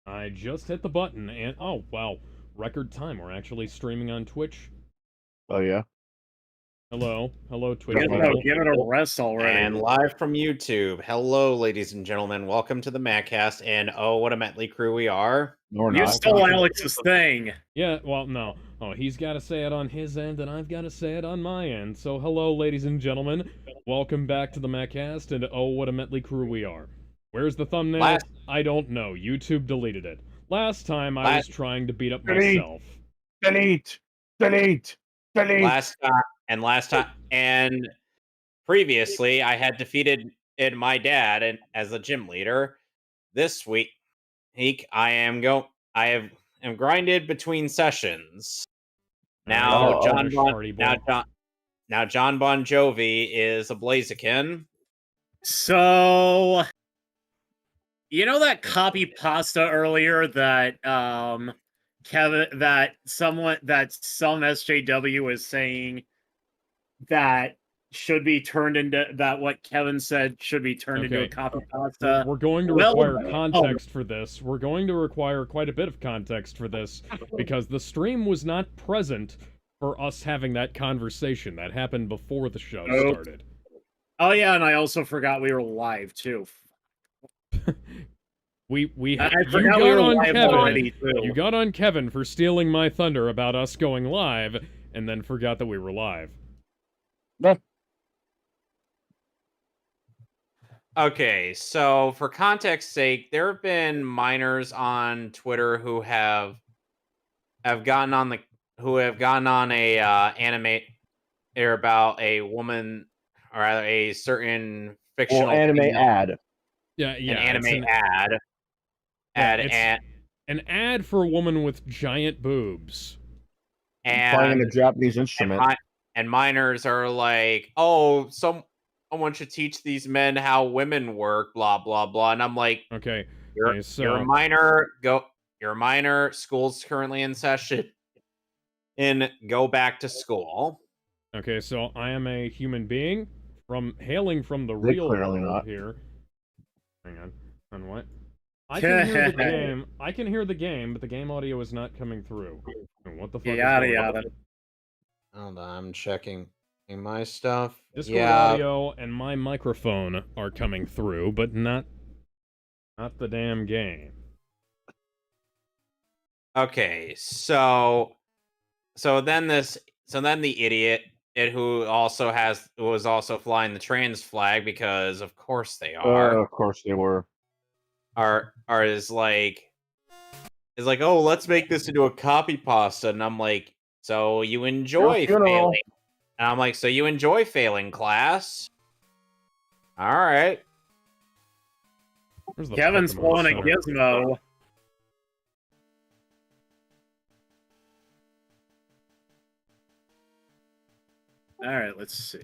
I just hit the button and oh wow, record time. We're actually streaming on Twitch. Oh yeah. Hello, Twitch Give people. it a rest already. And live from YouTube. Hello, ladies and gentlemen. Welcome to the Mehcast. And oh, what a motley crew we are. No, we're You not. stole Alex's thing. Yeah, well, no. Oh, he's got to say it on his end, and I've got to say it on my end. So, hello, ladies and gentlemen. Welcome back to the Mehcast, and oh, what a motley crew we are. Where's the thumbnail? I don't know. YouTube deleted it. Last time, I was trying to beat up myself. Delete. Last time, and previously, I had defeated my dad as a gym leader. This week, I am grinded between sessions. Now, John Bon Jovi is a Blaziken. So, you know that copy pasta earlier that Kevin, some SJW is saying that should be turned into what Kevin said should be turned into a copy pasta. We're going to require context for this. We're going to require quite a bit of context for this because the stream was not present for us having that conversation. That happened before the show started. Oh yeah, and I also forgot we were live too. You got on Kevin for stealing my thunder about us going live, and then forgot that we were live. Okay, so for context's sake, there have been minors on Twitter who have gotten on a anime about a woman or rather a certain fictional anime ad. Yeah, an anime ad. An ad for a woman with giant boobs. And playing a Japanese instrument. And minors are like, oh, someone should teach these men how women work, blah blah blah. And I'm like, okay, you're a minor. You're a minor. School's currently in session. Go back to school. Okay, so I am a human being hailing from the real world here. Hang on what? I can hear the game. I can hear the game, but the game audio is not coming through. What the fuck? Yada. Hold on, I'm checking my stuff. Discord audio and my microphone are coming through, but not the damn game. Okay, so then the idiot who was also flying the trans flag, because of course they are. Of course they were. Is like, oh, let's make this into a copy pasta, and I'm like, so you enjoy failing? And I'm like, so you enjoy failing, class? All right. Kevin's pulling a Gizmo. All right, let's see.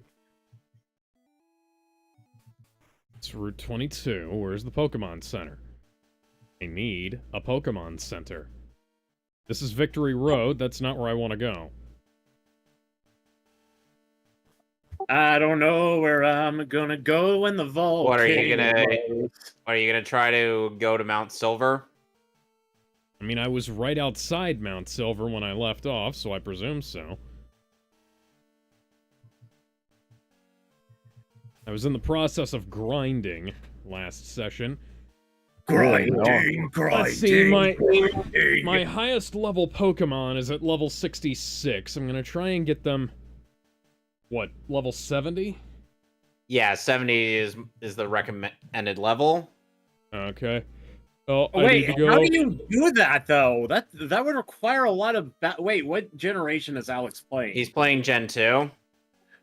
It's Route 22. Where's the Pokémon Center? I need a Pokémon Center. This is Victory Road. That's not where I want to go. I don't know where I'm gonna go when the vault. What are you gonna try to go to Mount Silver? I mean, I was right outside Mount Silver when I left off, so I presume so. I was in the process of grinding last session. Grinding. Let's see, my highest level Pokemon is at level 66. I'm gonna try and get them, what, level 70? Yeah, 70 is the recommended level. Okay. Oh, wait, how do you do that though? That would require a lot of wait, what generation is Alex playing? He's playing Gen 2.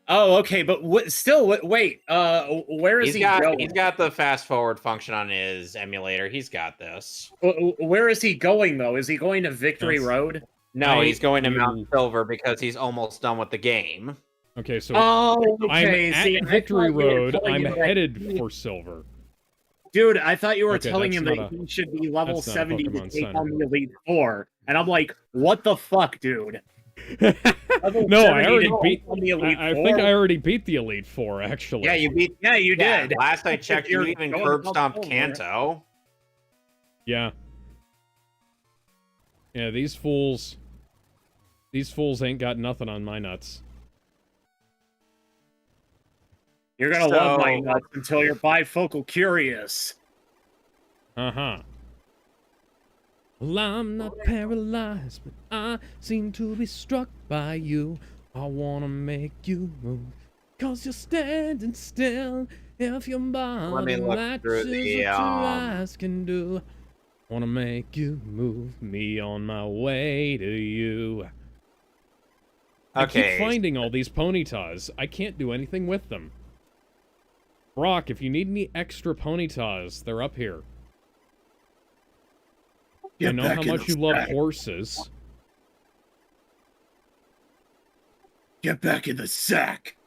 Oh, okay, but where is he going? He's got the fast forward function on his emulator. He's got this. Where is he going though? Is he going to Victory Road? No, he's going to Mount Silver because he's almost done with the game. Okay, so okay. I'm at Victory Road. I'm headed for Silver. Dude, I thought you were telling him that he should be level 70 to take on the Elite Four, and I'm like, what the fuck, dude? No, I already beat the Elite Four. I think I already beat the Elite Four, actually. Yeah, you did. Last I checked, you even curb stomped Kanto. Yeah. Yeah, these fools ain't got nothing on my nuts. You're gonna love my So- nuts until you're bifocal curious. Uh-huh. Well, I'm not paralyzed, but I seem to be struck by you. I wanna make you move, 'cause you're standing still. If your body look matches through what the, your eyes can do. Wanna make you move, me on my way to you. I keep Okay. finding all these ponytas. I can't do anything with them. Brock, if you need any extra ponytas, they're up here. I know how much you love horses. Get back in the sack.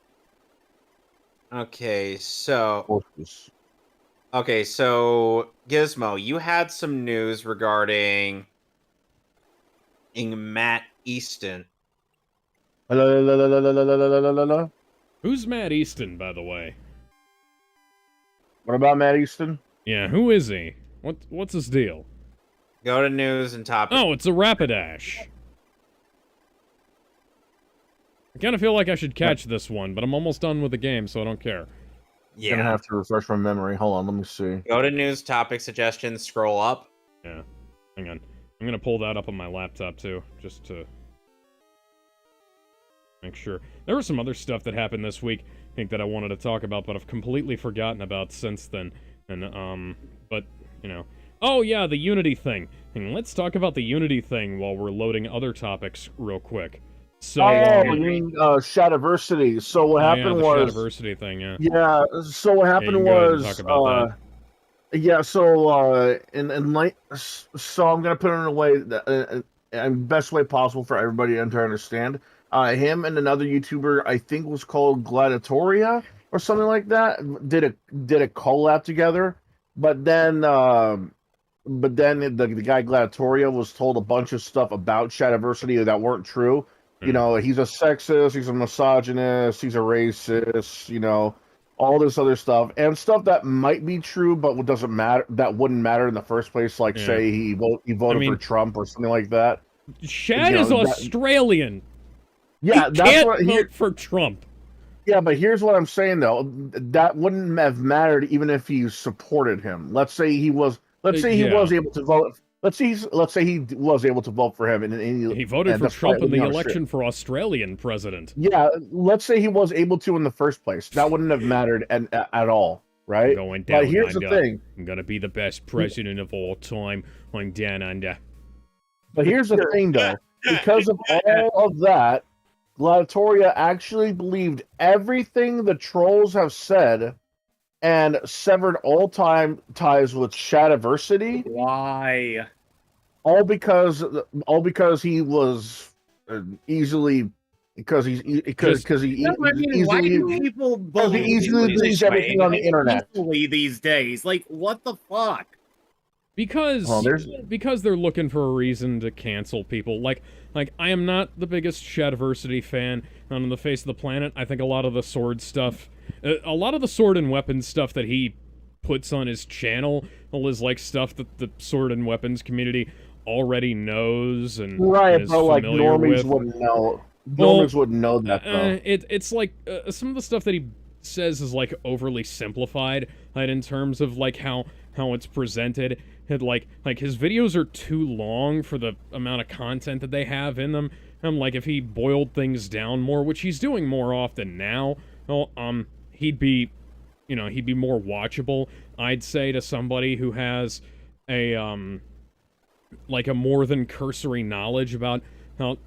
Okay, so Horses. Gizmo, you had some news regarding Matt Easton. What Who's Matt Easton, by the way? about Matt Easton? Yeah, who is he? What's his deal? Go to news and topics. Oh, it's a Rapidash. I kind of feel like I should catch this one, but I'm almost done with the game, so I don't care. Yeah. Gonna have to refresh my memory. Hold on, let me see. Go to news, topic suggestions, scroll up. Yeah, hang on. I'm gonna pull that up on my laptop, too, just to make sure. There was some other stuff that happened this week, I think, that I wanted to talk about, but I've completely forgotten about since then. And, but, you know. Oh, yeah, the Unity thing. And let's talk about the Unity thing while we're loading other topics real quick. So, You mean Shadiversity. So what happened the was... Shadiversity thing, yeah. Yeah, so what happened you can go ahead and was... talk about yeah, so, in like... So I'm gonna put it in a way that... best way possible for everybody to understand. Him and another YouTuber, I think was called Gladiatoria or something like that, did a collab together. But then the guy Gladiatoria was told a bunch of stuff about Shadiversity that weren't true. You know, he's a sexist, he's a misogynist, he's a racist, you know, all this other stuff. And stuff that might be true, but what doesn't matter, that wouldn't matter in the first place, like say he voted for Trump or something like that. Shad You know, is Australian. Yeah, he that's can't what vote for Trump. Yeah, but here's what I'm saying though. That wouldn't have mattered even if he supported him. Let's say he was able to vote. Let's say he was able to vote for him, and He voted for Trump in the election for Australian president. Yeah, let's say he was able to in the first place. That wouldn't have mattered at all, right? Going down but here's the thing. I'm gonna be the best president of all time. I'm down under. But here's the thing, though. Because of all of that, Gladiatoria actually believed everything the trolls have said and severed all ties with Shadiversity. Why? All because he was easily because he easily why do people believe easily believes everything on the internet easily these days? Like, what the fuck? Because they're looking for a reason to cancel people. Like I am not the biggest Shadiversity fan on the face of the planet. I think a lot of the sword stuff, a lot of the sword and weapons stuff that he puts on his channel is like stuff that the sword and weapons community already knows and right, is but like familiar normies with. wouldn't know. Normies wouldn't know that though. It's like some of the stuff that he says is like overly simplified, right, in terms of like how it's presented. And like his videos are too long for the amount of content that they have in them. Like if he boiled things down more, which he's doing more often now, well, he'd be more watchable, I'd say, to somebody who has a like a more than cursory knowledge about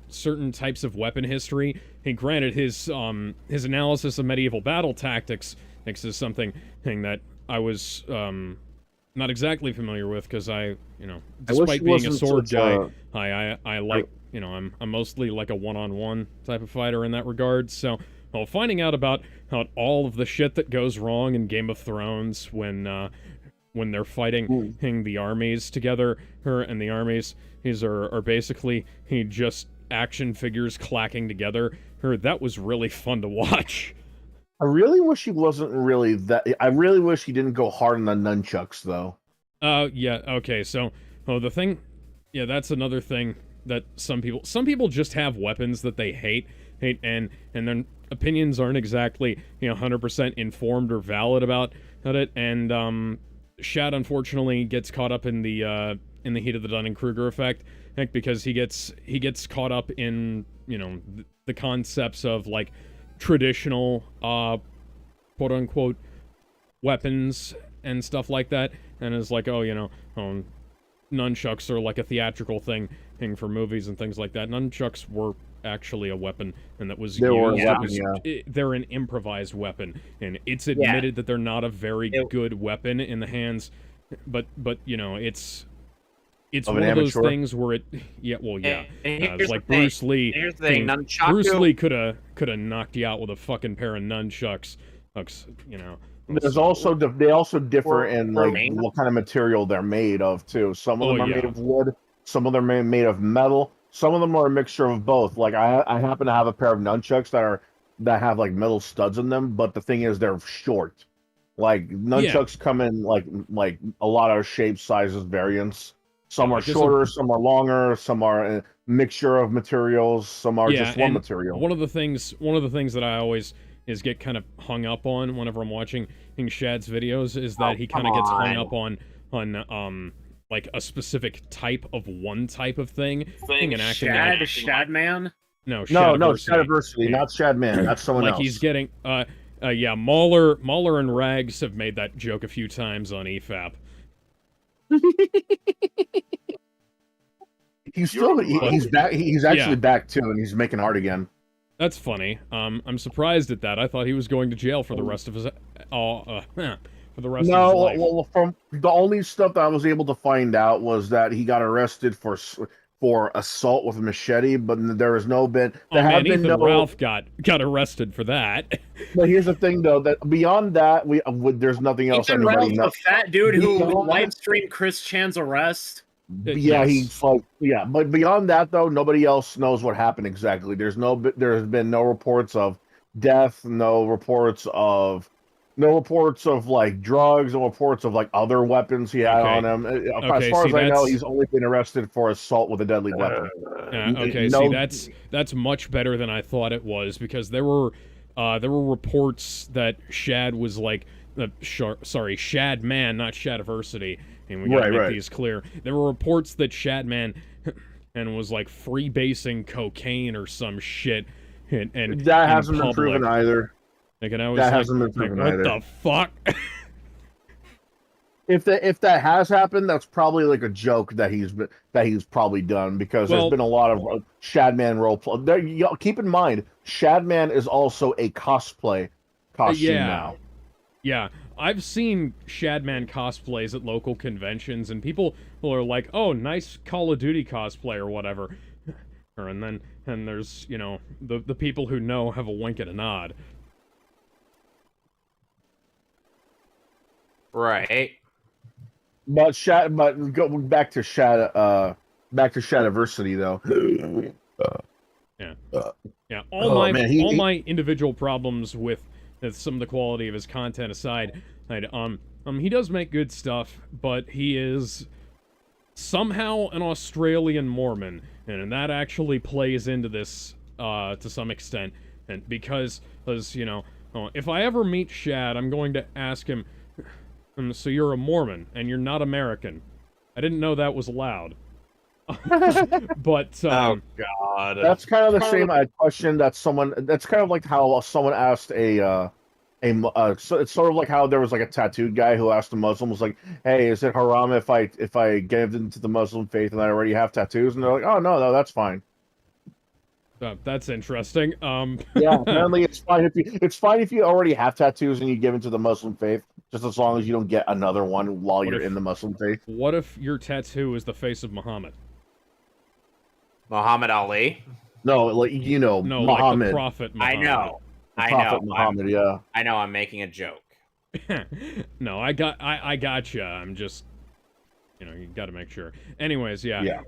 certain types of weapon history. And granted, his analysis of medieval battle tactics is something that I was not exactly familiar with, because despite being a sword guy, I like, I'm mostly like a one-on-one type of fighter in that regard. So, finding out about all of the shit that goes wrong in Game of Thrones when they're fighting the armies together, and the armies are basically just action figures clacking together, that was really fun to watch. I really wish he wasn't really that. I really wish he didn't go hard on the nunchucks, though. Yeah, okay, so, the thing, yeah, that's another thing that some people just have weapons that they hate, and their opinions aren't exactly 100% informed or valid about it. And Shad unfortunately gets caught up in the heat of the Dunning-Kruger effect, because he gets caught up in the concepts of like traditional quote unquote weapons and stuff like that, and is like, nunchucks are like a theatrical thing for movies and things like that. Nunchucks were actually a weapon, and that was they're an improvised weapon, and it's admitted that they're not a very good weapon in the hands, but it's one of those things where it it's like Bruce Lee. Here's the thing, Bruce Lee could have knocked you out with a fucking pair of nunchucks. There's also they also differ in like what kind of material they're made of too. Some of them are made of wood, some of them are made of metal, some of them are a mixture of both. Like I happen to have a pair of nunchucks that have like metal studs in them, but the thing is they're short. Like nunchucks come in like a lot of shapes, sizes, variants. Some are shorter, some are longer, some are a mixture of materials, some are just one material. One of the things that I always get kind of hung up on whenever I'm watching Shad's videos is that he kind of gets hung up on like a specific type of one type of thing and acting like Shadman? No, Shadiversity, not Shadman. That's someone else. Like he's getting Mauler and Rags have made that joke a few times on EFAP. He's back. He's actually back too, and he's making art again. That's funny. I'm surprised at that. I thought he was going to jail for the rest of his for the rest of his life. Well, from the only stuff that I was able to find out was that he got arrested for assault with a machete, but there has no been. Ethan Ralph got arrested for that. But here's the thing, though, that beyond that, there's nothing else. Ethan Ralph, the fat dude who live streamed Chris Chan's arrest. But beyond that, though, nobody else knows what happened exactly. There's been no reports of death, no reports of like drugs, no reports of like other weapons he had on him. As far as I know, he's only been arrested for assault with a deadly weapon. That's much better than I thought it was, because there were reports that Shad was like Shadman, not Shadiversity. And we gotta make these clear. There were reports that Shadman and was like freebasing cocaine or some shit, and that hasn't been proven either. And I was hasn't been proven either. What the fuck? If that has happened, that's probably like a joke that he's probably done, because there's been a lot of Shadman roleplay. Keep in mind, Shadman is also a cosplay costume now. Yeah. I've seen Shadman cosplays at local conventions, and people are like, "Oh, nice Call of Duty cosplay," or whatever. And there's the people who know have a wink and a nod. Right. But go back to Shadiversity though. All my individual problems with some of the quality of his content aside, he does make good stuff, but he is somehow an Australian Mormon, and that actually plays into this to some extent. And because if I ever meet Shad, I'm going to ask him, so you're a Mormon and you're not American? I didn't know that was allowed. But oh god, that's kind of the same question that someone. That's kind of like how someone asked so it's sort of like how there was like a tattooed guy who asked a Muslim, was like, "Hey, is it haram if I get into the Muslim faith and I already have tattoos?" And they're like, "Oh no, that's fine." That's interesting. Yeah, apparently it's fine if you already have tattoos and you give into the Muslim faith, just as long as you don't get another one while you're in the Muslim faith. What if your tattoo is the face of Muhammad? Muhammad Ali? No, like Muhammad. Like the Prophet Muhammad. I know. Muhammad, yeah. I know. I'm making a joke. No, I got you. I'm just, you got to make sure. Anyways, yeah.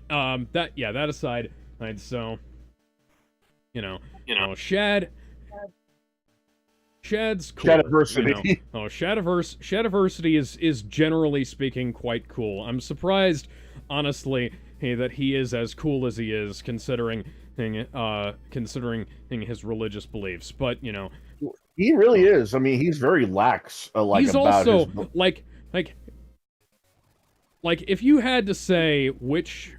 That aside, so, Shad's cool. Shadiversity. Shadiversity is generally speaking quite cool. I'm surprised, honestly, that he is as cool as he is, considering his religious beliefs. But you know, he really is. I mean, he's very lax. he's about also his... like if you had to say which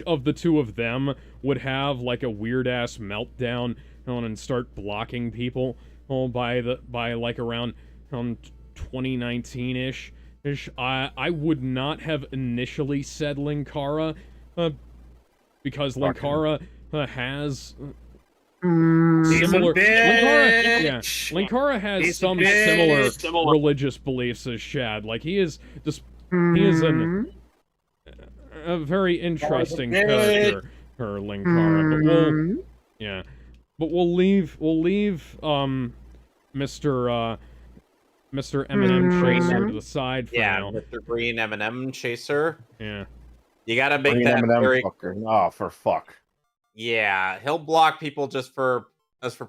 of the two of them would have like a weird ass meltdown and start blocking people by like around 2019-ish, I would not have initially said Linkara, because Linkara has similar. Linkara has some similar religious beliefs as Shad. Like he is a very interesting character, her Linkara. But we'll leave Mr. Eminem Chaser to the side for now. Mr. Green Eminem Chaser. Yeah. You gotta make Green that M&M very... fucker. Oh, for fuck. Yeah, he'll block people just for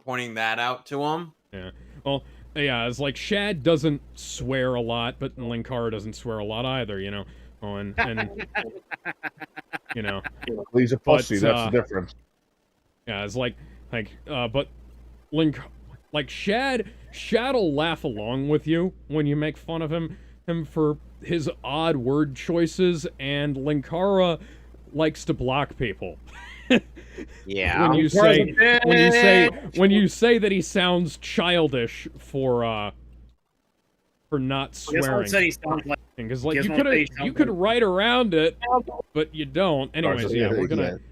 pointing that out to him. Yeah. Well, yeah, it's like Shad doesn't swear a lot, but Linkara doesn't swear a lot either, you know. Oh, and you know. He's a pussy, that's the difference. Yeah, it's but Shad'll laugh along with you when you make fun of him for his odd word choices, and Linkara likes to block people. Yeah. When you say that he sounds childish for not swearing. Because like you could write around it, but you don't. Anyways, yeah,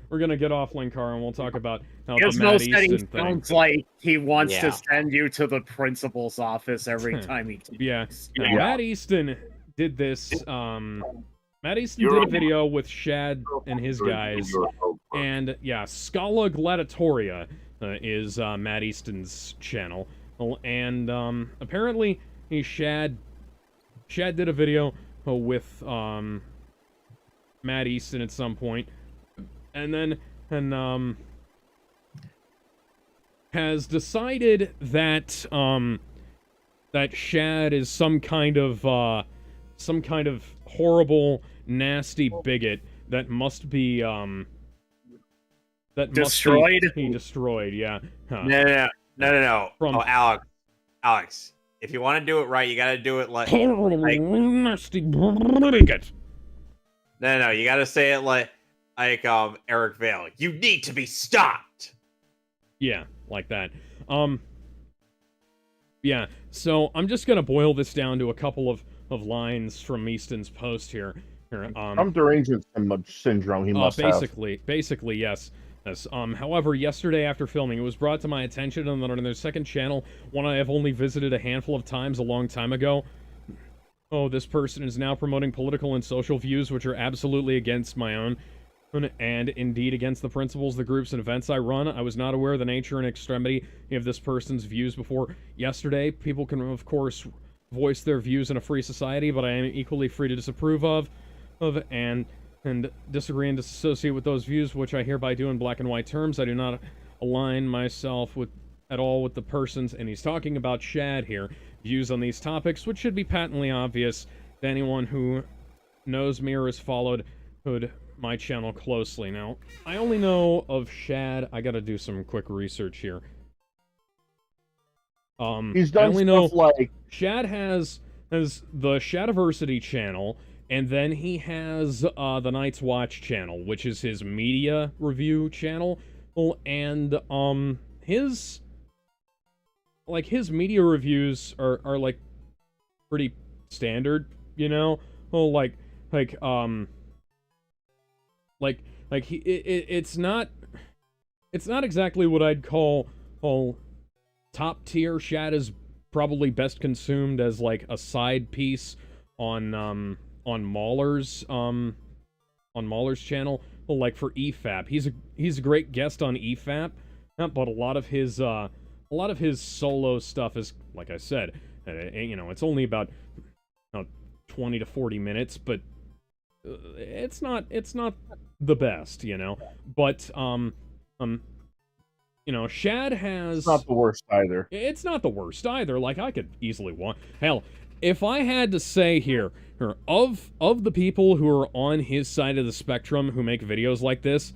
we're gonna get off Linkara and we'll talk about how the Matt Easton thing. Sounds like he wants to send you to the principal's office every time he. Matt Easton did this. Matt Easton did a video with Shad and his guys, and yeah, Scala Gladiatoria is Matt Easton's channel, and apparently Shad did a video with Matt Easton at some point, and has decided that that Shad is some kind of horrible, nasty bigot that must be destroyed. Be destroyed. Yeah. Huh. No. Alex. If you want to do it right, you got to do it like nasty bigot. No. You got to say it like Eric Vale. You need to be stopped. Yeah, like that. Yeah. So I'm just gonna boil this down to a couple of lines from Easton's post here. Some derangement syndrome he must have. Basically, yes. However, yesterday after filming, it was brought to my attention that on their second channel, one I have only visited a handful of times a long time ago. Oh, this person is now promoting political and social views which are absolutely against my own, and indeed against the principles, the groups, and events I run. I was not aware of the nature and extremity of this person's views before yesterday. People can, of course, voice their views in a free society, but I am equally free to disapprove of and disagree and disassociate with those views, which I hereby do in black and white terms. I do not align myself at all with the person's, and he's talking about Shad here, views on these topics, which should be patently obvious to anyone who knows me or has followed my channel closely. Now, I only know of Shad. I gotta do some quick research here. He's done stuff like Shad has the Shadiversity channel, and then he has the Night's Watch channel, which is his media review channel. And his media reviews are like pretty standard, you know. It's not exactly what I'd call top tier. Shad is probably best consumed as like a side piece on Mauler's channel. Well, like for EFAP, he's a great guest on EFAP, but a lot of his solo stuff is, like I said, you know, it's only about 20 to 40 minutes, but it's not the best, you know. But you know, Shad has... It's not the worst either. It's not the worst either. Like, I could easily want... Hell, if I had to say here, of the people who are on his side of the spectrum who make videos like this,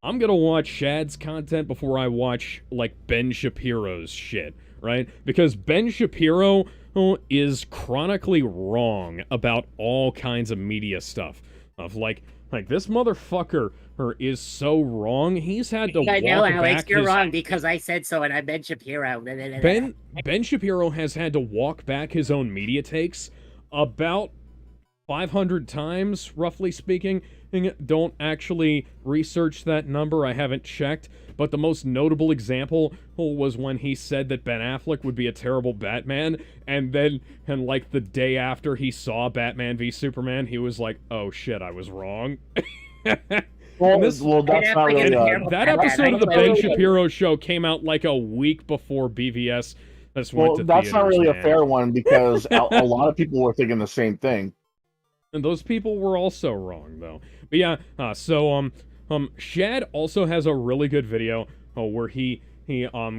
I'm gonna watch Shad's content before I watch, like, Ben Shapiro's shit, right? Because Ben Shapiro is chronically wrong about all kinds of media stuff. Of, like this motherfucker is so wrong, he's had to walk back you're his... wrong because I said so and I'm Ben Shapiro. Ben Shapiro has had to walk back his own media takes about 500 times, roughly speaking. Don't actually research that number, I haven't checked, but the most notable example was when he said that Ben Affleck would be a terrible Batman, and like the day after he saw Batman v Superman, he was like, oh shit, I was wrong. Well, that's not really... that episode of the Ben Shapiro show came out like a week before BVS. That's not really a fair one, because a lot of people were thinking the same thing. And those people were also wrong, though. But yeah, Shad also has a really good video where he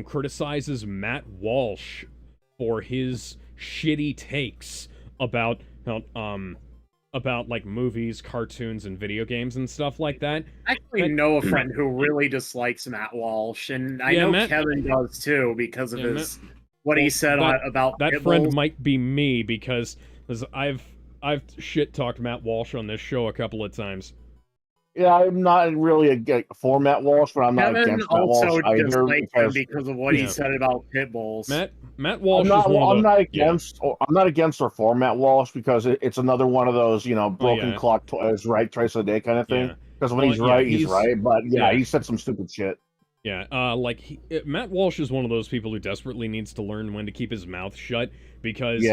criticizes Matt Walsh for his shitty takes about like movies, cartoons, and video games and stuff like that. I actually know a friend who really dislikes Matt Walsh, and I know Kevin does too because of what he said about that friend might be me because I've shit-talked Matt Walsh on this show a couple of times. Yeah, I'm not really for Matt Walsh, but I'm not against Matt Walsh either because of what he said about pit bulls. Matt Walsh I'm not against or for Matt Walsh because it's another one of those, broken clock is right twice a day kind of thing. Because when he's right, he's right. But he said some stupid shit. Yeah, Matt Walsh is one of those people who desperately needs to learn when to keep his mouth shut because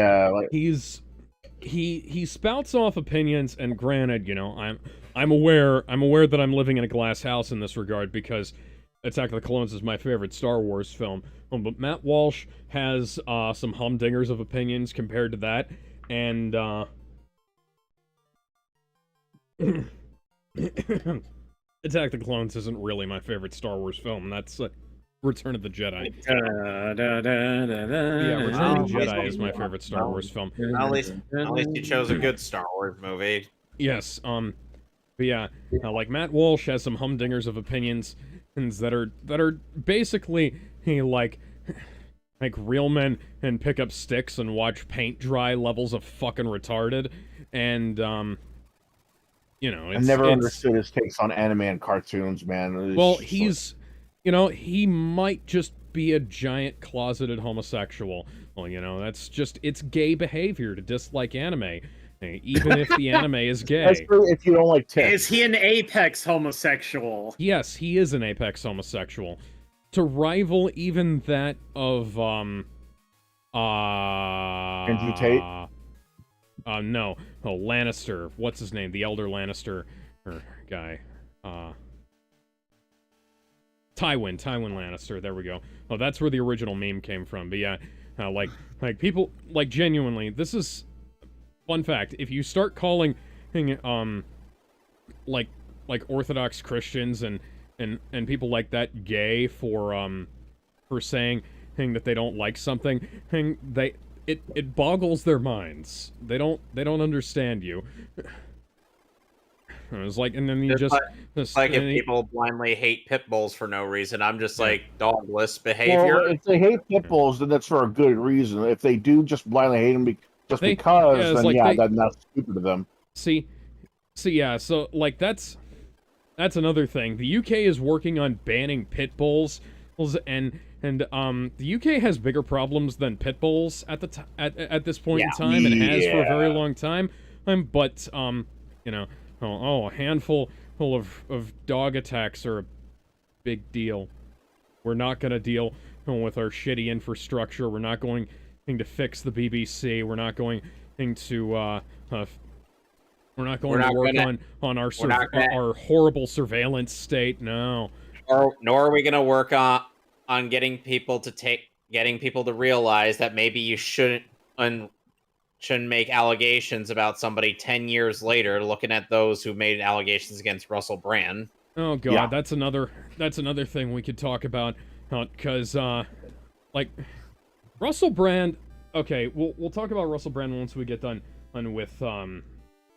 he spouts off opinions, and granted, I'm aware that I'm living in a glass house in this regard because Attack of the Clones is my favorite Star Wars film. But Matt Walsh has some humdingers of opinions compared to that, and Attack of the Clones isn't really my favorite Star Wars film. That's Return of the Jedi. Return of the Jedi is my favorite Star Wars film. At least you chose a good Star Wars movie. Yes, but yeah, like Matt Walsh has some humdingers of opinions that are basically like reel men and pick up sticks and watch paint dry levels of fucking retarded, and I never understood his takes on anime and cartoons, man. Well, he might just be a giant closeted homosexual. Well, that's just, it's gay behavior to dislike anime, even if the anime is gay. That's true if you don't like tits. Is he an apex homosexual? Yes, he is an apex homosexual. To rival even that of, Andrew Tate? No. Oh, Lannister. What's his name? The Elder Lannister guy. Tywin Lannister. There we go. Oh, that's where the original meme came from. But yeah, like people, like, genuinely, this is fun fact. If you start calling, like Orthodox Christians and people like that gay for saying that they don't like something, it boggles their minds. They don't understand you. It's like, and then you just like if people blindly hate pit bulls for no reason. I'm just like dogless behavior. Well, if they hate pit bulls, then that's for a good reason. If they do just blindly hate them because, then that's stupid of them. See, yeah. So like that's another thing. The UK is working on banning pit bulls, and the UK has bigger problems than pit bulls at this point in time, and has for a very long time. But a handful of dog attacks are a big deal. We're not going to deal with our shitty infrastructure. We're not going to fix the BBC. We're not going to work on our horrible surveillance state. No. Nor are we going to work on getting people to realize that maybe you shouldn't make allegations about somebody 10 years later, looking at those who made allegations against Russell Brand. Oh god, that's another thing we could talk about, because like Russell Brand okay, we'll talk about Russell Brand once we get done with Other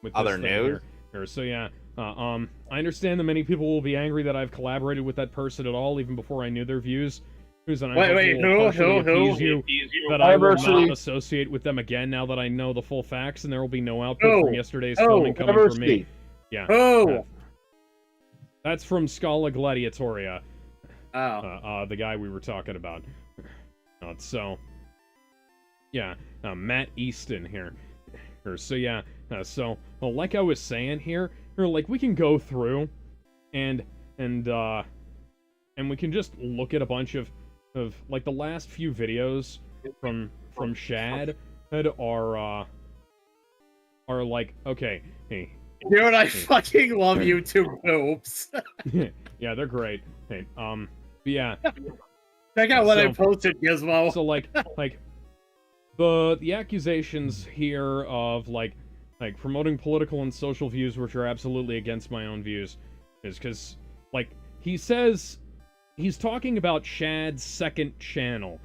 this thing news? here. So yeah, I understand that many people will be angry that I've collaborated with that person at all, even before I knew their views. And I Wait, will partially appease you that I will not associate with them again now that I know the full facts, and there will be no output from yesterday's filming coming from me. Yeah. Oh. That's from Scala Gladiatoria. Oh. The guy we were talking about. So, yeah, Matt Easton here. So yeah, well, like I was saying here, like we can go through, and we can just look at a bunch of like the last few videos from Shad that are like, okay, hey. Dude, I fucking love YouTube boobs. Yeah, they're great. Hey, but yeah. Check out what I posted, Gizmo. So like the accusations here of like promoting political and social views which are absolutely against my own views is because like he says he's talking about Shad's second channel,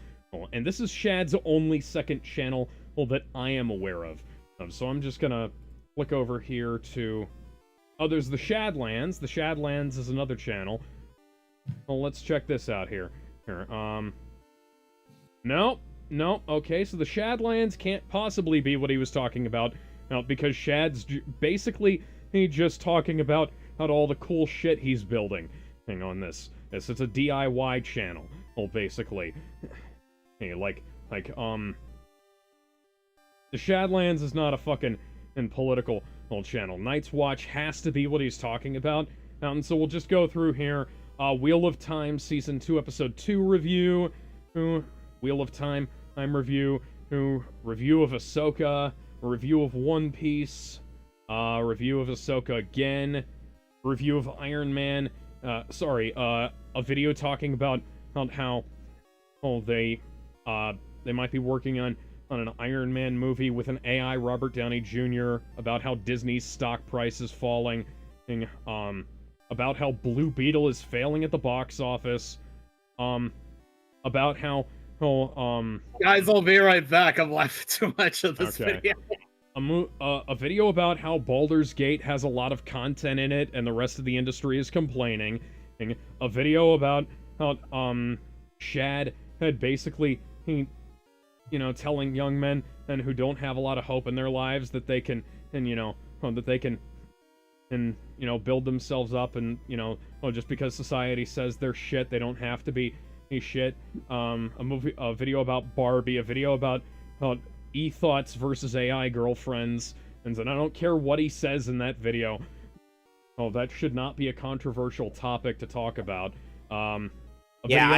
and this is Shad's only second channel that I am aware of. So I'm just gonna click over here to there's the Shadlands. The Shadlands is another channel. Well, let's check this out here. Nope. Okay, so the Shadlands can't possibly be what he was talking about. Now, because Shad's basically just talking about all the cool shit he's building. Hang on this. It's a DIY channel. Well, basically. Hey, like, the Shadlands is not a fucking political channel. Night's Watch has to be what he's talking about. And so we'll just go through here. Wheel of Time Season 2, Episode 2 review. Wheel of Time review. Review of Ahsoka. Review of One Piece. Review of Ahsoka again. Review of Iron Man. A video talking about how they might be working on an Iron Man movie with an AI Robert Downey Jr. About how Disney's stock price is falling. About how Blue Beetle is failing at the box office. About how guys, I'll be right back. I'm laughing too much at this video. A video about how Baldur's Gate has a lot of content in it and the rest of the industry is complaining. A video about how Shad had basically telling young men who don't have a lot of hope in their lives that they can build themselves up, and just because society says they're shit, they don't have to be shit. A video about Barbie, a video about e-thoughts versus AI girlfriends, and I don't care what he says in that video. That should not be a controversial topic to talk about. I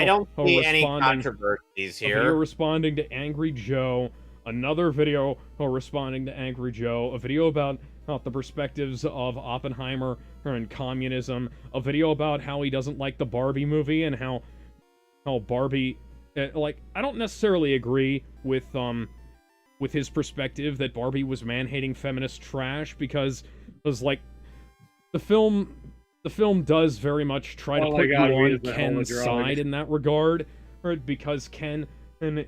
don't see any controversies here. A video responding to Angry Joe, another video responding to Angry Joe, a video about the perspectives of Oppenheimer and communism, a video about how he doesn't like the Barbie movie and how Barbie, I don't necessarily agree with his perspective that Barbie was man-hating feminist trash, because like the film does very much try to put you on Ken's side in that regard, right? Because Ken and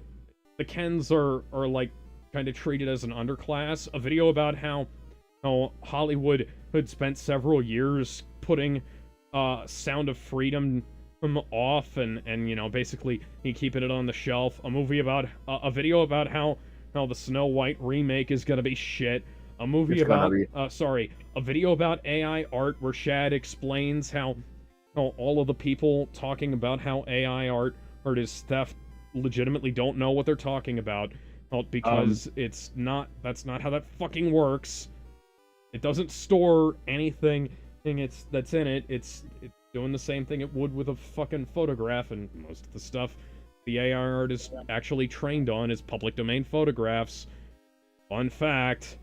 the Kens are like kind of treated as an underclass. A video about how Hollywood had spent several years putting Sound of Freedom off and basically keeping it on the shelf. A video about how the Snow White remake is gonna be shit. A video about AI art where Shad explains how all of the people talking about how AI art is theft legitimately don't know what they're talking about, because that's not how that fucking works. It doesn't store anything that's in it. It's doing the same thing it would with a fucking photograph, and most of the stuff the AI art is actually trained on is public domain photographs. Fun fact.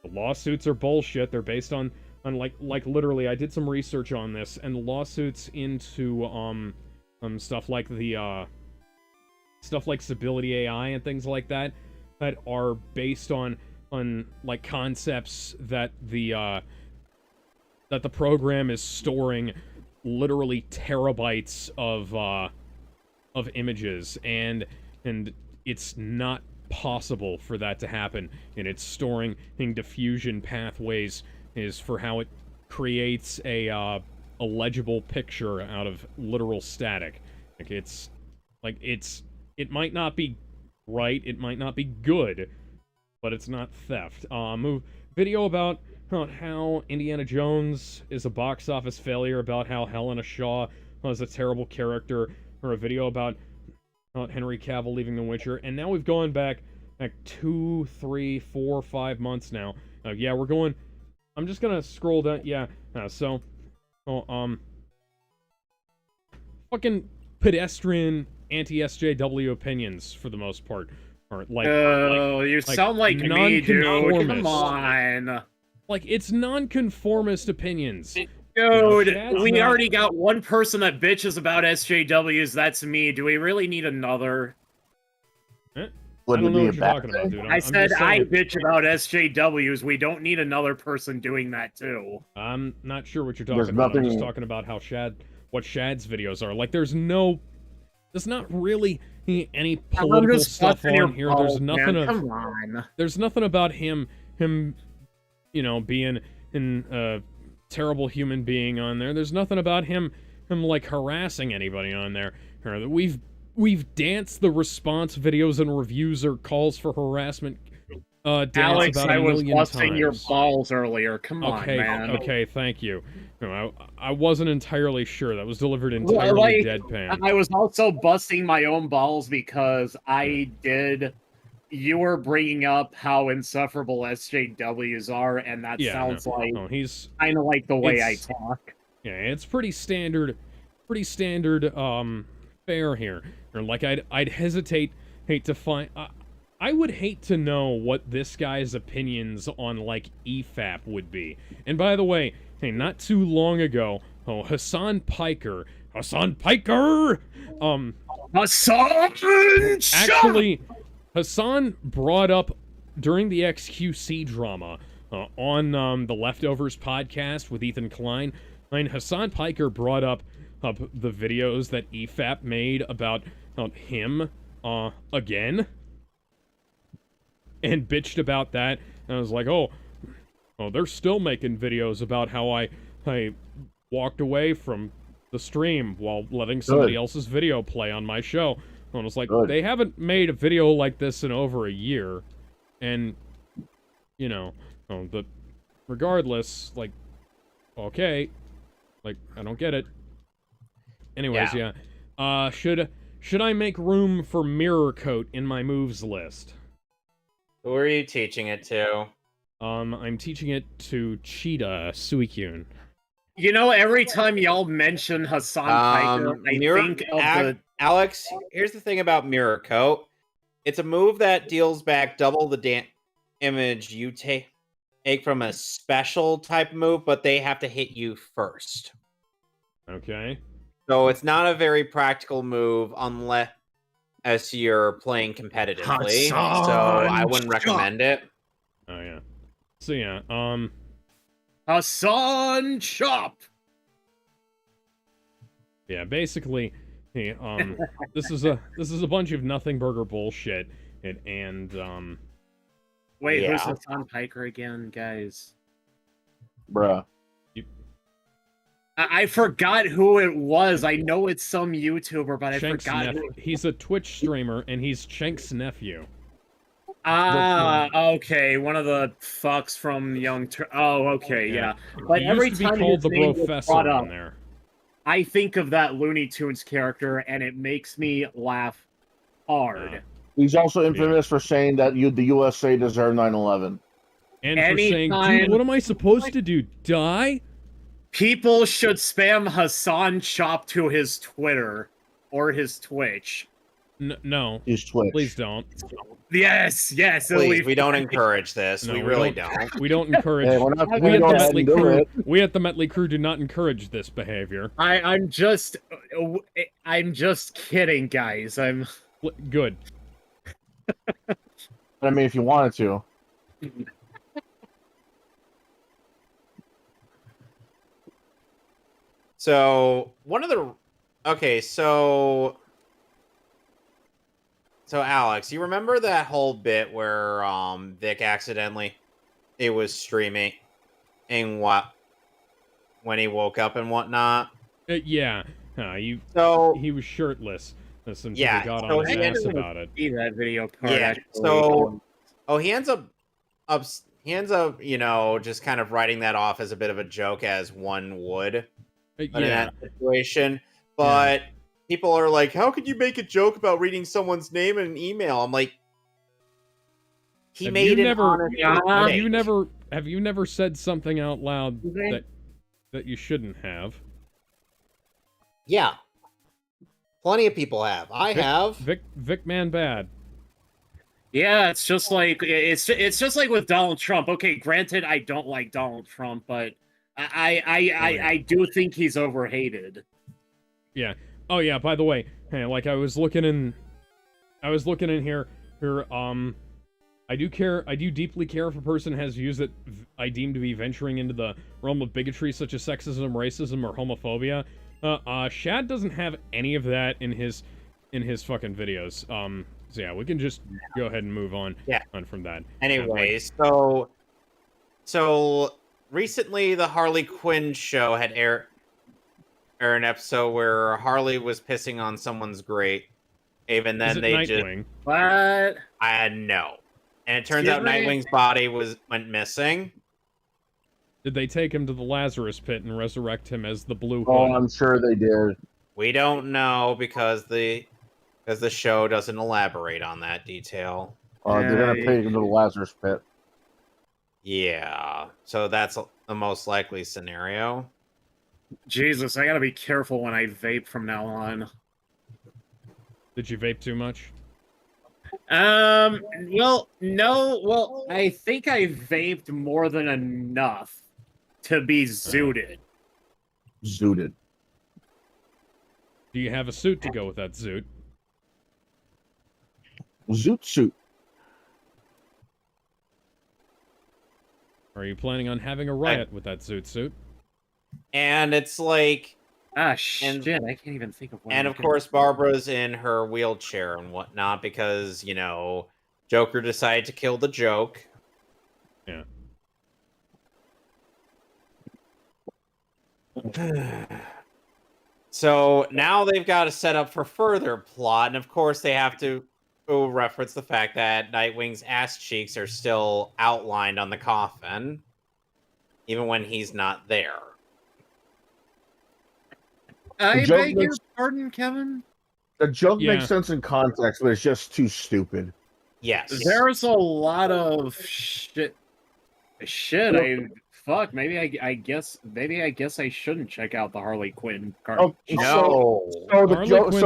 The lawsuits are bullshit. They're based on like literally, I did some research on this, and the lawsuits into stuff like Stability AI and things like that are based on like concepts that the program is storing literally terabytes of images, and it's not possible for that to happen, and it's storing in diffusion pathways is for how it creates a legible picture out of literal static. It might not be right, it might not be good, but it's not theft. Video about how Indiana Jones is a box office failure, about how Helena Shaw was a terrible character, or a video about Henry Cavill leaving The Witcher, and now we've gone back 2, 3, 4, 5 months now. Yeah, we're going. I'm just gonna scroll down. Yeah, fucking pedestrian anti-SJW opinions for the most part. Or you sound like me, dude. Come nonconformist. on. Like, it's nonconformist opinions. Dude, Chad's we not- already got one person that bitches about SJWs. That's me. Do we really need another? I Wouldn't don't know it what be you're a talking bad about, thing? dude. I said just I saying. bitch about SJWs. We don't need another person doing that too. I'm not sure what you're There's talking about. I'm just nothing- talking about how what Shad's videos are. Like, there's not really any political stuff on here. There's nothing Come on. There's nothing about him, you know, being a terrible human being on there. There's nothing about him like harassing anybody on there. Or we've danced the response videos and reviews or calls for harassment dance Alex, about I a was million busting times. your balls earlier. Come on, Okay, man. okay, thank you. No, I wasn't entirely sure. That was delivered entirely deadpan. I was also busting my own balls because you were bringing up how insufferable SJWs are, and that sounds like he's kind of like the way I it's- talk. Yeah, it's pretty standard fare here. Or like I'd hate to find I would hate to know what this guy's opinions on like EFAP would be. And by the way, hey, not too long ago, Hassan Piker, actually, Hassan brought up during the XQC drama on the Leftovers podcast with Ethan Klein. And Hassan Piker brought up the videos that EFAP made about him again, and bitched about that. And I was like, oh, they're still making videos about how I walked away from the stream while letting somebody else's video play on my show. And I was like, they haven't made a video like this in over a year, and you know, but regardless, like, okay, like, I don't get it. Anyways, yeah. Should I make room for Mirror Coat in my moves list? Who are you teaching it to? I'm teaching it to Cheetah Suikyun. You know, every time y'all mention Hassan Piker, I think of the... Alex, here's the thing about Mirror Coat. It's a move that deals back double the damage you take from a special type move, but they have to hit you first. Okay. So it's not a very practical move unless you're playing competitively. So I wouldn't recommend it. Oh yeah. So yeah, Hassan Chop! yeah, basically, hey, this is a bunch of nothing burger bullshit, and Wait, Yeah. who's Hassan Piker again, guys? Bruh. I forgot who it was. I know it's some YouTuber, but I Shank's forgot. he's a Twitch streamer, and he's Shank's nephew. Okay, one of the fucks from Young Oh, okay, yeah. But He every used to be time called his the name was Professor brought on up, there. I think of that Looney Tunes character, and it makes me laugh hard. He's also infamous for saying that the USA deserved 9/11. And for saying, Anytime- dude, what am I supposed to do? Die? People should spam Hassan Chop to his Twitter or his Twitch. No, He's Twitch. please don't. Yes, it'll Please, be we don't encourage this. No, we we really don't. don't. We don't encourage. Hey, we're not we gonna at go the ahead Metley and do crew. it. We at the Metley crew do not encourage this behavior. I'm just kidding, guys. Good. I mean, if you wanted to. So one of the so So Alex, you remember that whole bit where Vic accidentally it was streaming and when he woke up and whatnot? Yeah. So He was shirtless. Until Yeah, he got so on his I ass didn't about it. see that video part. Yeah, Actually. so he ends up just kind of writing that off as a bit of a joke, as one would in Yeah. that situation. But people are like, how could you make a joke about reading someone's name in an email? I'm like, he Have made you an never- honest mistake. Have you never said something out loud that you shouldn't have? Yeah. Plenty of people have. I have. Vic Man bad. Yeah, it's just like just like with Donald Trump. Okay, granted, I don't like Donald Trump, but I do think he's overhated. Yeah. Oh yeah. By the way, hey, like I was looking in here. I do deeply care if a person has views that I deem to be venturing into the realm of bigotry, such as sexism, racism, or homophobia. Shad doesn't have any of that in his fucking videos. So yeah, we can just go ahead and move on. Yeah. On from that. Anyways, so recently the Harley Quinn show had aired an episode where Harley was pissing on someone's grate. Even then, they Nightwing? What? I know, and it turns out Nightwing's body went missing. Did they take him to the Lazarus pit and resurrect him as the Blue Hood? Oh, I'm sure they did. We don't know because the show doesn't elaborate on that detail. They're gonna take him to the Lazarus pit. Yeah, so that's the most likely scenario. Jesus, I gotta be careful when I vape from now on. Did you vape too much? Well, no. Well, I think I vaped more than enough to be zooted. Zooted. Do you have a suit to go with that zoot? Zoot suit. Are you planning on having a riot with that zoot suit? And it's like, Ah, shit! I can't even think of one. and of course, Barbara's in her wheelchair and whatnot because, Joker decided to kill the joke. Yeah. So now they've got to set up for further plot, and of course they have to reference the fact that Nightwing's ass cheeks are still outlined on the coffin, even when he's not there. I joke beg your makes- pardon, Kevin. The joke Yeah. makes sense in context, but it's just too stupid. Yes. There's a lot of shit. Maybe I guess I shouldn't check out the Harley Quinn card. Oh, No. So the Harley joke. Quinn-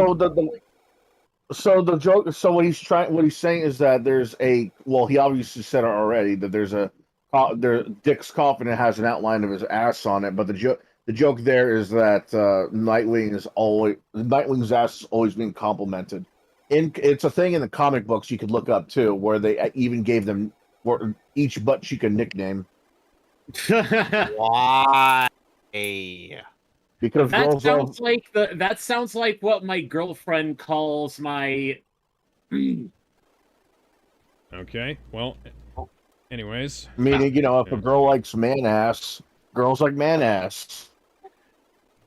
So the joke. So what he's saying is that there's a. Well, he obviously said it already that there's a. Dick's coffin that has an outline of his ass on it, but the joke there is that Nightwing's ass is always being complimented. It's a thing in the comic books you could look up too, where they even gave them each butt cheek a nickname Why? because that sounds like what my girlfriend calls my. Okay. Well. Anyways. meaning if a girl likes man ass, girls like man ass.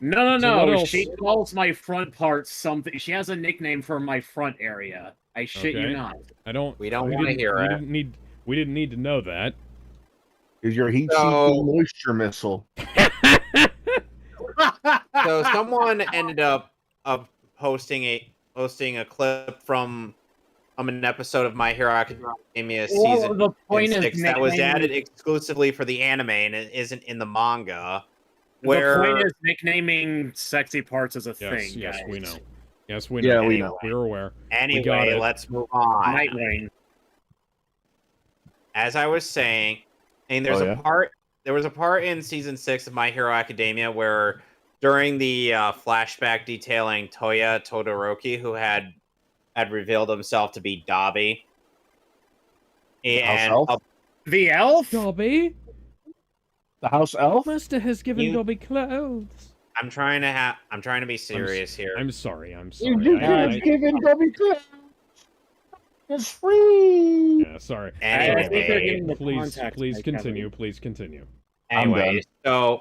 No. So what else? She calls my front part something. She has a nickname for my front area. I shit you Okay. not. We don't want to hear it. We didn't need to know that. Is your heat So- seeking moisture missile? So someone ended up posting a clip from an episode of My Hero Academia season the point 6 is that was nicknaming- added exclusively for the anime and it isn't in the manga. The Where point is nicknaming sexy parts is a Yes. thing. Yes. guys. We know. Yes. We know. Yeah, we know. We're aware. got anyway, it. let's move on. Nightwing. As I was saying, and there's Oh, yeah? there was a part in season 6 of My Hero Academia where during the flashback detailing Toya Todoroki, who had revealed himself to be Dabi, and House elf? The elf? Dobby, The house elf? Master has given You- Dobby clothes. I'm trying to be serious here. I'm sorry. I'm You sorry. just given Dobby clothes. It's free. Yeah, sorry. I think they're Anyway, getting the Please, contact. please by continue. Kevin. Please continue. I'm anyway, the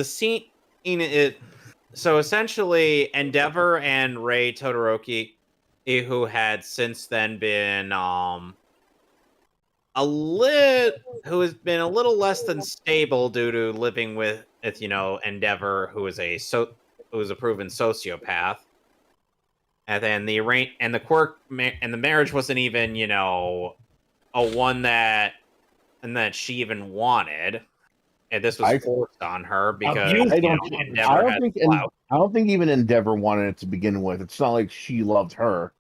scene is so essentially Endeavor and Rei Todoroki, who had since then been who has been a little less than stable due to living with Endeavor, who is who is a proven sociopath. And then the marriage wasn't even, a one that she even wanted. And this was forced on her because I Endeavor had clout. I don't think even Endeavor wanted it to begin with. It's not like she loved her.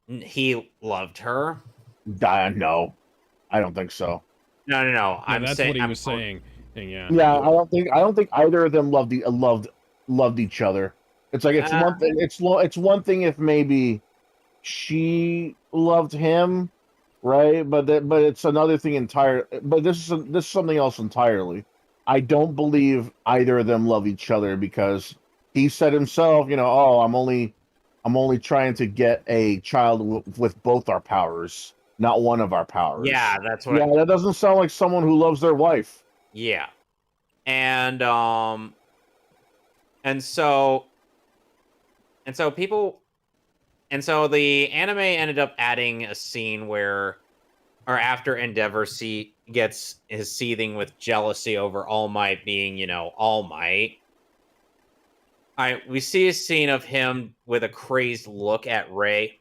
He loved her. No, I don't think so. No. Yeah, that's what he was saying. Yeah. Yeah, I don't think either of them loved each other. It's like it's one thing. It's one thing if maybe she loved him, right? But it's another thing entire. But this is something else entirely. I don't believe either of them love each other because he said himself, oh, I'm only trying to get a child with both our powers, not one of our powers. Yeah, that's what. Yeah, that doesn't sound like someone who loves their wife. Yeah, and so the anime ended up adding a scene where, or after Endeavor gets his seething with jealousy over All Might being, All Might. We see a scene of him with a crazed look at Rei,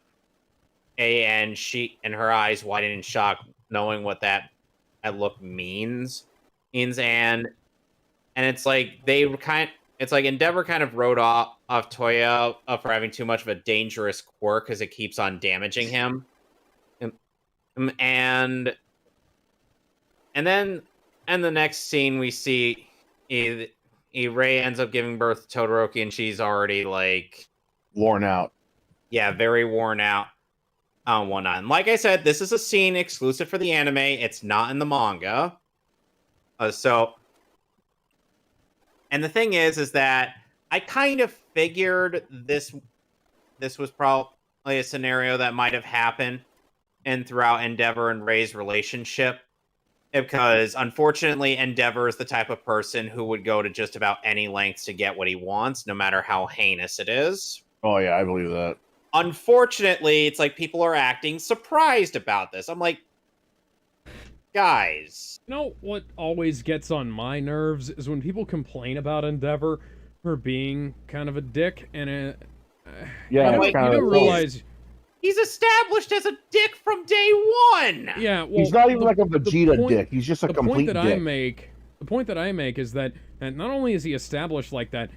and her eyes widen in shock, knowing what that look means, and it's like it's like Endeavor kind of wrote off Toya for having too much of a dangerous quirk because it keeps on damaging him. And then the next scene we see Rei ends up giving birth to Todoroki, and she's already like worn out. Yeah, very worn out on one on. Like I said, this is a scene exclusive for the anime. It's not in the manga. And the thing is that I kind of figured this was probably a scenario that might have happened and throughout Endeavor and Rei's relationship. Because unfortunately, Endeavor is the type of person who would go to just about any lengths to get what he wants, no matter how heinous it is. Oh yeah, I believe that. Unfortunately, it's like people are acting surprised about this. I'm like, guys. You know what always gets on my nerves is when people complain about Endeavor for being kind of a dick, and you don't realize he's established as a dick from day one. Yeah, well, he's not even like a Vegeta dick. He's just a complete dick. The point that I make is that not only is he established like that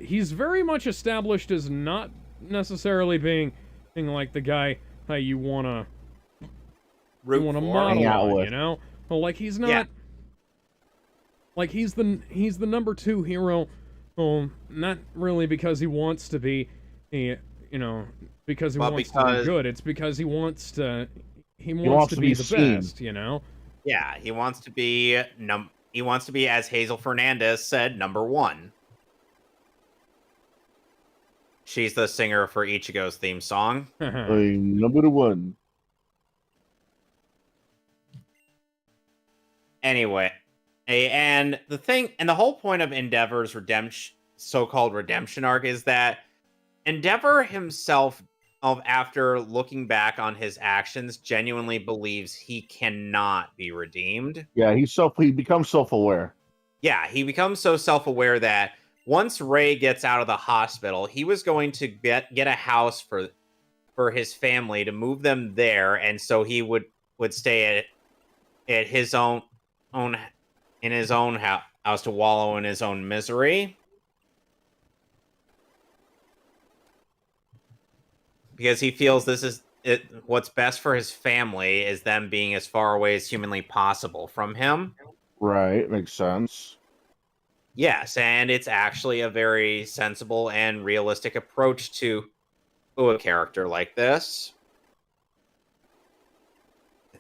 he's very much established as not necessarily being like the guy you wanna model on, you know? Well, like he's not like he's the number 2 hero, not really because he wants to be because he wants to be good. It's because he wants to be the best, you know? Yeah, he wants to be as Hazel Fernandez said, number 1. She's the singer for Ichigo's theme song. Number 1. Anyway, and the whole point of Endeavor's so-called redemption arc is that Endeavor himself, after looking back on his actions, genuinely believes he cannot be redeemed. Yeah, he becomes self-aware. Yeah, he becomes so self-aware that once Rei gets out of the hospital, he was going to get a house for his family to move them there, and so he would stay at his own in his own house to wallow in his own misery. Because he feels what's best for his family is them being as far away as humanly possible from him. Right, makes sense. Yes, and it's actually a very sensible and realistic approach to a character like this.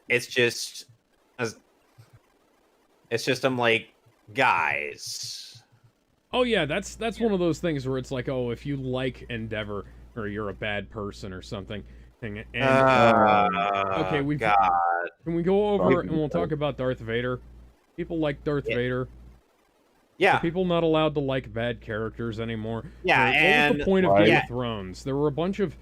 It's just I'm like, guys. Oh yeah, that's one of those things where it's like, oh, if you like Endeavor or you're a bad person or something, And Okay, we've God. can we go over and Right. we'll talk about Darth Vader? People like Darth Yeah. Vader. Are Yeah, people not allowed to like bad characters anymore? yeah, What was and the point of Right. Game yeah, of Thrones? There were a bunch of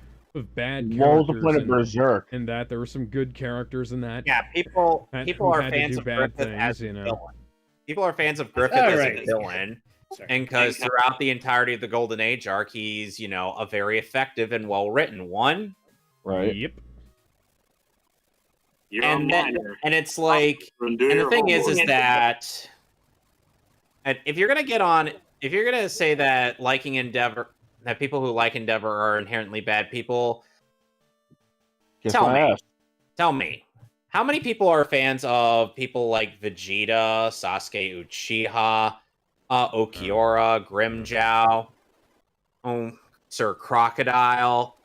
bad What was the characters point of Berserk? in that. There were some good characters in that. yeah. People Who are had to fans do of bad Griffith as things, a you know. villain. People are fans of Griffith All as right. a villain, Sorry. and because throughout the entirety of the Golden Age arc, he's a very effective and well written one. Right. Yep. And it's like, and the thing is that if you're gonna say that liking Endeavor, that people who like Endeavor are inherently bad people, Kiss Tell my me. ass. tell me, how many people are fans of people like Vegeta, Sasuke Uchiha, Okiora, Grimmjow, Sir Crocodile?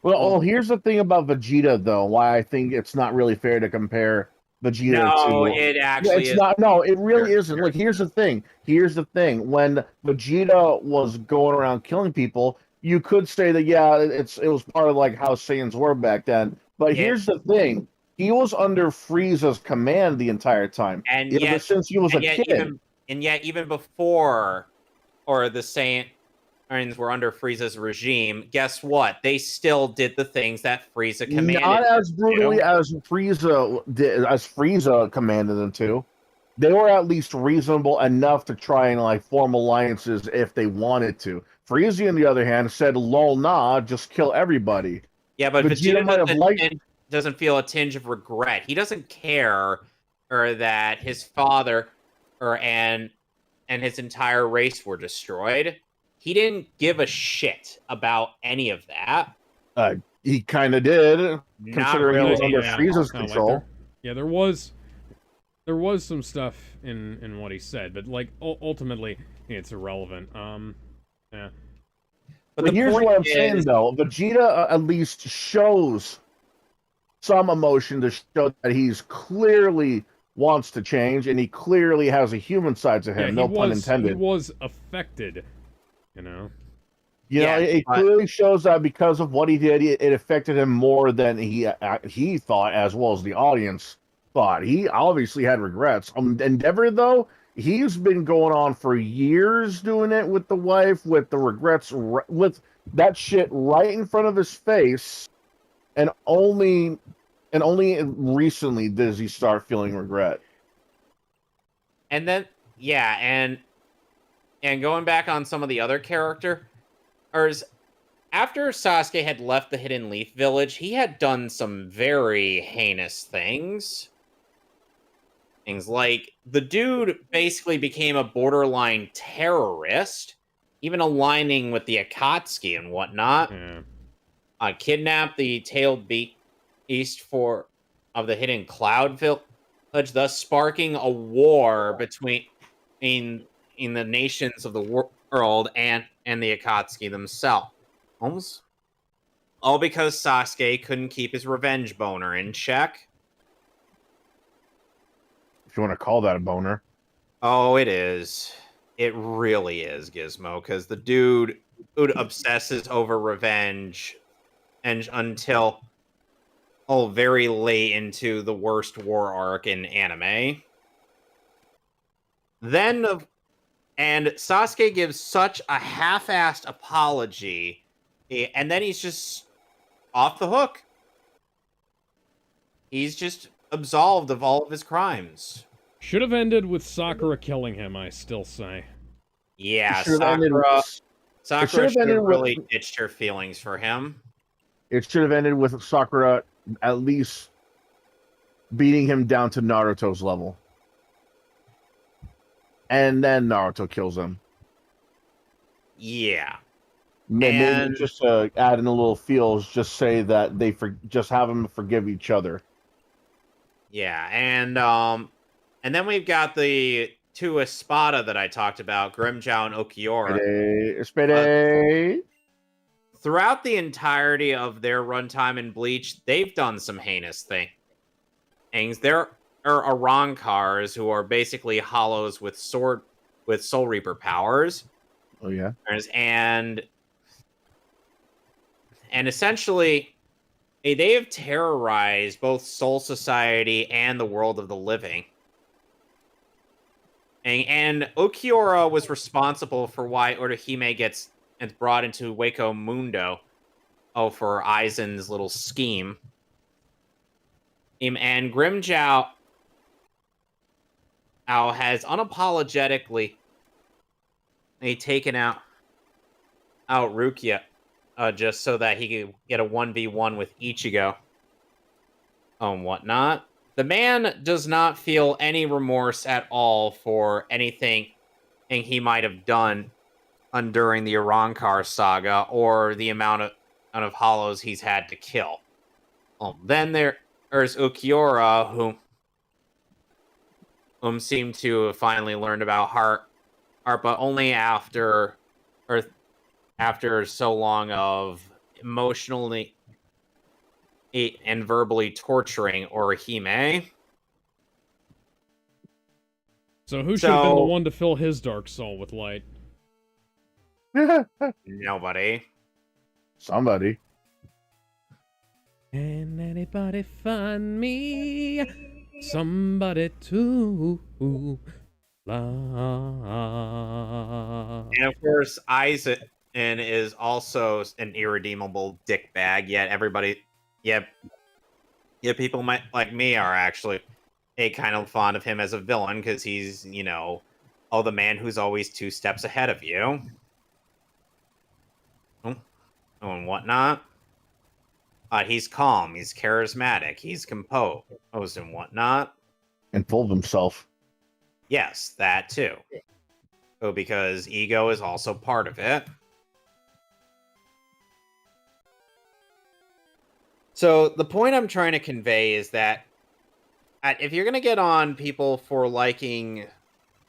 Well, here's the thing about Vegeta, though. Why I think it's not really fair to compare Vegeta No, to. it Yeah, actually it's is. not. No, it really Fair, isn't. fair. Look, here's the thing. Here's the thing. When Vegeta was going around killing people, you could say that it was part of like how Saiyans were back then. But Yeah. here's the thing. He was under Frieza's command the entire time. And Ever yet, since he was a kid. even before, or the Saiyans were under Frieza's regime, guess what? They still did the things that Frieza commanded. Not as brutally to. as Frieza commanded them to. They were at least reasonable enough to try and like form alliances if they wanted to. Frieza, on the other hand, said, "Lol, nah, just kill everybody." Yeah, but Vegeta might have liked. doesn't feel a tinge of regret. He doesn't care, or that his father, and his entire race were destroyed. He didn't give a shit about any of that. He kind of did, Not considering he was really. under Frieza's Kinda like control. there was some stuff in what he said, but like ultimately it's irrelevant. Yeah. But But the here's point what I'm is, saying, though. Vegeta at least shows some emotion to show that he's clearly wants to change, and he clearly has a human side to him. No pun intended. He was affected, you know. You know, it clearly shows that because of what he did, it affected him more than he thought, as well as the audience thought. He obviously had regrets. Endeavor, though, he's been going on for years doing it with the wife, with the regrets, with that shit right in front of his face, and only recently does he start feeling regret. And then and going back on some of the other characters, after Sasuke had left the Hidden Leaf Village, he had done some very heinous things. Things like the dude basically became a borderline terrorist, even aligning with the Akatsuki and whatnot. Yeah. Kidnapped the tailed beast of the Hidden Cloud Village, thus sparking a war between the nations of the world and the Akatsuki themselves. Almost all because Sasuke couldn't keep his revenge boner in check. If you want to call that a boner. Oh, it is. It really is, Gizmo, because the dude obsesses over revenge and until very late into the worst war arc in anime. And Sasuke gives such a half-assed apology, and then he's just off the hook. He's just absolved of all of his crimes. Should have ended with Sakura killing him, I still say. Yeah, Sakura should have really ditched her feelings for him. It should have ended with Sakura at least beating him down to Naruto's level. And then Naruto kills him. Yeah. Maybe just add in a little feels, just say that just have them forgive each other. Yeah, and then we've got the two Espada that I talked about, Grimmjow and Okiora. Spade. Throughout the entirety of their runtime in Bleach, they've done some heinous things. There are Arankars, who are basically hollows with Soul Reaper powers. Oh yeah. And essentially, they have terrorized both Soul Society and the world of the living. And Okiura was responsible for why Orihime gets brought into Wako Mundo. Oh, for Aizen's little scheme. And Grimmjow has unapologetically taken out Rukia just so that he could get a 1v1 with Ichigo and whatnot. The man does not feel any remorse at all for anything he might have done during the Arrancar saga or the amount of hollows he's had to kill. Then there's Ukiura, whom seemed to have finally learned about heart, but only after so long of emotionally and verbally torturing Orihime. So who should have been the one to fill his dark soul with light? Nobody. Somebody. Can anybody find me somebody to love? And of course, Aizen is also an irredeemable dickbag. Yet people like me are actually kind of fond of him as a villain because he's, the man who's always 2 steps ahead of you. And whatnot. He's calm, he's charismatic, he's composed and whatnot. And full of himself. Yes, that too. Because ego is also part of it. So the point I'm trying to convey is that if you're going to get on people for liking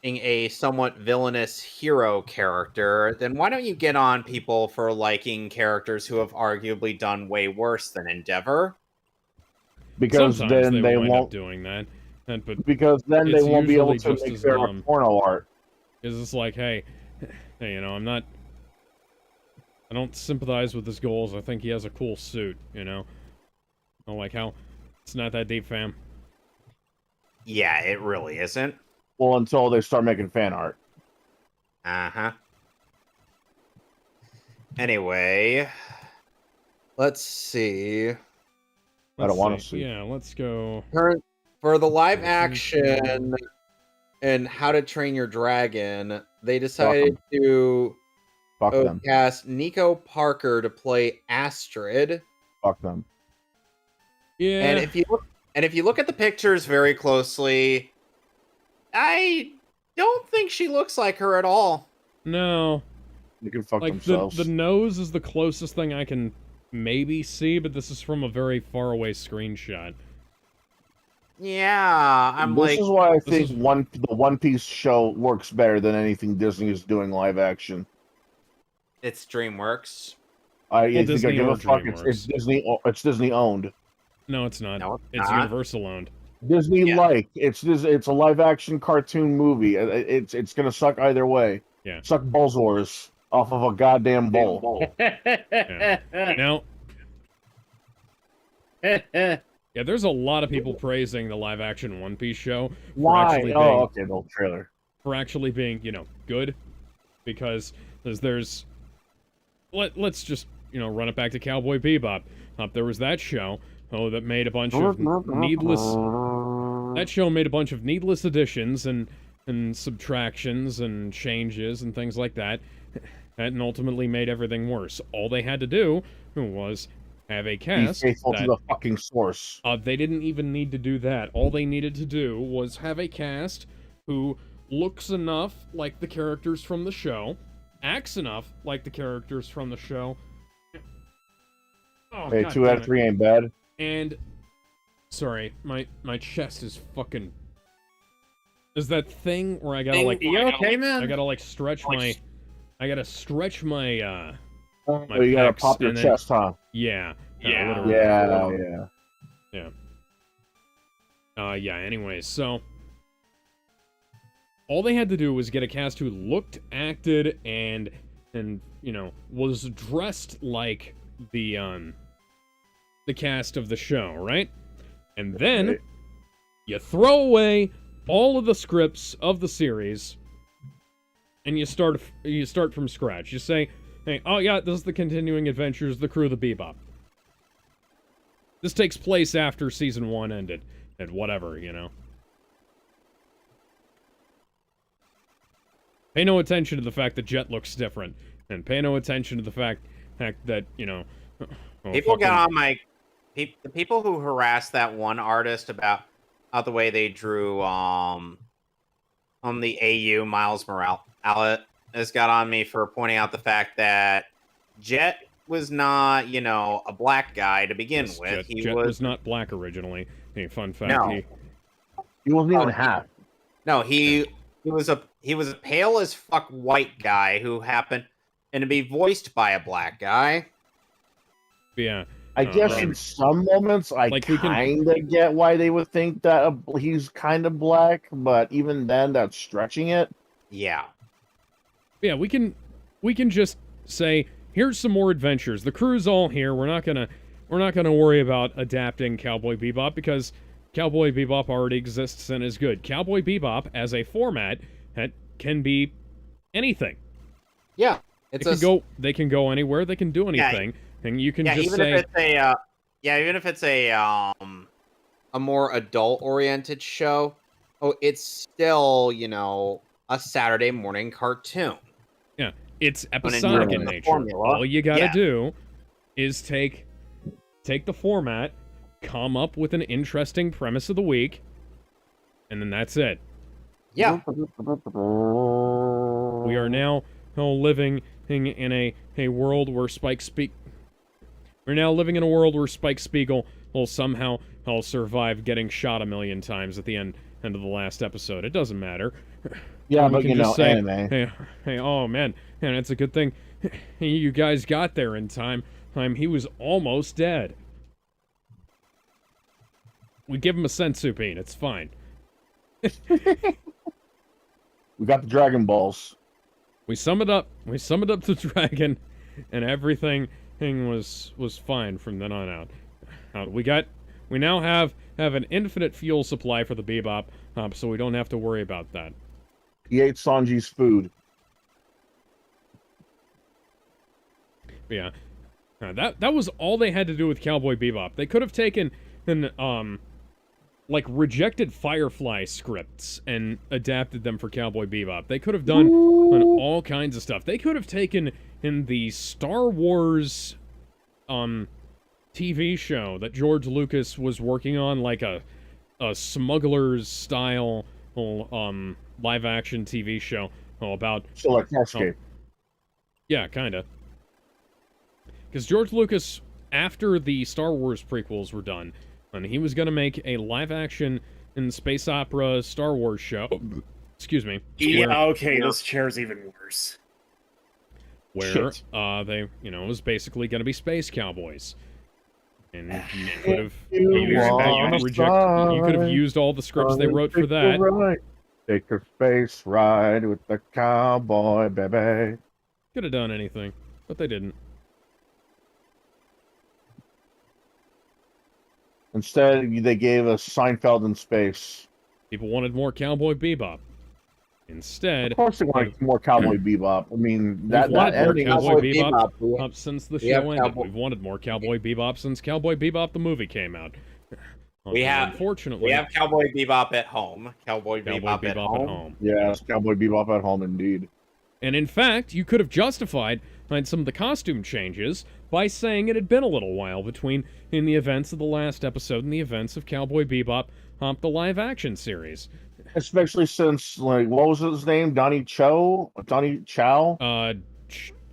a somewhat villainous hero character, then why don't you get on people for liking characters who have arguably done way worse than Endeavor? Because Sometimes then they they won't won't doing that. Because then they won't be able to usually make just their as dumb. porno art. It's just like, hey, I don't sympathize with his goals. I think he has a cool suit, I don't like how it's not that deep, fam. Yeah, it really isn't. Well, until they start making fan art. Uh-huh. Anyway, let's see. I don't want to see. Yeah, let's go. For the live action and How to Train Your Dragon, they decided to cast Nico Parker to play Astrid. Fuck them. Yeah. And if you look at the pictures very closely, I don't think she looks like her at all. No. They can fuck like themselves. The nose is the closest thing I can maybe see, but this is from a very far away screenshot. Yeah, This is why I think the One Piece show works better than anything Disney is doing live action. It's DreamWorks. I think I give a fuck. It's Disney. It's Disney owned. No, it's not. No, it's not. Universal owned. Disney it's a live action cartoon movie. It's gonna suck either way. Yeah. Suck Buzzwords off of a goddamn bowl. Yeah. Now. Yeah, there's a lot of people praising the live-action One Piece show. Why? Okay, the old trailer. For actually being, good. Because there's... Let's just, run it back to Cowboy Bebop. There was that show, that made a bunch of needless... That show made a bunch of needless additions and subtractions and changes and things like that. And ultimately made everything worse. All they had to do was... have a cast be faithful to the fucking source. They didn't even need to do that. All they needed to do was have a cast who looks enough like the characters from the show, acts enough like the characters from the show. Oh, hey, God 2 out of 3 ain't bad. And sorry, my chest is fucking. There's that thing where I gotta like. You okay, man? I gotta like stretch my. I gotta stretch my. You gotta pop your chest, huh? Yeah. Yeah. Anyways, so all they had to do was get a cast who looked, acted, and was dressed like the the cast of the show, right? And then Right. you throw away all of the scripts of the series, and you start from scratch. You say, hey, oh yeah, this is the continuing adventures of the crew of the Bebop. This takes place after season 1 ended, and whatever, you know. Pay no attention to the fact that Jet looks different, and pay no attention to the fact that, you know... People got on my... The people who harassed that one artist about the way they drew on the AU, Miles Morales, has got on me for pointing out the fact that Jet was not, you know, a black guy to begin with. Jet was not black originally. Hey, fun fact. No. He wasn't even half. No, he was a pale as fuck white guy who happened to be voiced by a black guy. Yeah. I guess in some moments I Like, we can- kind of get why they would think that he's kind of black, but even then, that's stretching it. Yeah. Yeah, we can just say, here's some more adventures. The crew's all here. We're not gonna worry about adapting Cowboy Bebop because Cowboy Bebop already exists and is good. Cowboy Bebop as a format that can be anything. Yeah. They can go anywhere. They can do anything, and you can just even say, if it's even if it's a more adult-oriented show, it's still, you know, a Saturday morning cartoon. yeah, it's episodic in nature. All you gotta do is take the format, come up with an interesting premise of the week, and then that's it. Yeah. We are now living in a world where We're now living in a world where Spike Spiegel will somehow survive getting shot 1,000,000 times at the end of the last episode. It doesn't matter. Yeah, We but can you know, just say, anime. Hey, oh man, it's a good thing you guys got there in time. He was almost dead. We give him a senzu bean. It's fine. We got the Dragon Balls. We sum it up to Dragon, and everything was fine from then on out. We now have an infinite fuel supply for the Bebop, so we don't have to worry about that. He ate Sanji's food. Yeah, that was all they had to do with Cowboy Bebop. They could have taken like rejected Firefly scripts and adapted them for Cowboy Bebop. They could have done all kinds of stuff. They could have taken in the Star Wars TV show that George Lucas was working on, like a Smugglers style live action TV show about So like Farscape. yeah, kinda. Because George Lucas, after the Star Wars prequels were done, and he was gonna make a live-action and space opera Star Wars show. Excuse me. Yeah, okay, this chair's even worse. Where Shit. they, you know, it was basically gonna be space cowboys, and you could have you could have used all the scripts they wrote for that. Right. Take a space ride with the cowboy, baby. Could have done anything, but they didn't. Instead, they gave us Seinfeld in space. People wanted more Cowboy Bebop. Instead, Of course, they wanted more Cowboy Bebop. I mean, that wanted more ending Cowboy was Bebop since the We have show ended. Cowboy- We've wanted more Cowboy Bebop since Cowboy Bebop the movie came out. Unfortunately, We have Cowboy Bebop at home. Cowboy Cowboy Bebop, Bebop at home. Yes, Cowboy Bebop at home, indeed. And in fact, you could have justified some of the costume changes by saying it had been a little while between in the events of the last episode and the events of Cowboy Bebop, the live-action series. Especially since, like, what was his name? Donnie Cho? Donnie Chow?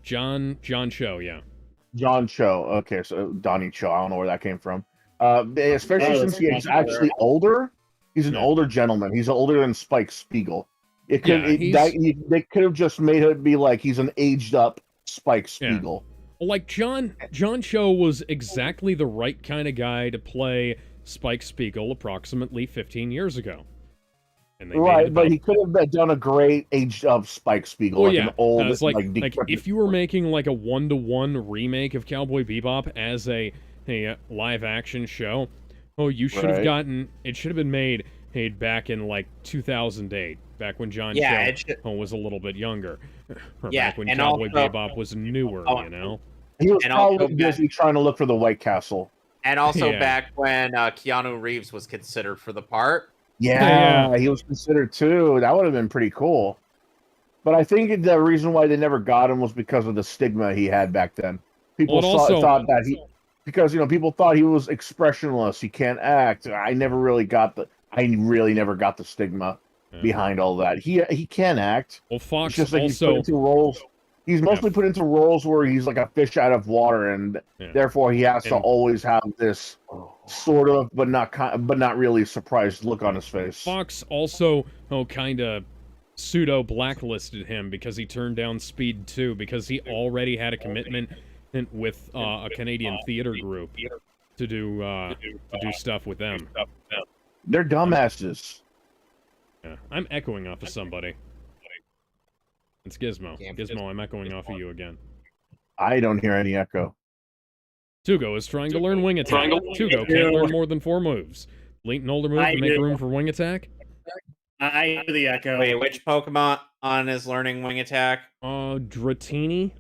John Cho, yeah. John Cho. Okay, so Donnie Cho. I don't know where that came from. Especially since he's actually older. He's an older gentleman. He's older than Spike Spiegel. They could have just made it be like he's an aged up Spike Spiegel. Like John Cho was exactly the right kind of guy to play Spike Spiegel approximately 15 years ago. And they Right, but he could have done a great aged up Spike Spiegel, an old, like if you were making like a 1-to-1 remake of Cowboy Bebop as a a live action show. Oh, you should have Right. gotten. It should have been made back in like 2008, back when John Yeah, Cho it should. was a little bit younger, or Yeah, back when and Cowboy also- Bebop was newer. Oh, You know. He was And also probably back- busy trying to look for the White Castle. And also Yeah. back when Keanu Reeves was considered for the part. Yeah, he was considered too. That would have been pretty cool. But I think the reason why they never got him was because of the stigma he had back then. People Well, it also- thought that because people thought he was expressionless, he can't act. I really never got the stigma Yeah. behind all that. He can act. Well, It's Fox just like he's put also. into roles. He's mostly put into roles where he's like a fish out of water, and Yeah. therefore he has to And- always have this sort of, but not really surprised look on his face. Fox also, kind of pseudo blacklisted him because he turned down Speed 2 because he already had a commitment with a Canadian theater group to do stuff with them. They're dumbasses. Yeah. I'm echoing off of somebody. It's Gizmo. Gizmo, I'm echoing off of you again. I don't hear any echo. Tugo is trying to learn Wing Attack. Tugo can't learn more than 4 moves. Delete an older move I to make do. room for Wing Attack. I hear the echo. Wait, which Pokemon is learning Wing Attack? Dratini?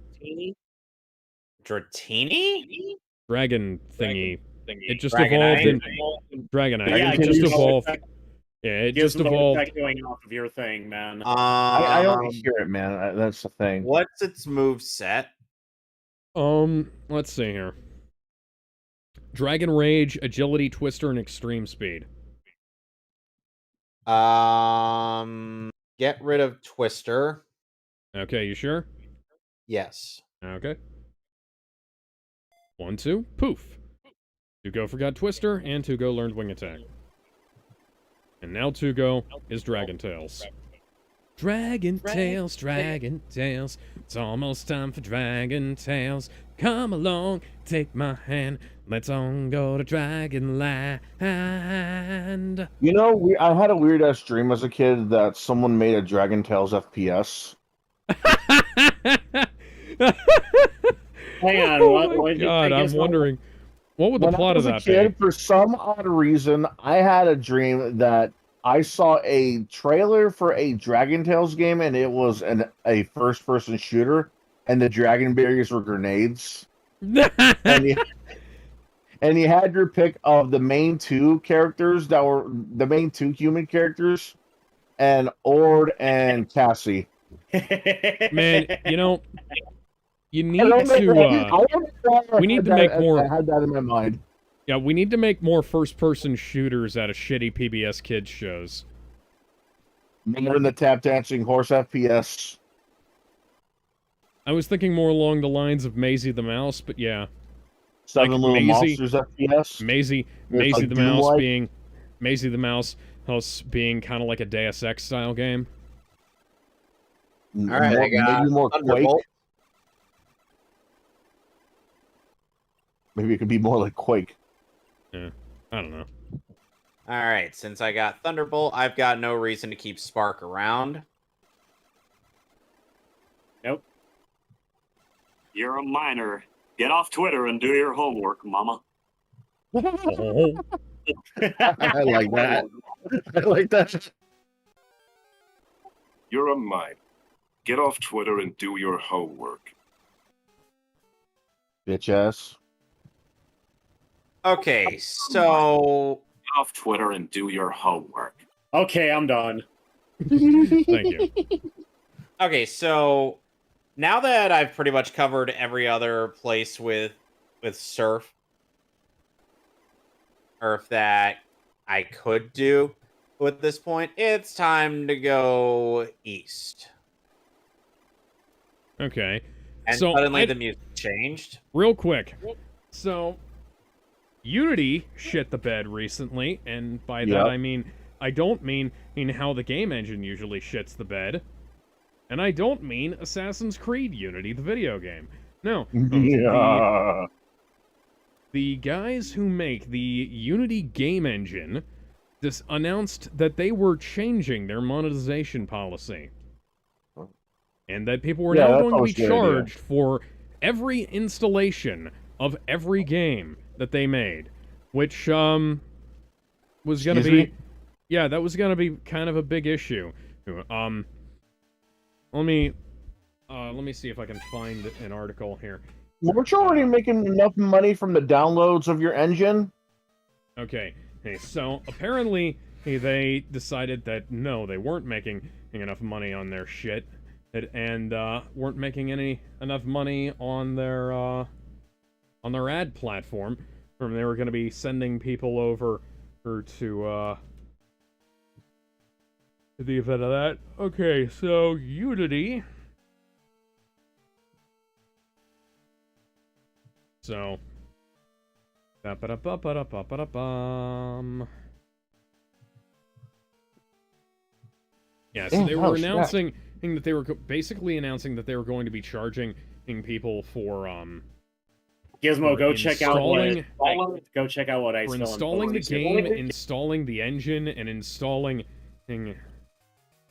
Dratini? Dragon thingy. It just Dragonite? evolved in Dragonite. Yeah, It just Gizmo evolved. attack- Yeah, it Gizmo just evolved. attack going off of your thing, man. I only hear it, man. That's the thing. What's its move set? Let's see here. Dragon Rage, Agility, Twister, and Extreme Speed. Get rid of Twister. Okay, you sure? Yes. Okay. 1, 2, poof. Tugo forgot Twister, and Tugo learned Wing Attack. And now Tugo is Dragon Tails. Dragon Tails, Dragon Tails. It's almost time for Dragon Tails. Come along, take my hand. Let's on go to Dragon Land. I had a weird ass dream as a kid that someone made a Dragon Tales FPS. Hang on, Oh what my did you God, think I'm is wondering, what would the When plot I of was that a kid, be? for some odd reason, I had a dream that I saw a trailer for a Dragon Tales game, and it was a first-person shooter, and the dragon barriers were grenades. And you had your pick of the main 2 characters that were the main 2 human characters, and Ord and Cassie. Man, you need I don't know to, why we need to make more- I had that in my mind. yeah, we need to make more first-person shooters out of shitty PBS Kids shows. More than the tap dancing horse FPS. I was thinking more along the lines of Maisie the Mouse, but yeah. Seven Like Little Maisie- Monsters FPS. Maisie like the Mouse Doom-like? being Maisie the Mouse house being kind of like a Deus Ex style game. All right, I got maybe more Quake. Thunderbolt. Maybe it could be more like Quake. I don't know. All right, since I got Thunderbolt, I've got no reason to keep Spark around. You're a minor. Get off Twitter and do your homework, mama. Oh, I like that. I like that. You're a minor. Get off Twitter and do your homework. Bitch ass. Okay, so Get off Twitter and do your homework. Okay, I'm done. thank you. okay, so now that I've pretty much covered every other place with Surf, or if that I could do at this point, it's time to go east. Okay. And So, suddenly the music changed. Real quick. So, Unity shit the bed recently, and by that Yep. I don't mean in how the game engine usually shits the bed. And I don't mean Assassin's Creed Unity, the video game. No. Yeah. The guys who make the Unity game engine announced that they were changing their monetization policy. And that people were Yeah, now that's going to be always a good idea. charged for every installation of every game that they made, which was gonna Excuse be, me? yeah, that was gonna be kind of a big issue. Let me see if I can find an article here. Weren't you already making enough money from the downloads of your engine? Okay, hey, so apparently they decided that no, they weren't making enough money on their shit, and weren't making enough money on their ad platform. They were going to be sending people over to the event of that. Okay, so Unity. So. Ba-ba-da-ba-ba-da-ba-ba-da-bum. Yeah, so they were announcing that they were basically announcing that they were going to be charging people for Gizmo, go check out installing- go check out what I for still installing the game, installing the engine, and installing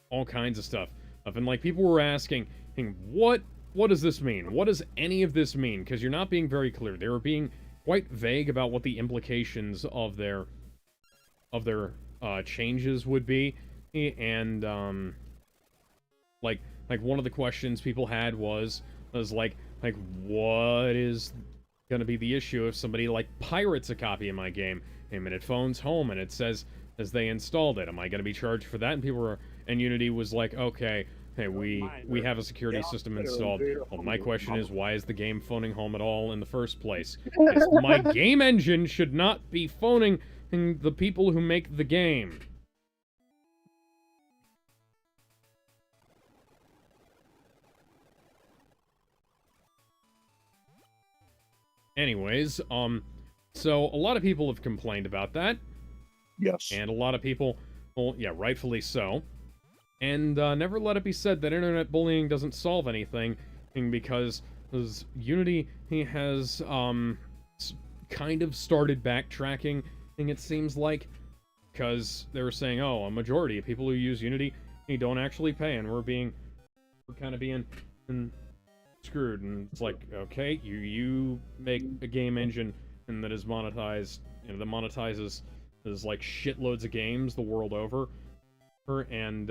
all kinds of stuff. And like people were asking, what does this mean? What does any of this mean? Because you're not being very clear. They were being quite vague about what the implications of their changes would be, and like one of the questions people had was like what is gonna be the issue if somebody like pirates a copy of my game and it phones home and it says as they installed it, am I gonna be charged for that? And people were, and Unity was like, okay, hey, we have a security system installed. Well, my question is, why is the game phoning home at all in the first place? My game engine should not be phoning the people who make the game. Anyways, so a lot of people have complained about that. Yes. And a lot of people, well, yeah, rightfully so. And never let it be said that internet bullying doesn't solve anything, because Unity has kind of started backtracking, it seems like, because they were saying, oh, a majority of people who use Unity don't actually pay, and we're kind of being screwed. And it's like, okay, you make a game engine and that is monetized, that monetizes like shitloads of games the world over. And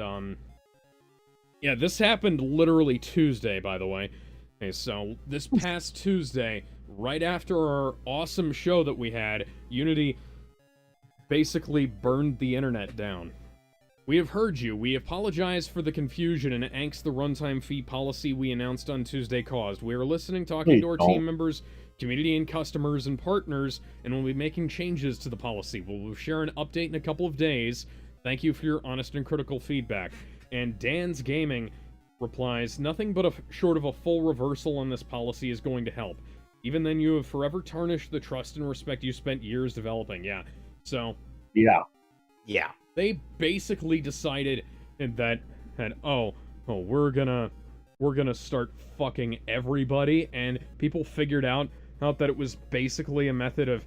yeah, this happened literally Tuesday, by the way. Okay, so this past Tuesday, right after our awesome show that we had, Unity basically burned the internet down. We have heard you. We apologize for the confusion and angst the runtime fee policy we announced on Tuesday caused. We are listening, talking to our team members, community and customers and partners, and we'll be making changes to the policy. We'll share an update in a couple of days. Thank you for your honest and critical feedback. And Dan's Gaming replies, nothing but short of a full reversal on this policy is going to help. Even then, you have forever tarnished the trust and respect you spent years developing. Yeah. So. Yeah. Yeah. They basically decided that we're gonna start fucking everybody, and people figured out that it was basically a method of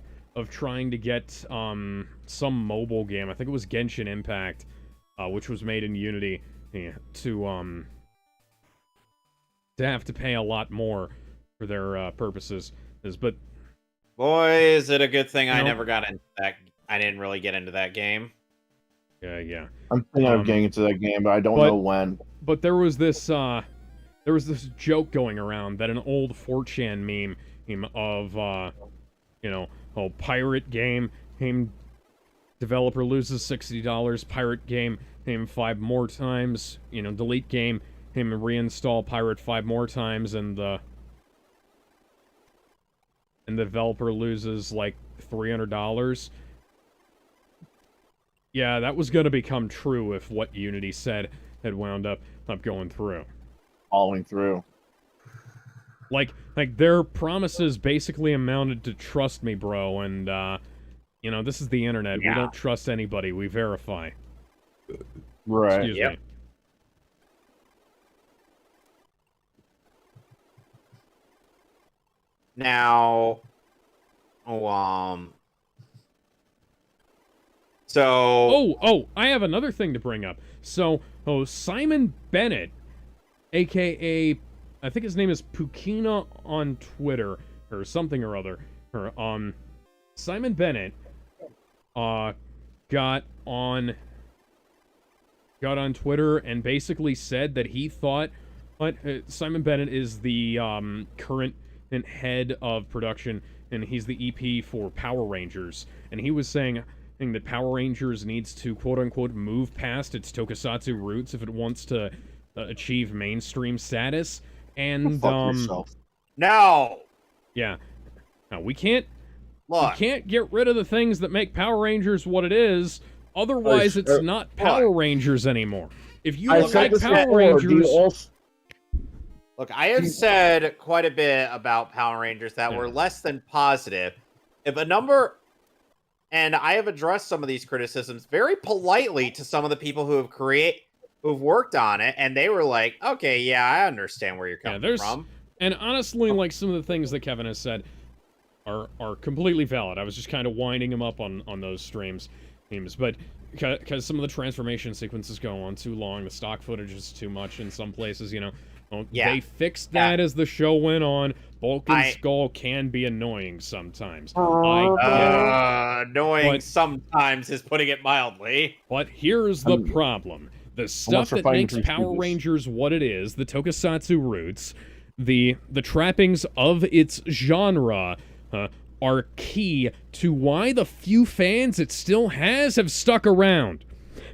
trying to get some mobile game. I think it was Genshin Impact, which was made in Unity, to have to pay a lot more for their purposes. But boy, is it a good thing I never got into that. I didn't really get into that game. Yeah. I'm thinking of getting into that game, but I don't know when. But there was this joke going around that an old 4chan meme of pirate game, developer loses $60, pirate game, 5 more times, delete game, reinstall pirate 5 more times, and the developer loses like $300. Yeah, that was going to become true if what Unity said had wound up going through. Following through. Like their promises basically amounted to trust me, bro, and, this is the internet. Yeah. We don't trust anybody. We verify. Right. Excuse me. Now, So... I have another thing to bring up. So, Simon Bennett, a.k.a., I think his name is Pukina on Twitter, or something or other, Simon Bennett got on Twitter and basically said that he thought Simon Bennett is the current head of production, and he's the EP for Power Rangers, and he was saying that Power Rangers needs to quote-unquote move past its tokusatsu roots if it wants to achieve mainstream status, and No! Yeah. Now, we can't Look, get rid of the things that make Power Rangers what it is, otherwise it's not Power Rangers anymore. If you don't like Power Rangers... Look, I have said quite a bit about Power Rangers that were less than positive. If a number... And I have addressed some of these criticisms very politely to some of the people who've worked on it, and they were like, okay, yeah, I understand where you're coming from. And honestly, like, some of the things that Kevin has said are completely valid. I was just kind of winding him up on those streams. But because some of the transformation sequences go on too long, the stock footage is too much in some places, you know. They fixed that as the show went on. Bulk and Skull can be annoying sometimes. Annoying sometimes is putting it mildly. But here's the problem. The stuff that makes Power Rangers what it is, the tokusatsu roots, the trappings of its genre, are key to why the few fans it still has have stuck around.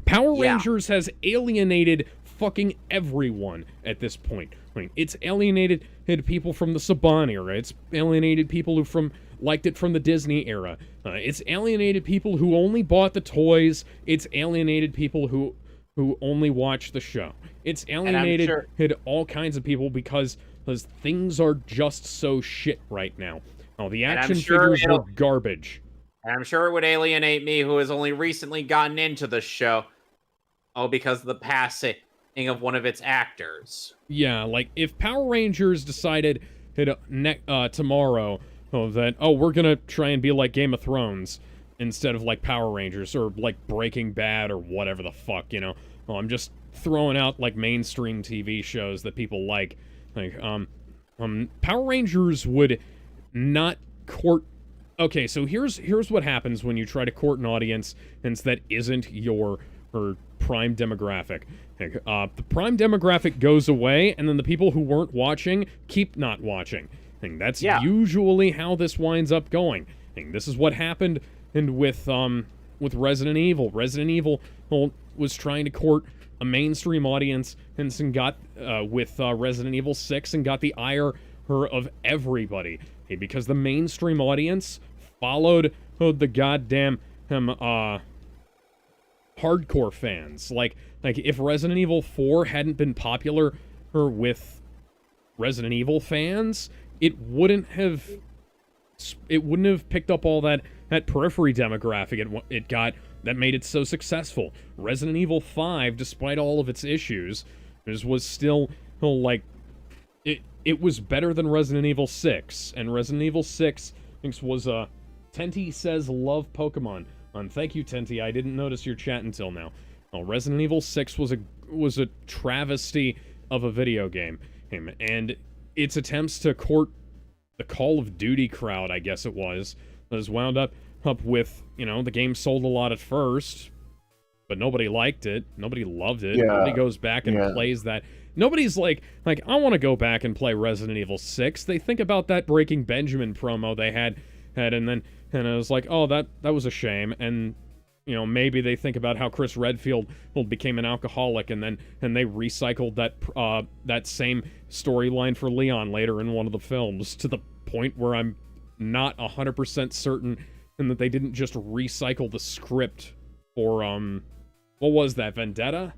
Power Rangers has alienated fucking everyone at this point. I mean, it's alienated people from the Saban era. It's alienated people who liked it from the Disney era. It's alienated people who only bought the toys. It's alienated people who only watch the show. It's alienated all kinds of people because things are just so shit right now. The action figures were garbage. And I'm sure it would alienate me, who has only recently gotten into the show. Because of the passing of one of its actors. Yeah, like, if Power Rangers decided tomorrow that, we're gonna try and be like Game of Thrones instead of like Power Rangers, or like Breaking Bad, or whatever the fuck, you know. I'm just throwing out, like, mainstream TV shows that people like. Power Rangers would not court... Okay, so here's what happens when you try to court an audience that isn't your prime demographic. The prime demographic goes away, and then the people who weren't watching keep not watching. That's usually how this winds up going. This is what happened with Resident Evil. Resident Evil was trying to court a mainstream audience, and got with Resident Evil 6 and got the ire of everybody, because the mainstream audience followed the goddamn hardcore fans. Like if Resident Evil 4 hadn't been popular with Resident Evil fans, it wouldn't have picked up all that periphery demographic it got that made it so successful. Resident Evil 5, despite all of its issues, was still like it was better than Resident Evil 6, and Resident Evil 6 was Tenty says love Pokemon. Thank you, Tenty. I didn't notice your chat until now. Resident Evil 6 was a travesty of a video game, and its attempts to court the Call of Duty crowd, I guess it was wound up with, the game sold a lot at first, but nobody liked it. Nobody loved it. Nobody goes back and plays that. Nobody's like, I want to go back and play Resident Evil 6. They think about that Breaking Benjamin promo they had, and I was like, oh, that was a shame. And maybe they think about how Chris Redfield became an alcoholic, and they recycled that same storyline for Leon later in one of the films, to the point where I'm not 100% certain and that they didn't just recycle the script for what was that, Vendetta?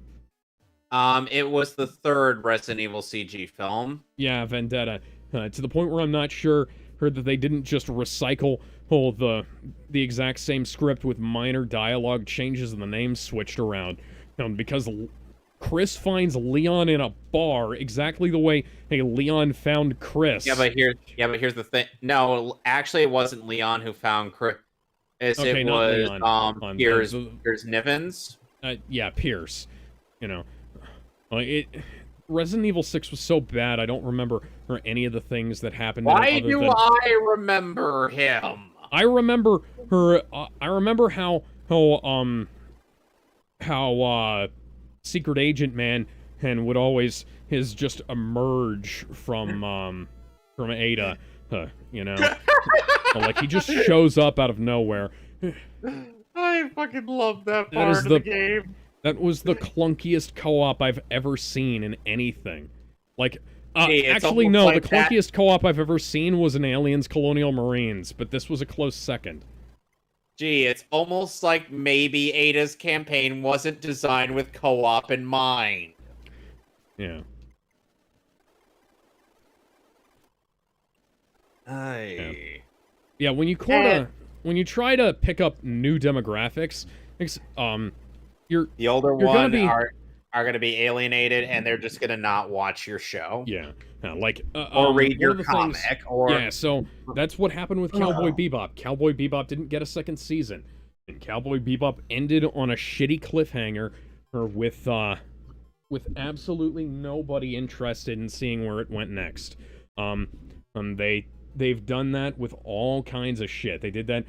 It was the third Resident Evil CG film. Yeah, Vendetta. To the point where I'm not sure that they didn't just recycle the exact same script with minor dialogue changes and the names switched around. Because Chris finds Leon in a bar exactly the way Leon found Chris. Yeah, but here's the thing. No, actually, it wasn't Leon who found Chris. Okay, it was Leon. Piers Nivens. Yeah, Pierce. Resident Evil 6 was so bad, I don't remember any of the things that happened. Why do I remember him? I remember her. I remember how Secret Agent Man and would always just emerge from Ada, you know, like he just shows up out of nowhere. I fucking love that That part is of the- the game. That was the clunkiest co-op I've ever seen in anything. Like, Hey, it's actually, almost no, like the that- clunkiest co-op I've ever seen was in Aliens Colonial Marines, but this was a close second. Gee, it's almost like maybe Ada's campaign wasn't designed with co-op in mind. Yeah. Yeah, when you try to pick up new demographics, you're The older You're gonna one be- are going to be alienated, and they're just going to not watch your show. yeah, like Or read one your of the comic, things- or Yeah, so that's what happened with Cowboy Bebop. Cowboy Bebop didn't get a second season, and Cowboy Bebop ended on a shitty cliffhanger, or with absolutely nobody interested in seeing where it went next. They've done that with all kinds of shit. They did that.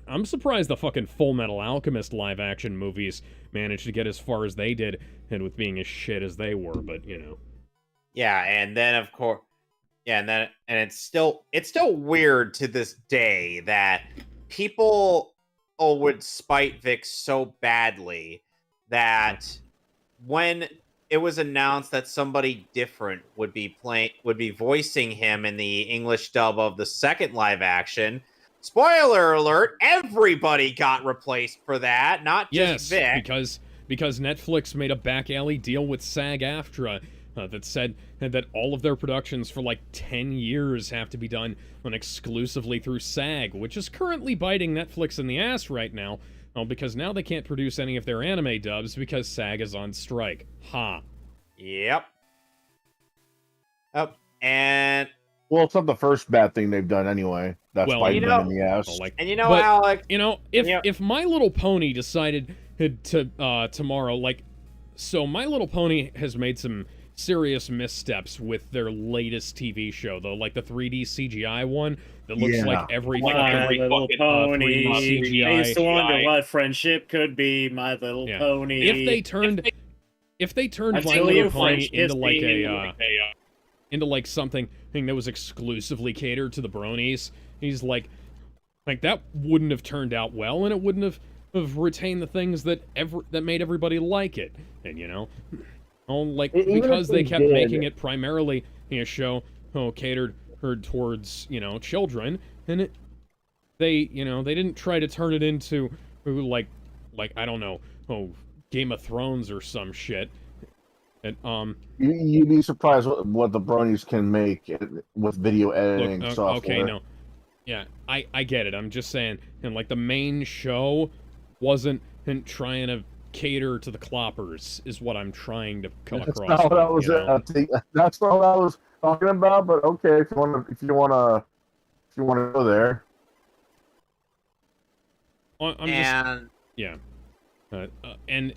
I'm surprised the fucking Full Metal Alchemist live action movies managed to get as far as they did, and with being as shit as they were. But you know. yeah, and then of course, yeah, and it's still weird to this day that people would spite Vic so badly that when it was announced that somebody different would be voicing him in the English dub of the second live action. Spoiler alert, everybody got replaced for that, not just Vic. because Netflix made a back alley deal with SAG-AFTRA that said that all of their productions for like 10 years have to be done exclusively through SAG, which is currently biting Netflix in the ass right now, because now they can't produce any of their anime dubs because SAG is on strike. Ha. Yep. Oh, and Well, it's not the first bad thing they've done anyway. That's Well, biting you them know- in the ass. and you know, But- Alex, You know, if My Little Pony decided to tomorrow, like, so My Little Pony has made some serious missteps with their latest TV show, though, like the 3D CGI one that looks Yeah. like every My Little fucking, Pony. 3D CGI. I used to wonder what friendship could be. My Little Yeah. Pony. If they turned My Until Little you Pony French into kiss like me. into like something that was exclusively catered to the bronies, he's like that wouldn't have turned out well, and it wouldn't have retained the things that made everybody like it. And you know, Even if because they they kept did- making it primarily a show catered towards children, and they didn't try to turn it into like I don't know, Game of Thrones or some shit. And You'd be surprised what the bronies can make with video editing look, software. okay, no, yeah, I get it. I'm just saying, and like the main show wasn't trying to cater to the cloppers, is what I'm trying to come That's across. not what I with, was. you know? That's not what I was talking about. But okay, if you want to go there. I'm just, and yeah, and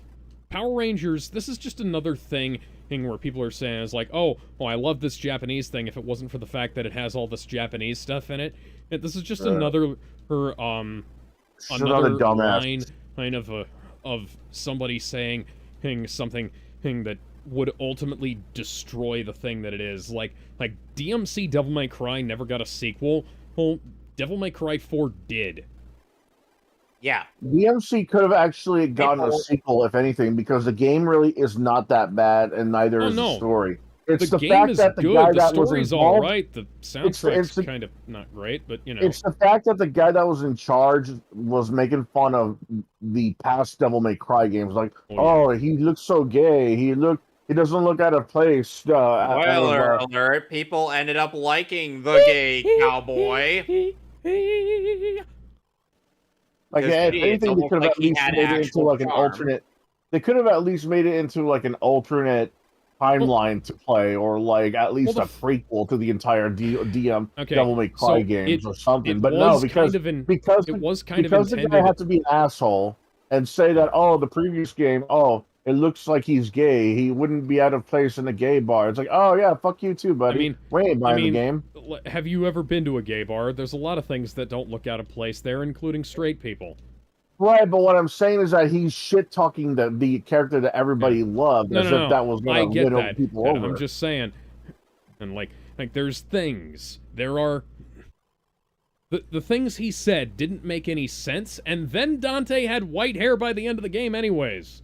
Power Rangers. This is just another thing where people are saying is like, oh, I love this Japanese thing. If it wasn't for the fact that it has all this Japanese stuff in it, this is just another Another dumbass dumbass. line of somebody saying something that would ultimately destroy the thing that it is. Like DMC Devil May Cry never got a sequel. Well, Devil May Cry 4 did. yeah, DMC could have actually gotten a People- sequel, if anything, because the game really is not that bad, and neither Oh, is no. the story. It's The the game fact is that the good. guy The that was story's involved. all right. The soundtrack's the- kind of not great, but you know. It's the fact that the guy that was in charge was making fun of the past Devil May Cry games. Like, Oh, yeah. he looks so gay. He doesn't look out of place. spoiler alert, people ended up liking the gay cowboy. Like, Because, if gee, it's anything, they almost could have like at he least had made it into actual like an charm. alternate. They could have at least made it into like an alternate timeline to play, or like at least Well, a prequel to the entire DM Okay, Devil May Cry so games it- or something. it But no, was because kind of in, because it was kind because of the intended. guy had to be an asshole and say that, oh, the previous game, oh, it looks like he's gay. He wouldn't be out of place in a gay bar. It's like, oh yeah, fuck you too, buddy. mean- we ain't buying the game. Have you ever been to a gay bar? There's a lot of things that don't look out of place there, including straight people. Right, but what I'm saying is that he's shit talking the character that everybody loved No, as no, if no. that was I gonna get win that. people Yeah, over. I'm just saying, and like there's things. There are the things he said didn't make any sense, and then Dante had white hair by the end of the game, anyways.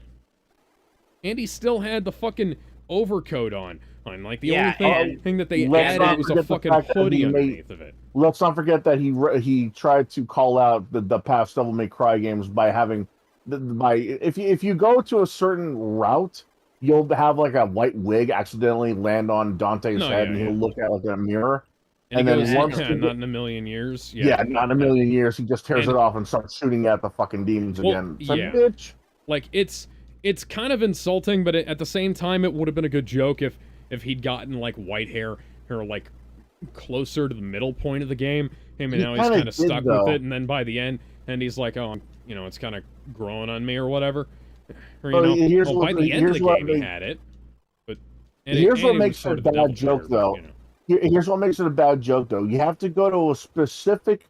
And he still had the fucking overcoat on. Like the only thing that they added was a fucking hoodie underneath of it. Let's not forget that he tried to call out the past Devil May Cry games by having if you go to a certain route, you'll have like a white wig accidentally land on Dante's head, and he'll look at like a mirror. And then goes, once not in a million years. Yeah, not in a million years. He just tears it off and starts shooting at the fucking demons again. It's like, bitch. Like it's kind of insulting, but at the same time, it would have been a good joke if he'd gotten like white hair or like closer to the middle point of the game. And now he's kind of stuck with it, and then by the end, and he's like, oh, it's kind of growing on me or whatever. Or by the end of the game, he had it. But here's what makes it a bad joke, though. Here's what makes it a bad joke, though. You have to go to a specific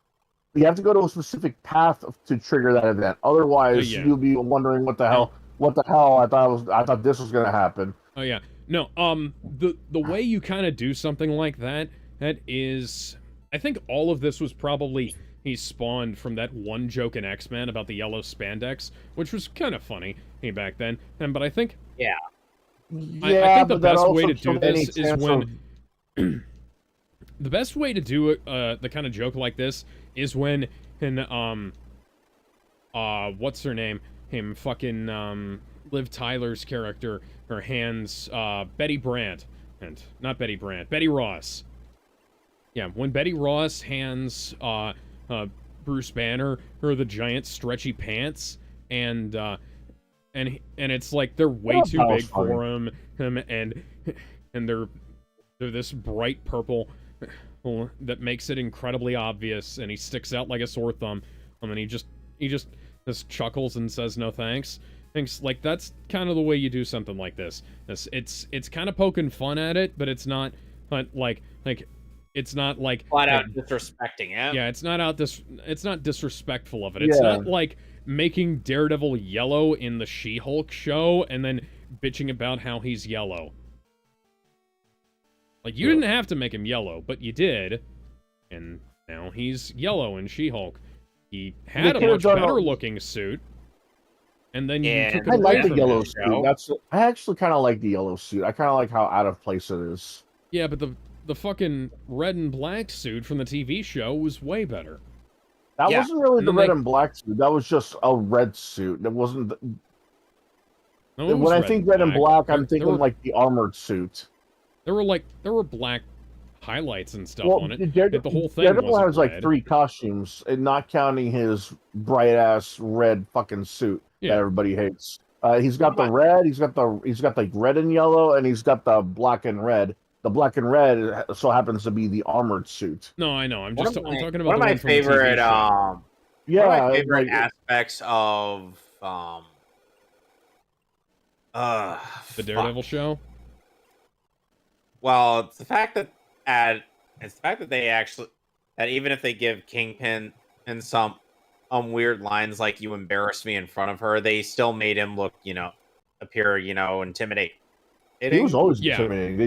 path to trigger that event. Otherwise, you'll be wondering what the hell. I thought this was gonna happen. Oh yeah, no. The way you kind of do something like that is, I think all of this was probably he spawned from that one joke in X-Men about the yellow spandex, which was kind of funny back then. But I think I think the best way to do this is when. The best way to do the kind of joke like this is when what's her name? Liv Tyler's character, her hands Betty Brant, and not Betty Brant, Betty Ross. Yeah, when Betty Ross hands Bruce Banner her the giant stretchy pants, and it's like they're way too big for him, and they're this bright purple that makes it incredibly obvious, and he sticks out like a sore thumb, and then he just chuckles and says no thanks. Thinks like that's kind of the way you do something like this. It's kind of poking fun at it, but it's not like it's not like flat out disrespecting it. Yeah, it's not disrespectful of it. It's not like making Daredevil yellow in the She-Hulk show and then bitching about how he's yellow. Like, you didn't have to make him yellow, but you did. And now he's yellow in She-Hulk. He had a much better looking suit. And then you took it away from the yellow suit. I actually kind of like the yellow suit. I kind of like how out of place it is. Yeah, but the fucking red and black suit from the TV show was way better. That wasn't really the red and black suit. That was just a red suit. It wasn't... When I think red and black, I'm thinking like the armored suit. There were black highlights and stuff on it. The whole thing Daredevil wasn't has like red. 3 costumes, and not counting his bright ass red fucking suit that everybody hates. He's got the red. He's got the red and yellow, and he's got the black and red. The black and red so happens to be the armored suit. No, I know. I'm talking about one of my favorite. One of my favorite aspects of the Daredevil show. Well, it's the fact that even if they give Kingpin and some weird lines like "you embarrassed me" in front of her, they still made him look, appear, intimidating. He was always intimidating.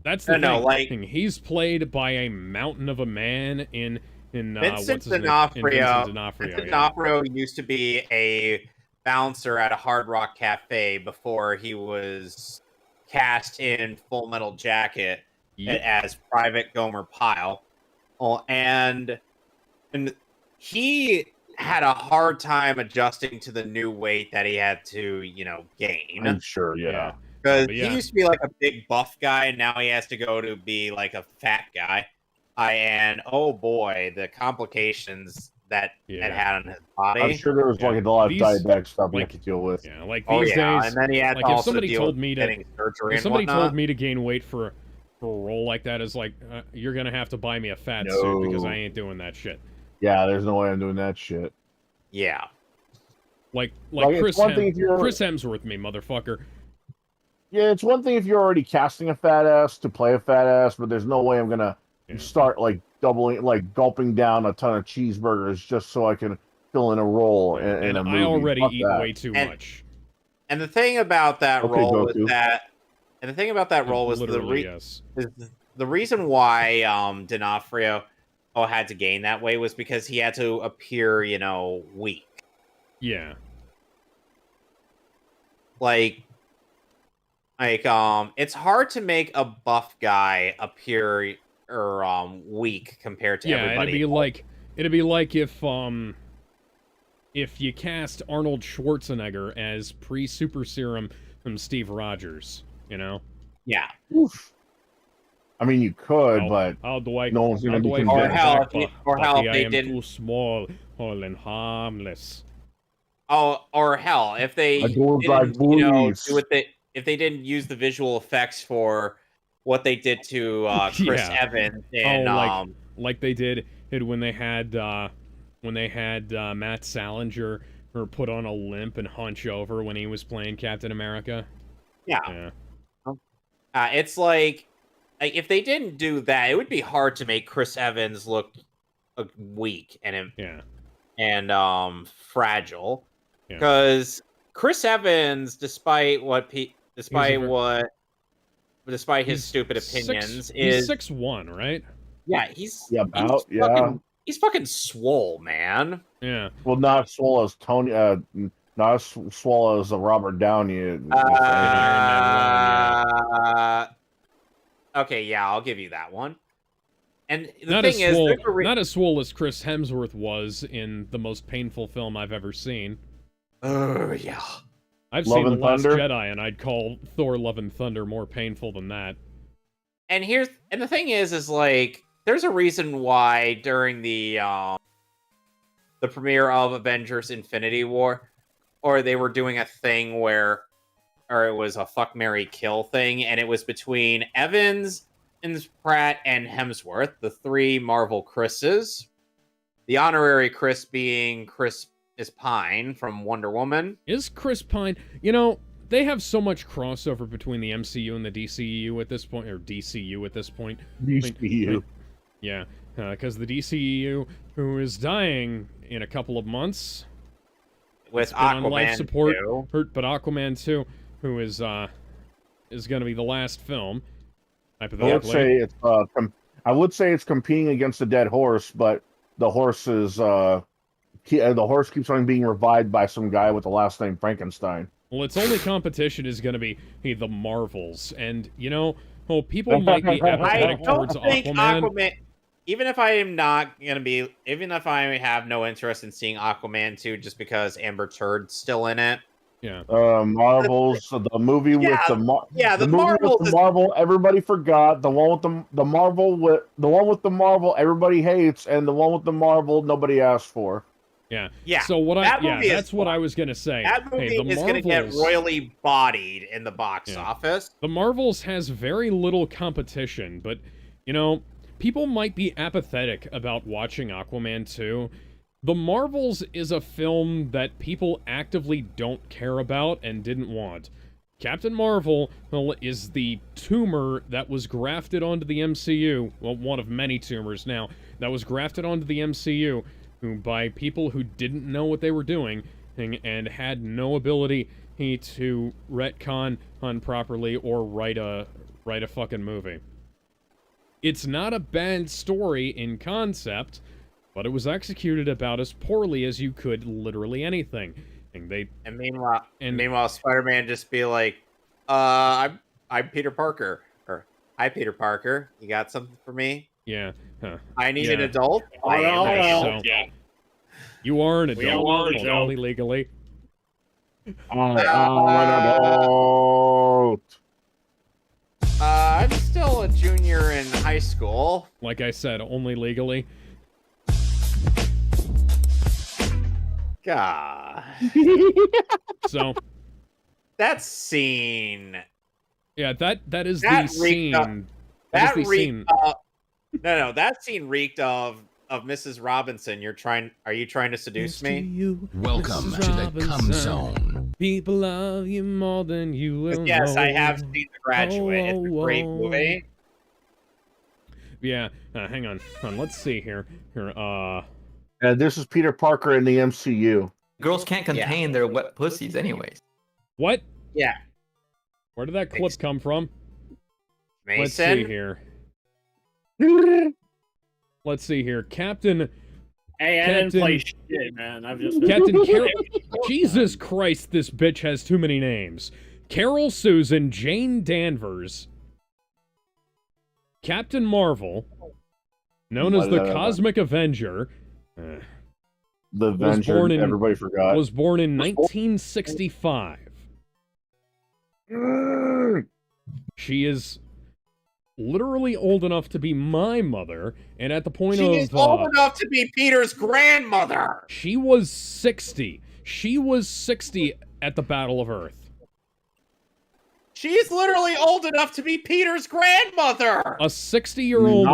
That's the thing. He's played by a mountain of a man in Vincent D'Onofrio. Vincent D'Onofrio used to be a bouncer at a Hard Rock Cafe before he was cast in Full Metal Jacket as Private Gomer Pyle, and he had a hard time adjusting to the new weight that he had to, gain. I'm sure, yeah. Because he used to be like a big buff guy, and now he has to go to be like a fat guy. And oh boy, the complications that had on his body. I'm sure there was like a lot of diabetic stuff we have to deal with. Yeah, like these days. And then he had to also deal with getting surgery. If somebody told me to gain weight for a role like that, is like, you're gonna have to buy me a fat suit because I ain't doing that shit. Yeah, there's no way I'm doing that shit. Yeah. Like Like, Chris it's one thing if you're Chris Hemsworth, me motherfucker. yeah, it's one thing if you're already casting a fat ass to play a fat ass, but there's no way I'm gonna start like gulping down a ton of cheeseburgers just so I can fill in a role in a movie. I already Fuck eat that. way too much. And the thing about that Okay, role was Goku. Literally, yes. The reason why D'Onofrio had to gain that way was because he had to appear, weak. Yeah. Like it's hard to make a buff guy appear weak compared to everybody. It'd be like if you cast Arnold Schwarzenegger as pre-super serum from Steve Rogers, Yeah. Oof. I mean, you could, but how do I? no one's gonna be Or convinced. hell, if they am didn't too small, and harmless. Oh, or hell, if they I don't like didn't, movies. if they didn't use the visual effects for what they did to Chris Yeah. Evans and like they did it when they had Matt Salinger put on a limp and hunch over when he was playing Captain America. Yeah. It's like if they didn't do that, it would be hard to make Chris Evans look weak and fragile. Because Chris Evans, despite his stupid opinions, he's 6'1", right? Yeah, he's fucking swole, man. Yeah. Well, not as swole as Tony. Not as swole as Robert Downey. Okay, yeah, I'll give you that one. And the not thing is, not as swole as Chris Hemsworth was in the most painful film I've ever seen. Oh yeah, I've seen The Last Jedi, and I'd call Thor: Love and Thunder more painful than that. And the thing is like, there's a reason why during the premiere of Avengers: Infinity War, or they were doing a thing where, or it was a fuck, marry, kill thing, and it was between Evans, Pratt, and Hemsworth, the three Marvel Chris's. The honorary Chris being Chris is Pine from Wonder Woman. Is Chris Pine? They have so much crossover between the MCU and the DCEU at this point, or DCU at this point. DCU. Yeah, because the DCEU, who is dying in a couple of months, with Aquaman on life support, 2. But Aquaman 2, who is going to be the last film. I would say it's competing against a dead horse, but the horse is the horse keeps on being revived by some guy with the last name Frankenstein. Well, its only competition is going to be the Marvels, and people might be apathetic towards Aquaman. Even if I have no interest in seeing Aquaman 2 just because Amber Turd's still in it. Yeah. Marvels, the movie with the Marvel everybody forgot, the one with the Marvel everybody hates, and the one with the Marvel nobody asked for. Yeah. Yeah. So that's what I was gonna say. That movie is gonna get royally bodied in the box office. The Marvels has very little competition, but people might be apathetic about watching Aquaman 2. The Marvels is a film that people actively don't care about and didn't want. Captain Marvel is the tumor that was grafted onto the MCU, well, one of many tumors now, that was grafted onto the MCU by people who didn't know what they were doing and had no ability to retcon properly or write a fucking movie. It's not a bad story in concept, but it was executed about as poorly as you could literally anything. And meanwhile, Spider-Man just be like, I'm Peter Parker, or hi Peter Parker, you got something for me? Yeah. I need an adult. You are an adult, only legally. I'm an adult. I'm still a junior in high school. Like I said, only legally. God. So that scene. Yeah, that is the scene. That scene reeked of of Mrs. Robinson, are you trying to seduce me? Welcome to the Cum Zone. People love you more than you will Yes, know. I have seen The Graduate. It's a great movie. Yeah, hang on. Let's see here. This is Peter Parker in the MCU. Girls can't contain their wet pussies anyways. What? Yeah. Where did that clip come from? Mason? Let's see here. Let's see here. Captain... Hey, I didn't play shit, man. I've just been... Captain Carol... Jesus Christ, this bitch has too many names. Carol Susan Jane Danvers. Captain Marvel. Known as the Cosmic Avenger. The Avenger, everybody forgot. Was born in 1965. She is literally old enough to be my mother, and at the point She is old enough to be Peter's grandmother! She was 60. She was 60 at the Battle of Earth. She's literally old enough to be Peter's grandmother! A 60-year-old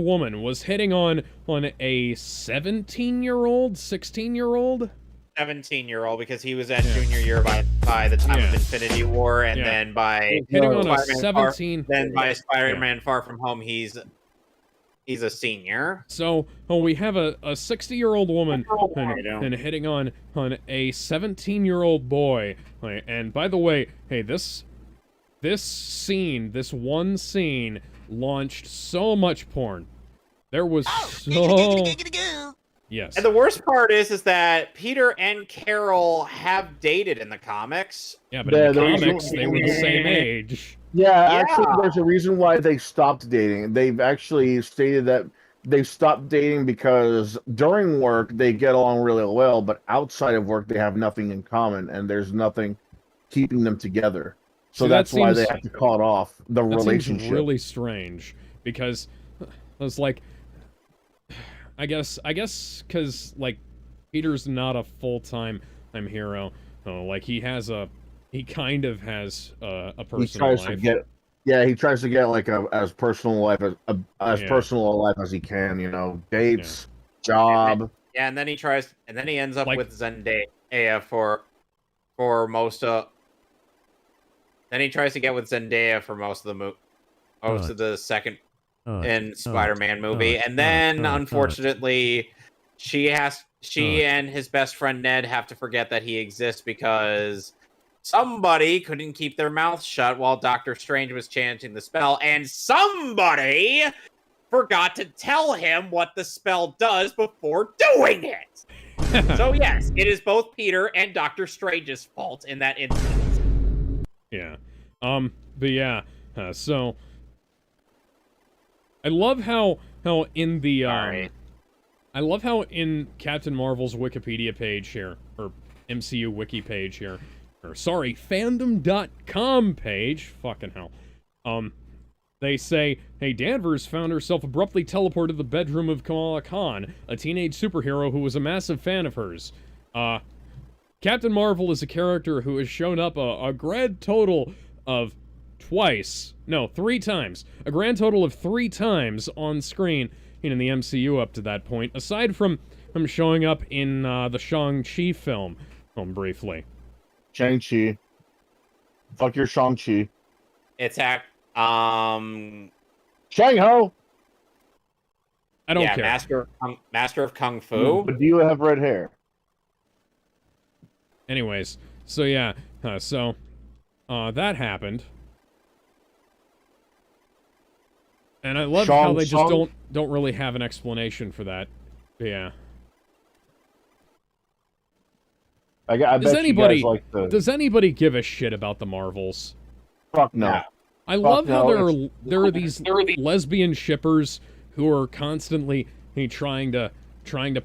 woman was hitting on a 17-year-old, 16-year-old? 17-year-old, because he was at junior year by the time of Infinity War, and then by hitting on a 17. Then by Spider-Man Far From Home, he's a senior. So we have a 60-year-old woman and hitting on a 17-year-old boy. And by the way, hey, this one scene launched so much porn. There was Yes. And the worst part is that Peter and Carol have dated in the comics. Yeah, but in the comics, they were the same age. Yeah, actually, there's a reason why they stopped dating. They've actually stated that they stopped dating because during work, they get along really well, but outside of work, they have nothing in common, and there's nothing keeping them together. So that's why they have to cut off the relationship. Seems really strange, because it's like... I guess, because, like, Peter's not a full-time hero. Like, he kind of has a personal life. He tries to get, like, as personal life as personal a life as he can, you know, dates, job. And then he ends up with Zendaya for most of... Then he tries to get with Zendaya for most of the second... in Spider-Man movie, and then unfortunately, she and his best friend Ned have to forget that he exists because somebody couldn't keep their mouth shut while Doctor Strange was chanting the spell, and somebody forgot to tell him what the spell does before doing it. So yes, it is both Peter and Doctor Strange's fault in that instance. Yeah. But yeah. So. I love how in the I love how in Captain Marvel's Wikipedia page here, or MCU wiki page here, or sorry, fandom.com page, fucking hell. They say, hey, Danvers found herself abruptly teleported to the bedroom of Kamala Khan, a teenage superhero who was a massive fan of hers. Captain Marvel is a character who has shown up a grand total of 3 times. A grand total of 3 times on screen in the MCU up to that point, aside from him showing up in the Shang-Chi film, briefly. Shang-Chi. Fuck your Shang-Chi. It's Shang-Ho! I don't care. Master of Kung Fu. But do you have red hair? Anyways, so yeah, that happened. And I love how they just don't really have an explanation for that. But yeah. I bet you guys like does anybody give a shit about the Marvels? Fuck no. I love how there are these lesbian shippers who are constantly trying to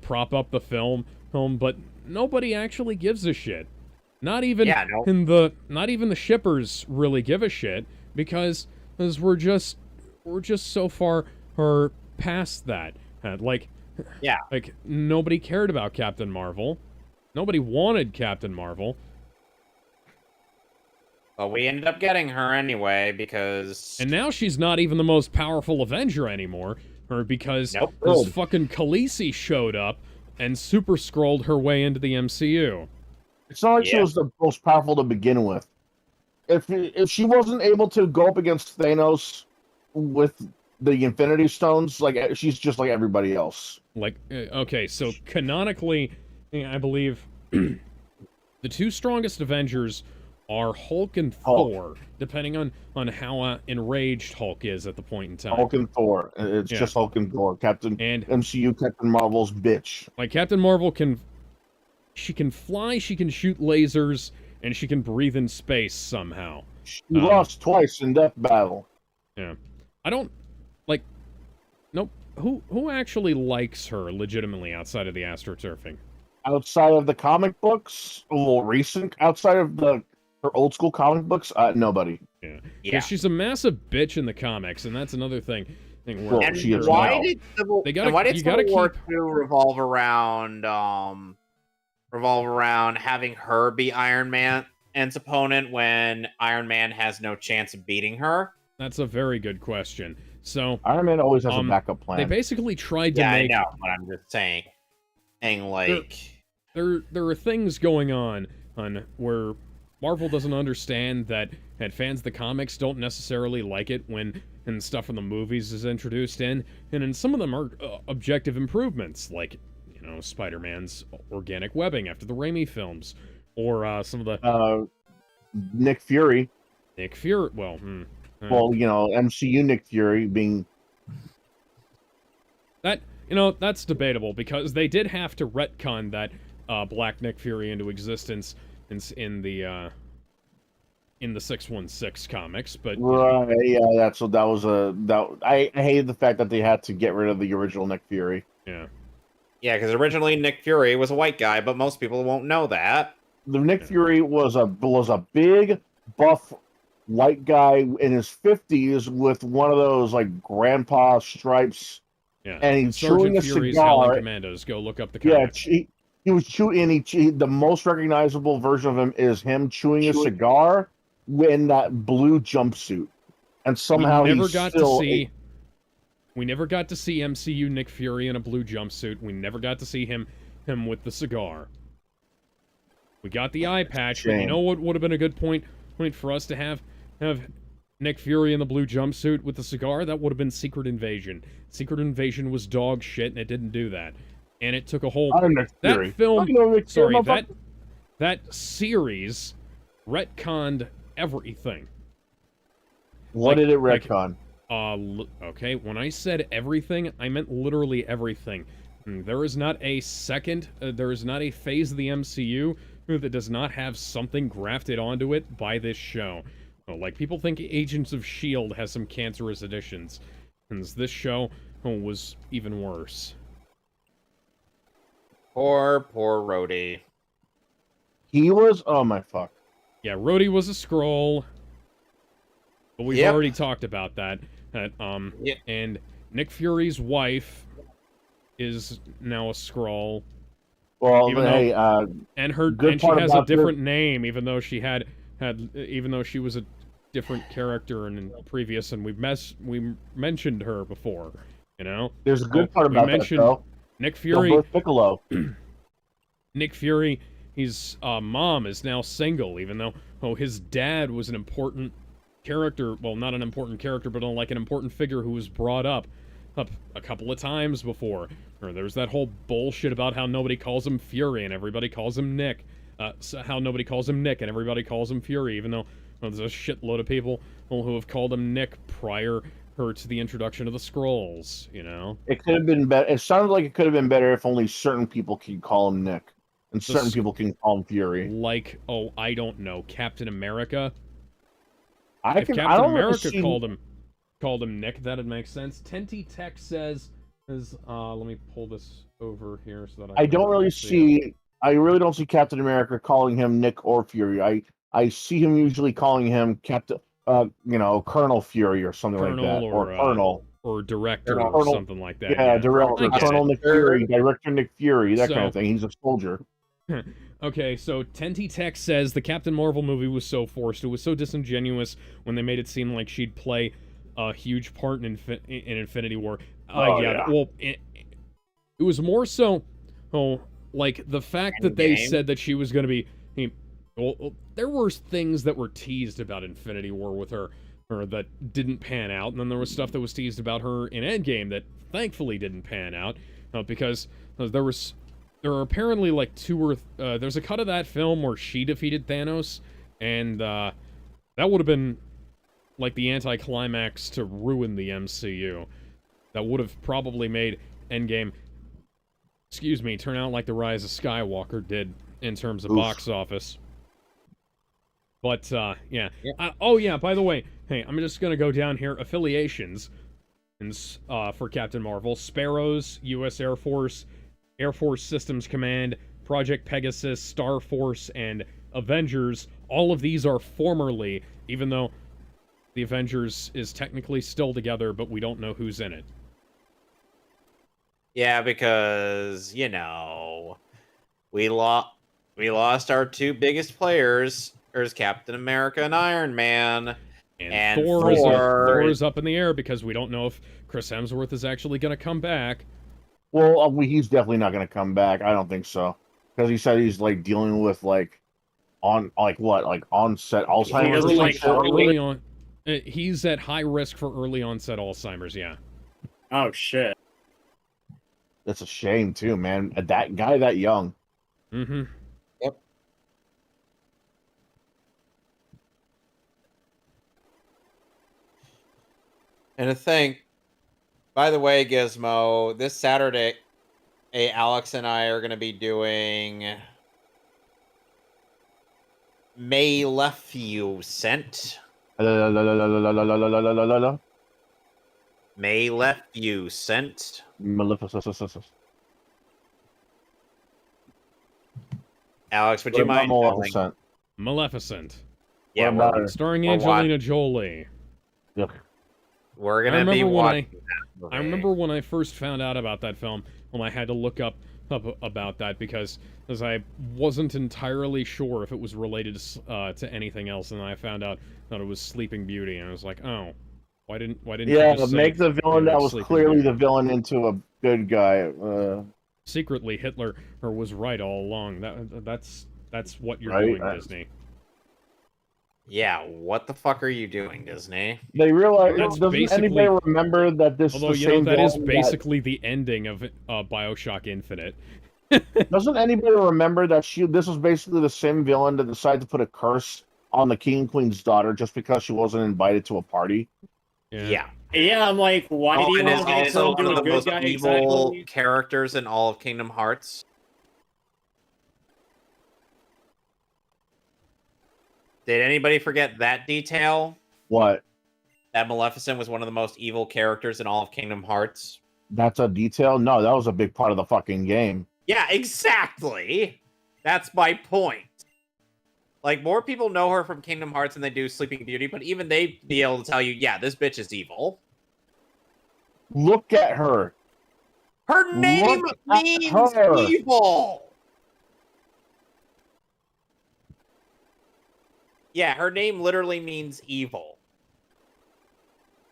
prop up the film, but nobody actually gives a shit. Not even the shippers really give a shit because we're just so far past that. Like nobody cared about Captain Marvel. Nobody wanted Captain Marvel. Well, we ended up getting her anyway because. And now she's not even the most powerful Avenger anymore, or because Nope. this fucking Khaleesi showed up and super scrolled her way into the MCU. It's not like she Yeah. was the most powerful to begin with. If she wasn't able to go up against Thanos with the Infinity Stones, like she's just like everybody else. Like, okay, so canonically, I believe the two strongest Avengers are Hulk and Thor, depending on how enraged Hulk is at the point in time. Hulk and Thor. It's just Hulk and Thor. MCU Captain Marvel's bitch. Like Captain Marvel she can fly, she can shoot lasers, and she can breathe in space somehow. She lost twice in Death Battle. Yeah. I don't like nope. Who actually likes her legitimately outside of the astroturfing? Outside of the comic books, well, recent outside of her old school comic books, nobody. Yeah. Yeah. She's a massive bitch in the comics, and that's another thing. Where And she is why now. did Civil, They gotta- and why did you gotta Civil War keep- 2 revolve around having her be Iron Man's opponent when Iron Man has no chance of beating her? That's a very good question. So Iron Man always has a backup plan. they basically tried to Yeah, make I know, but I'm just saying like there are things going on where Marvel doesn't understand that fans of the comics don't necessarily like it when and stuff from the movies is introduced in, and then some of them are objective improvements, like Spider-Man's organic webbing after the Raimi films, or some of the Nick Fury. Well, Well, MCU Nick Fury being that that's debatable because they did have to retcon that Black Nick Fury into existence in the 616 comics, but right. Yeah, I hated the fact that they had to get rid of the original Nick Fury. Yeah. Yeah, because originally Nick Fury was a white guy, but most people won't know that. The Nick Fury was a big, buff, white guy in his 50s with one of those like grandpa stripes. Yeah. And he's Sergeant chewing a Fury's cigar. Howling Commandos. Go look up the comic. Yeah, he was chewing. The most recognizable version of him is him chewing a cigar in that blue jumpsuit, and somehow we never he's got still to see. We never got to see MCU Nick Fury in a blue jumpsuit. We never got to see him with the cigar. We got the eye patch, but you know what would have been a good point for us to have Nick Fury in the blue jumpsuit with the cigar? That would have been Secret Invasion. Secret Invasion was dog shit, and it didn't do that. And it took a whole that film. Sorry, that series retconned everything. What did it retcon? Okay, when I said everything, I meant literally everything. There is not a there is not a phase of the MCU that does not have something grafted onto it by this show. Like, people think Agents of S.H.I.E.L.D. has some cancerous additions, and this show was even worse. Poor Rhodey. He was, oh my fuck. Yeah, Rhodey was a Skrull, but we've already talked about that. And Nick Fury's wife is now a Skrull. Well, she has a different this... name, even though she even though she was a different character in previous, and we mentioned her before. There's a good part about that though. Nick Fury. Piccolo. Nick Fury, his mom is now single, even though his dad was an important character. Well, not an important character, but like an important figure who was brought up a couple of times before. Or there's that whole bullshit about how nobody calls him Fury and everybody calls him Nick. How nobody calls him Nick and everybody calls him Fury, even though there's a shitload of people who have called him Nick prior to the introduction of the Skrulls. It could have been better. It sounded like it could have been better if only certain people could call him Nick and certain people can call him Fury. Like, I don't know, Captain America. If Captain America called him Nick, that'd make sense. Tenty Tech says, let me pull this over here so that I really don't see Captain America calling him Nick or Fury. I see him usually calling him Captain, Colonel Fury or something like that, or Colonel or Director or something like that. Yeah, Director, Colonel Nick Fury, Director Nick Fury, that kind of thing. He's a soldier. Okay, so Tenti Tech says the Captain Marvel movie was so forced. It was so disingenuous when they made it seem like she'd play a huge part in Infinity War. Yeah. Well, it was more so, like the fact that they Endgame. said that she was going to be. Well, there were things that were teased about Infinity War with her, or that didn't pan out, and then there was stuff that was teased about her in Endgame that thankfully didn't pan out, because there are apparently like there's a cut of that film where she defeated Thanos, and that would have been like the anticlimax to ruin the MCU. That would have probably made Endgame, turn out like The Rise of Skywalker did in terms of box office. But, yeah. Oh, yeah, by the way, hey, I'm just gonna go down here. Affiliations for Captain Marvel. Sparrows, U.S. Air Force Systems Command, Project Pegasus, Star Force, and Avengers. All of these are formerly, even though the Avengers is technically still together, but we don't know who's in it. Yeah, because, you know, we lost our two biggest players. There's Captain America and Iron Man. And Thor is up in the air because we don't know if Chris Hemsworth is actually going to come back. Well, he's definitely not going to come back. I don't think so, because he said he's like dealing with onset Alzheimer's. He's at high risk for early onset Alzheimer's. Yeah. Oh shit. That's a shame too, man. That guy that young. Mm-hmm. Yep. And to think, by the way, Gizmo, this Saturday, Alex and I are going to be doing Maleficent. Maleficent. Maleficent. Alex, would you mind telling? Maleficent. Yeah, starring Angelina Jolie. Yep. We're gonna be watching. I remember when I first found out about that film, I had to look up about that because I wasn't entirely sure if it was related to anything else, and I found out that it was Sleeping Beauty, and I was like, oh, why didn't you just make the villain that was clearly the villain into a good guy. Secretly, Hitler was right all along. That's what you're doing, Disney. Yeah, what the fuck are you doing, Disney? They realize. Doesn't anybody remember that this? Although that is basically the ending of BioShock Infinite. Doesn't anybody remember that this was basically the same villain that decided to put a curse on the king and queen's daughter just because she wasn't invited to a party? Yeah. Yeah, I'm like, why do you and want it's also one of the most evil exactly? characters in all of Kingdom Hearts. Did anybody forget that detail? What? That Maleficent was one of the most evil characters in all of Kingdom Hearts. That's a detail? No, that was a big part of the fucking game. Yeah, exactly. That's my point. Like, more people know her from Kingdom Hearts than they do Sleeping Beauty, but even they'd be able to tell you, yeah, this bitch is evil. Look at her. Her name means evil. Yeah, her name literally means evil.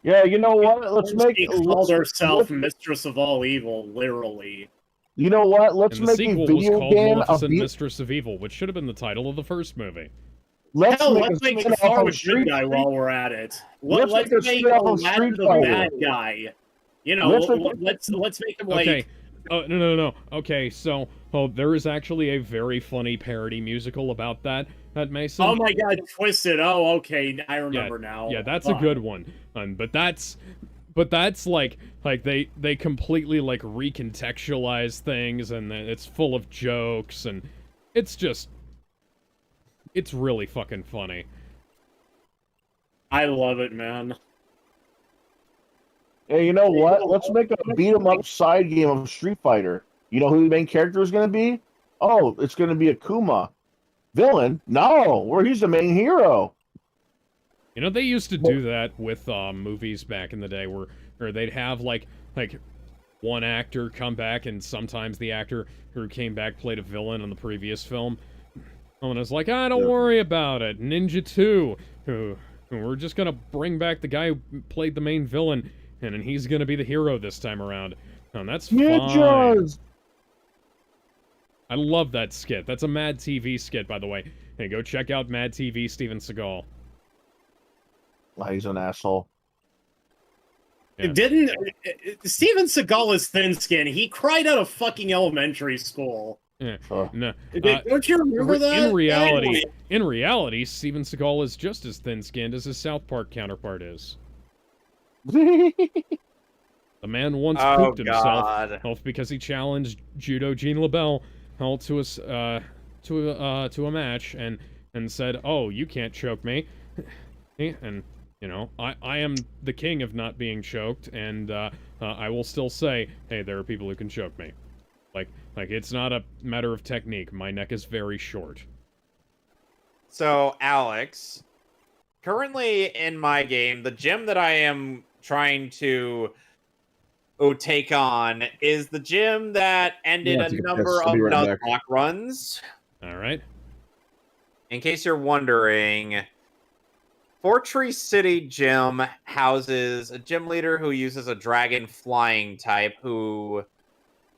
Yeah, you know what? She called herself Mistress of All Evil, literally. You know what? Let's make a video game of Mistress of Evil, which should have been the title of the first movie. Let's make a Thor good guy while we're at it. Let's make Aladdin the bad guy. You know, let's make him like. Okay. Oh no. Okay, so there is actually a very funny parody musical about that Mason. Oh my God, Twisted. Oh, okay, I remember now. Yeah, that's a good one. But that's like they completely like recontextualize things, and it's full of jokes, and it's really fucking funny. I love it, man. Hey, you know what? Let's make a beat 'em up side game of Street Fighter. You know who the main character is going to be? Oh, it's going to be Akuma. Villain? No, he's the main hero. You know, they used to do that with movies back in the day, where they'd have like one actor come back, and sometimes the actor who came back played a villain in the previous film. And it's like, don't worry about it. Ninja 2, we're just gonna bring back the guy who played the main villain, and he's gonna be the hero this time around. And that's fine. Ninjas! I love that skit. That's a Mad TV skit, by the way. Hey, go check out Mad TV, Steven Seagal. He's an asshole. Yeah. Didn't Steven Seagal is thin-skinned? He cried out of fucking elementary school. Yeah. Oh. No. Don't you remember that? In reality, Steven Seagal is just as thin-skinned as his South Park counterpart is. The man once pooped himself because he challenged Judo Gene LaBelle to a match and said, "Oh, you can't choke me," and you know, I am the king of not being choked, and I will still say, hey, there are people who can choke me. Like it's not a matter of technique. My neck is very short. So, Alex, currently in my game, the gym that I am trying to take on is the gym that ended a number of Nuzlocke runs. All right. In case you're wondering, Fortree City Gym houses a gym leader who uses a dragon flying type whose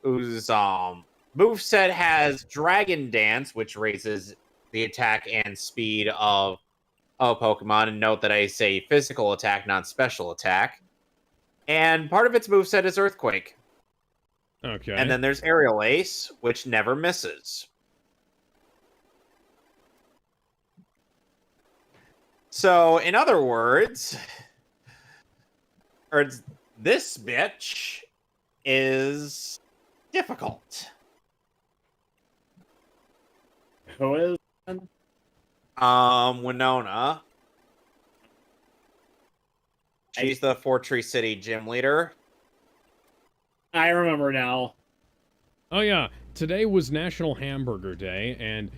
moveset has Dragon Dance, which raises the attack and speed of Pokemon. And note that I say physical attack, not special attack. And part of its moveset is Earthquake. Okay. And then there's Aerial Ace, which never misses. So, in other words, this bitch is difficult. Who is? Winona. She's the Fortree City gym leader. I remember now. Oh yeah, today was National Hamburger Day, and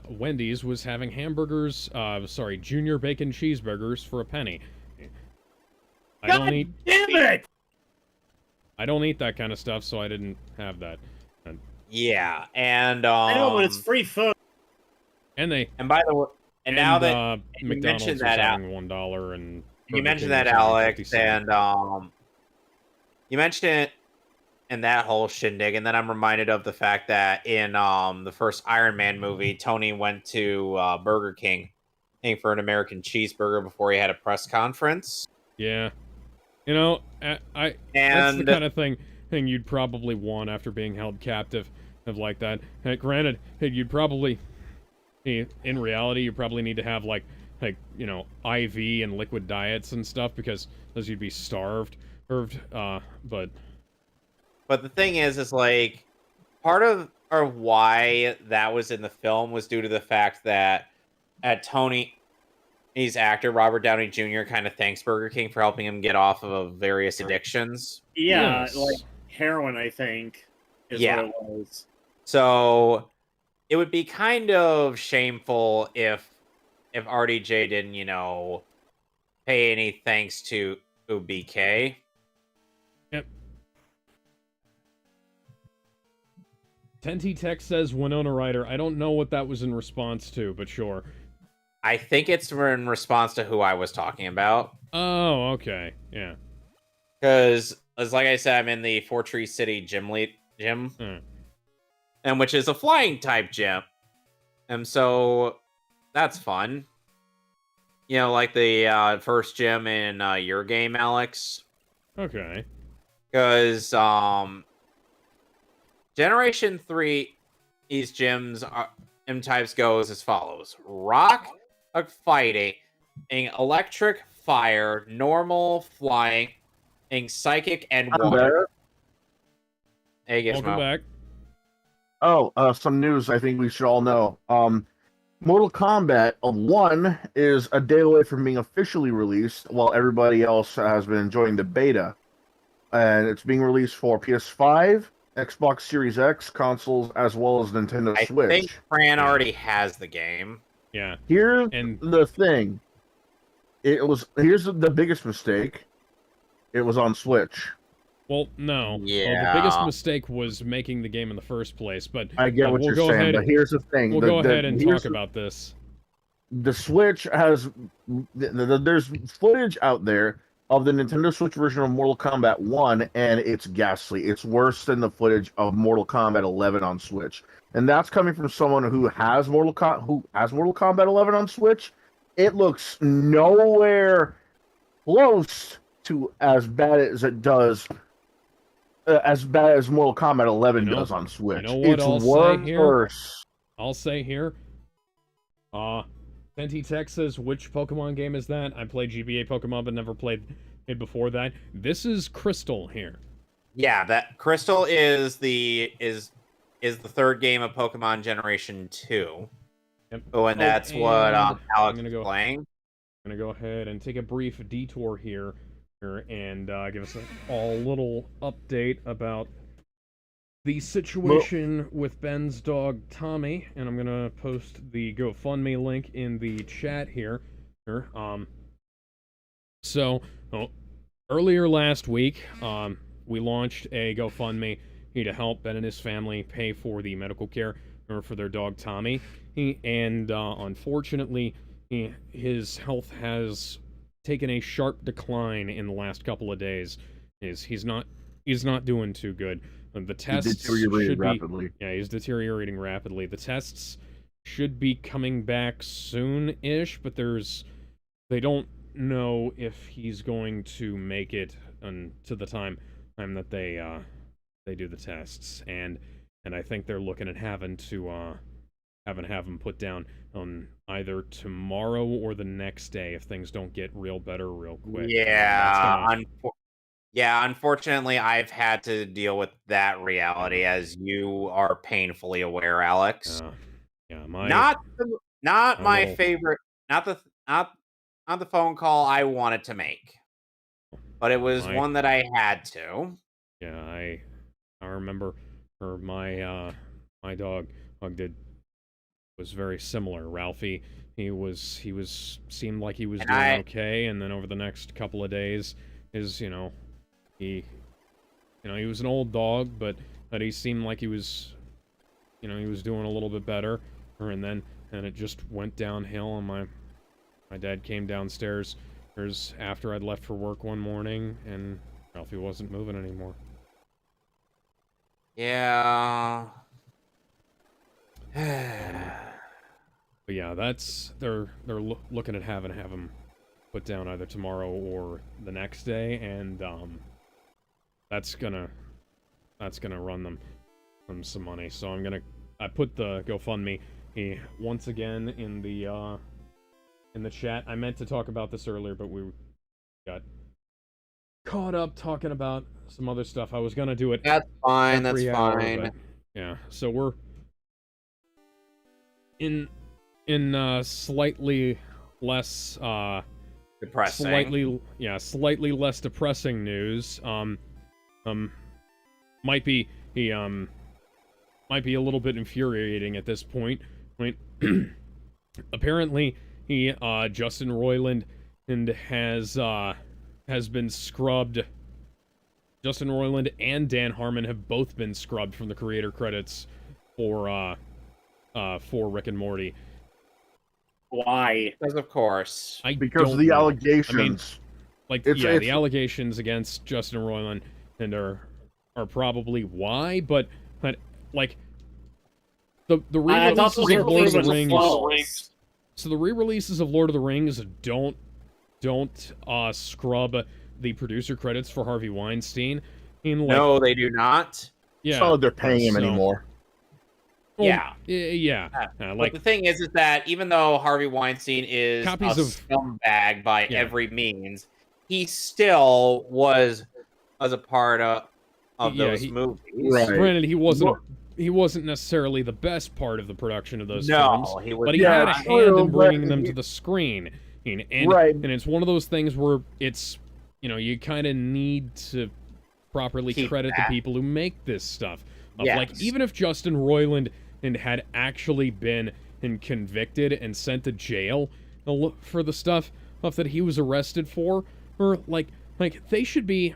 Wendy's was having hamburgers, junior bacon cheeseburgers for a penny. I don't eat that kind of stuff, so I didn't have that. Yeah, and I know, but it's free food. And by the way, now that you McDonald's mentioned was that, having $1 and you mentioned that, Alex, and you mentioned it in that whole shindig, and then I'm reminded of the fact that in the first Iron Man movie, Tony went to Burger King paying for an American cheeseburger before he had a press conference. Yeah, you know, that's the kind of thing you'd probably want after being held captive of like that. Granted, you'd probably, in reality, you probably need to have like you know, IV and liquid diets and stuff because you'd be starved. But the thing is like part of why that was in the film was due to the fact that Tony's actor Robert Downey Jr. kind of thanks Burger King for helping him get off of various addictions. Yeah, Yes. like heroin, I think. Is what it was. So it would be kind of shameful if RDJ didn't, you know, pay any thanks to BK. Yep. Tenti Tech says Winona Ryder. I don't know what that was in response to, but sure. I think it's in response to who I was talking about. Oh, okay. Yeah. Because, as like I said, I'm in the Fortree City gym. And which is a flying type gym. And so that's fun. You know, like the first gym in your game, Alex. Okay. Because Generation 3, these gyms M types goes as follows: rock, fighting, electric, fire, normal, flying, psychic, and water. Hey, Gizmo. Welcome back. Oh, some news I think we should all know. Mortal Kombat 1 is a day away from being officially released, while everybody else has been enjoying the beta. And it's being released for PS5, Xbox Series X, consoles, as well as Nintendo Switch. I think Fran already has the game. Yeah. Here's the thing. Here's the biggest mistake. It was on Switch. Well, no. Yeah. Well, the biggest mistake was making the game in the first place, but I get what we'll you're go saying, ahead, but here's the thing. we'll go ahead and here's talk about this. the Switch has there's footage out there of the Nintendo Switch version of Mortal Kombat 1, and it's ghastly. It's worse than the footage of Mortal Kombat 11 on Switch, and that's coming from someone who has Mortal Kombat 11 on Switch. It looks nowhere close to as bad as it does. As bad as Mortal Kombat 11 You know- does on Switch. you know what It's I'll say here? worse. I'll say here, Senti Tech says, which Pokemon game is that? I played GBA Pokemon, but never played it before that. This is Crystal here. Yeah, that Crystal is the third game of Pokemon Generation 2. Yep. Oh, and that's what and Alex gonna is go- playing. I'm gonna go ahead and take a brief detour here and give us a little update about the situation with Ben's dog Tommy, and I'm gonna post the GoFundMe link in the chat here. So earlier last week, we launched a GoFundMe to help Ben and his family pay for the medical care for their dog Tommy. Unfortunately, his health has taken a sharp decline in the last couple of days. He's not doing too good. The tests should rapidly. he's deteriorating rapidly. The tests should be coming back soon-ish, but they don't know if he's going to make it to the time that they do the tests, and I think they're looking at having him put down on either tomorrow or the next day if things don't get real better real quick. Yeah, unfortunately, I've had to deal with that reality, as you are painfully aware, Alex. Not my favorite, not the phone call I wanted to make, but it was one that I had to. Yeah, I remember, my dog was very similar. Ralphie, he seemed like he was doing okay, and then over the next couple of days, he was an old dog, but he seemed like he was doing a little bit better, and it just went downhill, and my dad came downstairs after I'd left for work one morning, and Ralphie wasn't moving anymore. Yeah. But yeah, they're looking at having him put down either tomorrow or the next day, and that's gonna run them some money. So I put the GoFundMe once again in the chat. I meant to talk about this earlier, but we got caught up talking about some other stuff. I was gonna do it. That's fine. every That's hour, fine. but, yeah. So we're in slightly less depressing. Slightly less depressing news. Might be a little bit infuriating at this point. Apparently, Justin Roiland has been scrubbed. Justin Roiland and Dan Harmon have both been scrubbed from the creator credits for Rick and Morty. Why? Because of course. Because of the allegations. The allegations against Justin Roiland are probably why, but like the re-releases of Lord of the Rings. So the re-releases of Lord of the Rings don't scrub the producer credits for Harvey Weinstein. No, they do not. Yeah, so they're paying him anymore. Well, yeah. But the thing is that even though Harvey Weinstein is a scumbag by every means, he still was a part of those movies. Right. Granted, he wasn't necessarily the best part of the production of those films, but he had a hand in bringing them to the screen. And it's one of those things where it's, you kind of need to properly credit the people who make this stuff. Like, even if Justin Roiland had actually been convicted and sent to jail for the stuff that he was arrested for, or they should be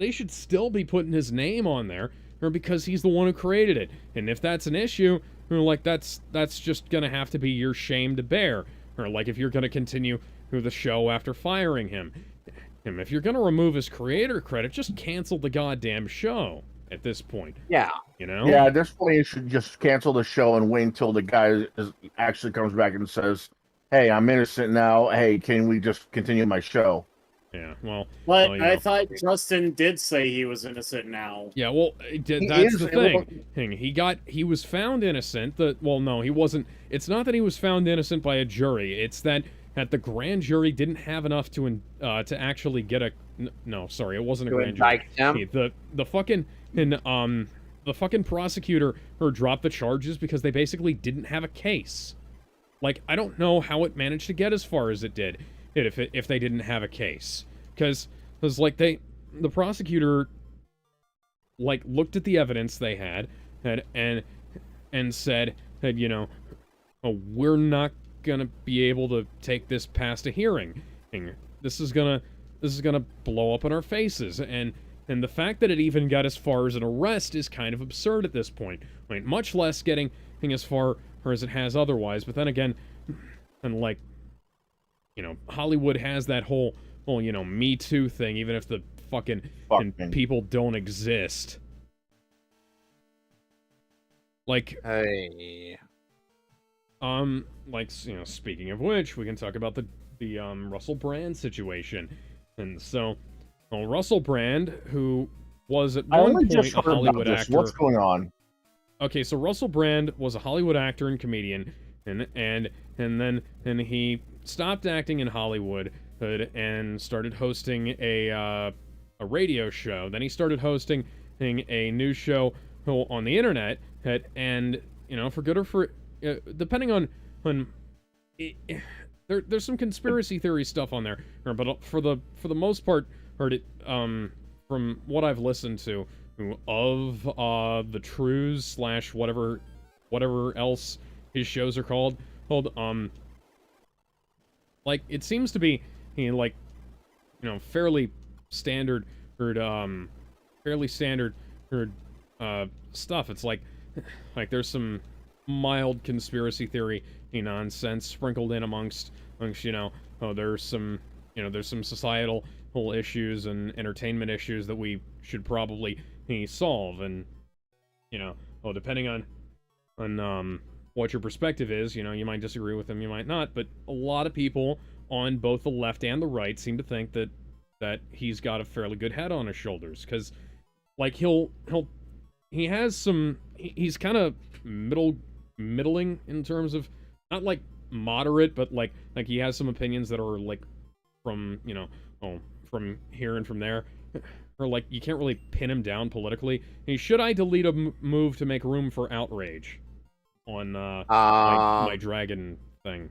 they should still be putting his name on there, or because he's the one who created it. And if that's an issue, or like that's just gonna have to be your shame to bear, or like if you're gonna continue through the show after firing him. And if you're gonna remove his creator credit, just cancel the goddamn show at this point. Yeah. You know? Yeah, at this point, you should just cancel the show and wait until the guy actually comes back and says, "Hey, I'm innocent now. Hey, can we just continue my show?" Yeah, well... But well, you I know. thought Justin did say he was innocent now. Yeah, well, that's the thing. He was found innocent. Well, no, he wasn't. It's not that he was found innocent by a jury. It's that the grand jury didn't have enough to actually get a... No, sorry, it wasn't a grand jury. The fucking prosecutor dropped the charges because they basically didn't have a case. Like, I don't know how it managed to get as far as it did if they didn't have a case. Because like the prosecutor like looked at the evidence they had and said that, you know, oh, we're not gonna be able to take this past a hearing. This is gonna blow up in our faces. And the fact that it even got as far as an arrest is kind of absurd at this point. I mean, much less getting as far as it has otherwise. But then again, and like, you know, Hollywood has that whole, you know, Me Too thing, even if the fucking people don't exist. Like, hey. like, you know, speaking of which, we can talk about the Russell Brand situation. And so, well, Russell Brand, who was at one point a Hollywood actor. What's going on? Okay, so Russell Brand was a Hollywood actor and comedian, and then he stopped acting in Hollywood and started hosting a radio show. Then he started hosting a news show on the internet, and, you know, for good or for depending on there's some conspiracy theory stuff on there, but for the most part, from what I've listened to of the Trues / whatever else his shows are called, like, it seems to be, like, you know, fairly standard stuff. It's like there's some mild conspiracy theory nonsense sprinkled in amongst, you know, there's some societal whole issues and entertainment issues that we should probably solve. And, you know, depending on what your perspective is, you know, you might disagree with him, you might not, but a lot of people on both the left and the right seem to think that he's got a fairly good head on his shoulders, because, like, he has some, he's kind of middling in terms of, not like moderate, but like he has some opinions that are like from, you know, from here and from there, or like you can't really pin him down politically. Should I delete a move to make room for outrage on my dragon thing?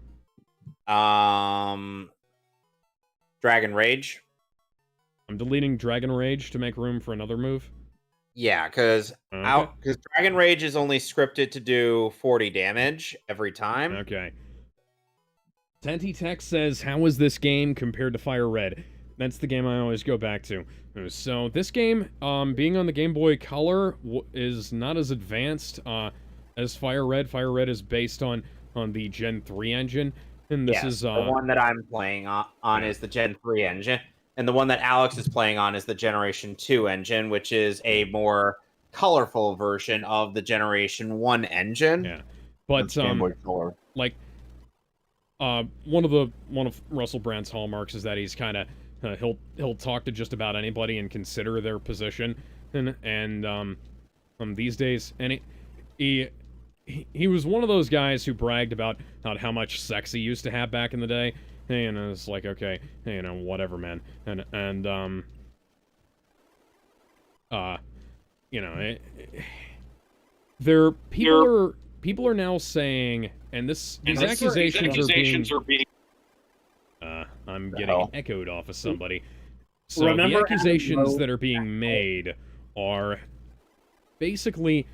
Dragon Rage. I'm deleting Dragon Rage to make room for another move. Yeah, because Dragon Rage is only scripted to do 40 damage every time. Okay. Tenti Tech says, how is this game compared to Fire Red? That's the game I always go back to. So this game, being on the Game Boy Color, is not as advanced as Fire Red. Fire Red is based on the Gen 3 engine, and this is the one that I'm playing on is the Gen 3 engine. And the one that Alex is playing on is the Generation 2 engine, which is a more colorful version of the Generation 1 engine. Yeah. But like one of Russell Brand's hallmarks is that he's kind of he'll talk to just about anybody and consider their position, and these days, and he was one of those guys who bragged about how much sex he used to have back in the day. And it's like, okay, you know, whatever, man. And you know, people are now saying, and these accusations are being I'm getting echoed off of somebody. So the accusations that are being made are basically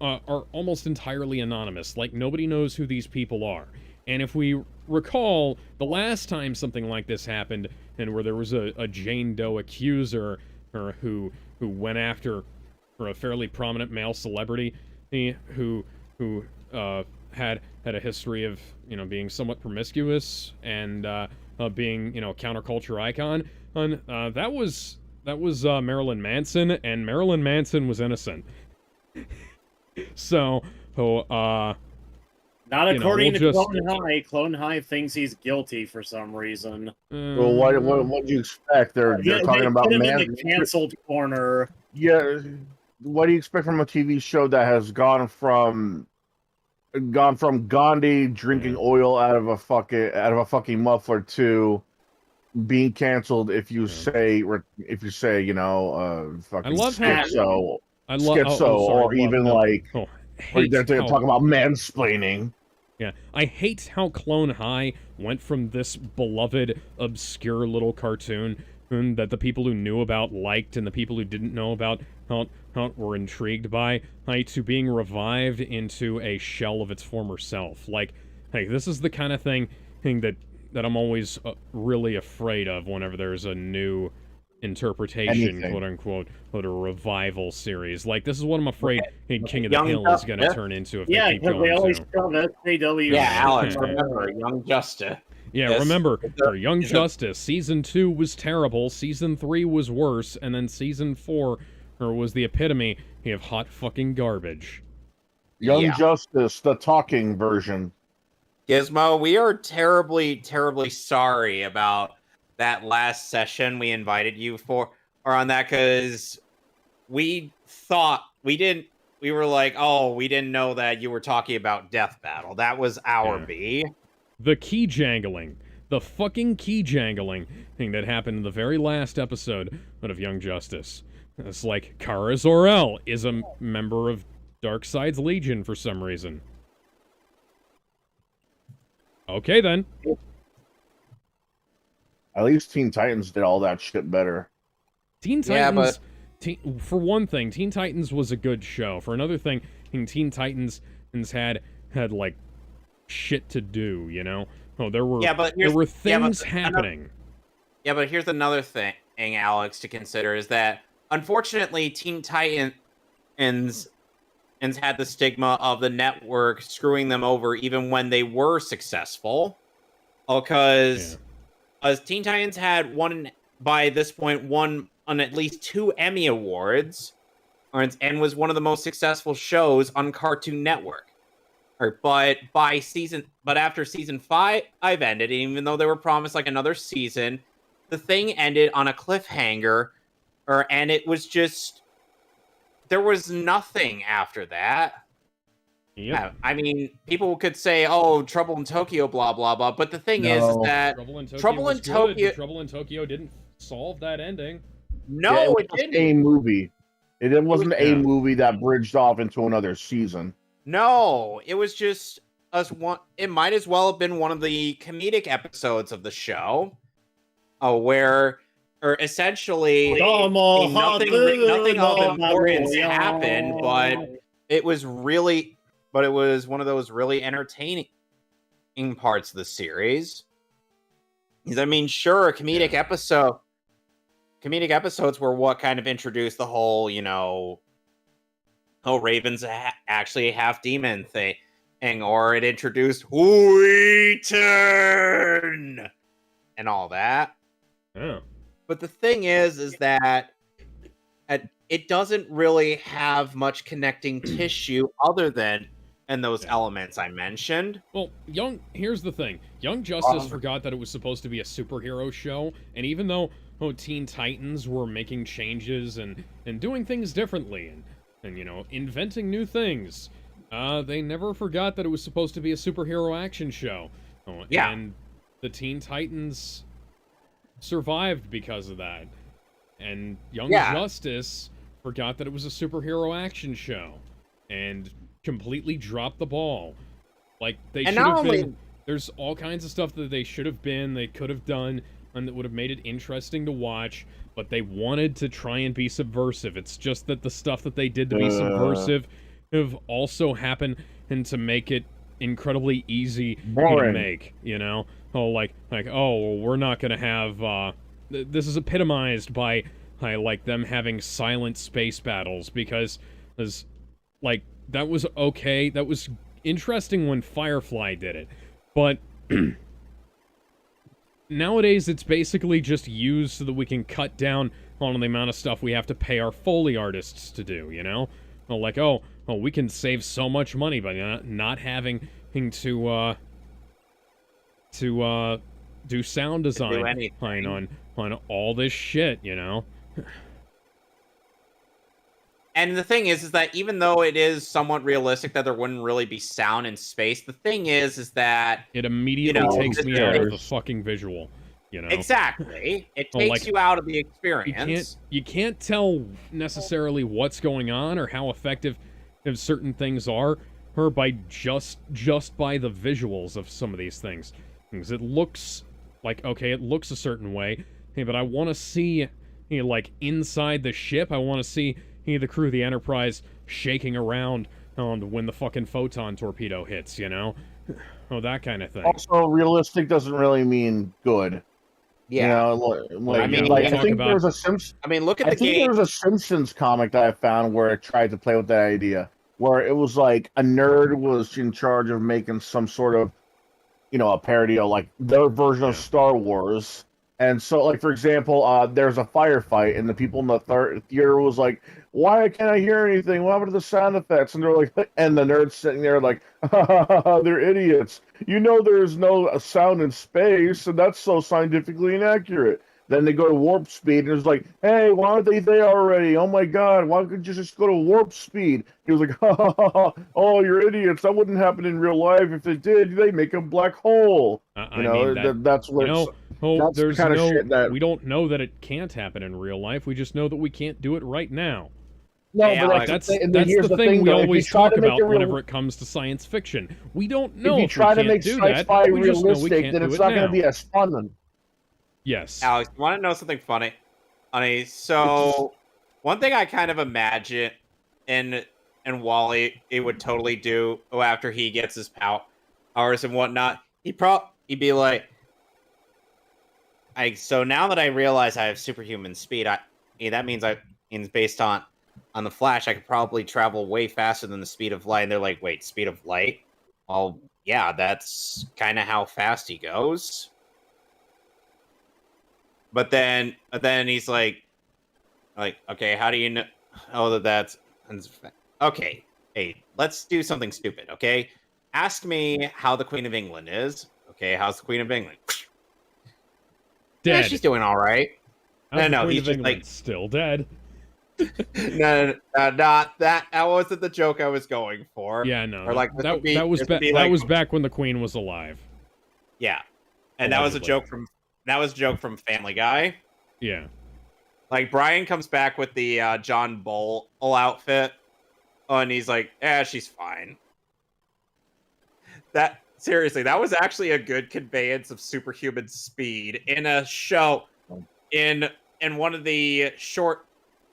are almost entirely anonymous. Like, nobody knows who these people are. And if we recall, the last time something like this happened, and where there was a Jane Doe accuser, or who went after a fairly prominent male celebrity who had a history of being somewhat promiscuous and being a counterculture icon. And that was Marilyn Manson, and Marilyn Manson was innocent. So, Not according we'll to Clone High. Clone High thinks he's guilty for some reason. Well, what do you expect? They're talking about put him in the canceled corner. Yeah, what do you expect from a TV show that has gone from Gandhi drinking oil out of a fucking muffler to being canceled if you say fucking schizo, or even they're talking about mansplaining. Yeah, I hate how Clone High went from this beloved, obscure little cartoon that the people who knew about liked and the people who didn't know about were intrigued by, to being revived into a shell of its former self. Like, hey, this is the kind of thing that I'm always really afraid of whenever there's a new interpretation, quote-unquote, of a revival series. Like, this is what I'm afraid King of the Hill is going to turn into if they keep going. They always shove SJW. Yeah, Alex, remember, Young Justice. Yeah, remember, for Young Justice, Season 2 was terrible, Season 3 was worse, and then Season 4 was the epitome of hot fucking garbage. Young Justice, the talking version. Gizmo, we are terribly, terribly sorry about that last session we invited you for, or on that, because we were like, oh, we didn't know that you were talking about Death Battle. That was our B. The key jangling. The fucking key jangling thing that happened in the very last episode of Young Justice. It's like Kara Zor-El is a member of Darkseid's Legion for some reason. Okay, then. At least Teen Titans did all that shit better. Teen Titans, for one thing, Teen Titans was a good show. For another thing, Teen Titans had like shit to do, there were things happening. But here's another thing, Alex, to consider is that unfortunately Teen Titans had the stigma of the network screwing them over even when they were successful, because Teen Titans had by this point won on at least 2 Emmy Awards, and was one of the most successful shows on Cartoon Network. But after season 5 ended, even though they were promised like another season, the thing ended on a cliffhanger, and it was just, there was nothing after that. Yep. I mean, people could say, "Oh, Trouble in Tokyo," blah blah blah. But the thing is that Trouble in Tokyo didn't solve that ending. No, it didn't. A movie. It wasn't a movie that bridged off into another season. No, it was just one. It might as well have been one of the comedic episodes of the show, essentially nothing of importance happened, but it was one of those really entertaining parts of the series. Because I mean, sure, comedic episodes were what kind of introduced the whole, Raven's actually a half demon thing, or it introduced Wheaton and all that. Yeah. But the thing is that it doesn't really have much connecting tissue other than those elements I mentioned. Well, here's the thing. Young Justice forgot that it was supposed to be a superhero show, and even though Teen Titans were making changes and doing things differently and inventing new things, they never forgot that it was supposed to be a superhero action show. And the Teen Titans survived because of that. And Young Justice forgot that it was a superhero action show and completely dropped the ball. Like, they should have been... There's all kinds of stuff that they should have been, they could have done, and that would have made it interesting to watch, but they wanted to try and be subversive. It's just that the stuff that they did to be subversive have also happened and to make it incredibly easy to make, we're not gonna have, this is epitomized by I like them having silent space battles because, like, that was okay. That was interesting when Firefly did it, but nowadays it's basically just used so that we can cut down on the amount of stuff we have to pay our Foley artists to do, you know? Well, like, oh, we can save so much money by not having to do sound design on all this shit, you know? And the thing is that even though it is somewhat realistic that there wouldn't really be sound in space, the thing is that it immediately takes me out of the fucking visual, you know? Exactly. It takes you out of the experience. You can't tell necessarily what's going on or how effective if certain things are by just by the visuals of some of these things. Because it looks like, okay, it looks a certain way, hey, but I want to see, like, inside the ship, I want to see the crew of the Enterprise shaking around when the fucking photon torpedo hits, you know? Oh, that kind of thing. Also, realistic doesn't really mean good. Yeah. You know, like, I mean, like I think there's a I mean, look at the game. There's a Simpsons comic that I found where it tried to play with that idea, where it was like a nerd was in charge of making some sort of, a parody of like their version of Star Wars. And so, like, for example, there's a firefight, and the people in the theater was like, why can't I hear anything? What happened to the sound effects? And they're like, and the nerd's sitting there like, they're idiots. You know there's no sound in space, and that's so scientifically inaccurate. Then they go to warp speed, and it's like, hey, why aren't they there already? Oh my god, why couldn't you just go to warp speed? He was like, oh, you're idiots. That wouldn't happen in real life. If it did, they make a black hole. That's what there's kind of shit that we don't know that it can't happen in real life. We just know that we can't do it right now. No, yeah, but that's the thing we always talk about whenever it comes to science fiction. We don't know if you try to make sci-fi realistic, then it's not going to be as fun. Yes. Alex, you want to know something funny? So, one thing I kind of imagine and Wally it would totally do after he gets his powers and whatnot, he'd be like, so now that I realize I have superhuman speed, that means based on the Flash, I could probably travel way faster than the speed of light. And they're like, wait, speed of light? Well, yeah, that's kind of how fast he goes. But then he's like, okay, how do you know? Oh, that's okay. Hey, let's do something stupid. Okay, ask me how the Queen of England is. Okay, how's the Queen of England? Dead. Yeah, she's doing all right. No, he's just like still dead. No, not that. That wasn't the joke I was going for. Yeah, no. Or like that was back when the Queen was alive. Yeah, and that was a joke from Family Guy. Yeah. Like Brian comes back with the John Bull outfit, and he's like, "Yeah, she's fine." Seriously, that was actually a good conveyance of superhuman speed in a show, in one of the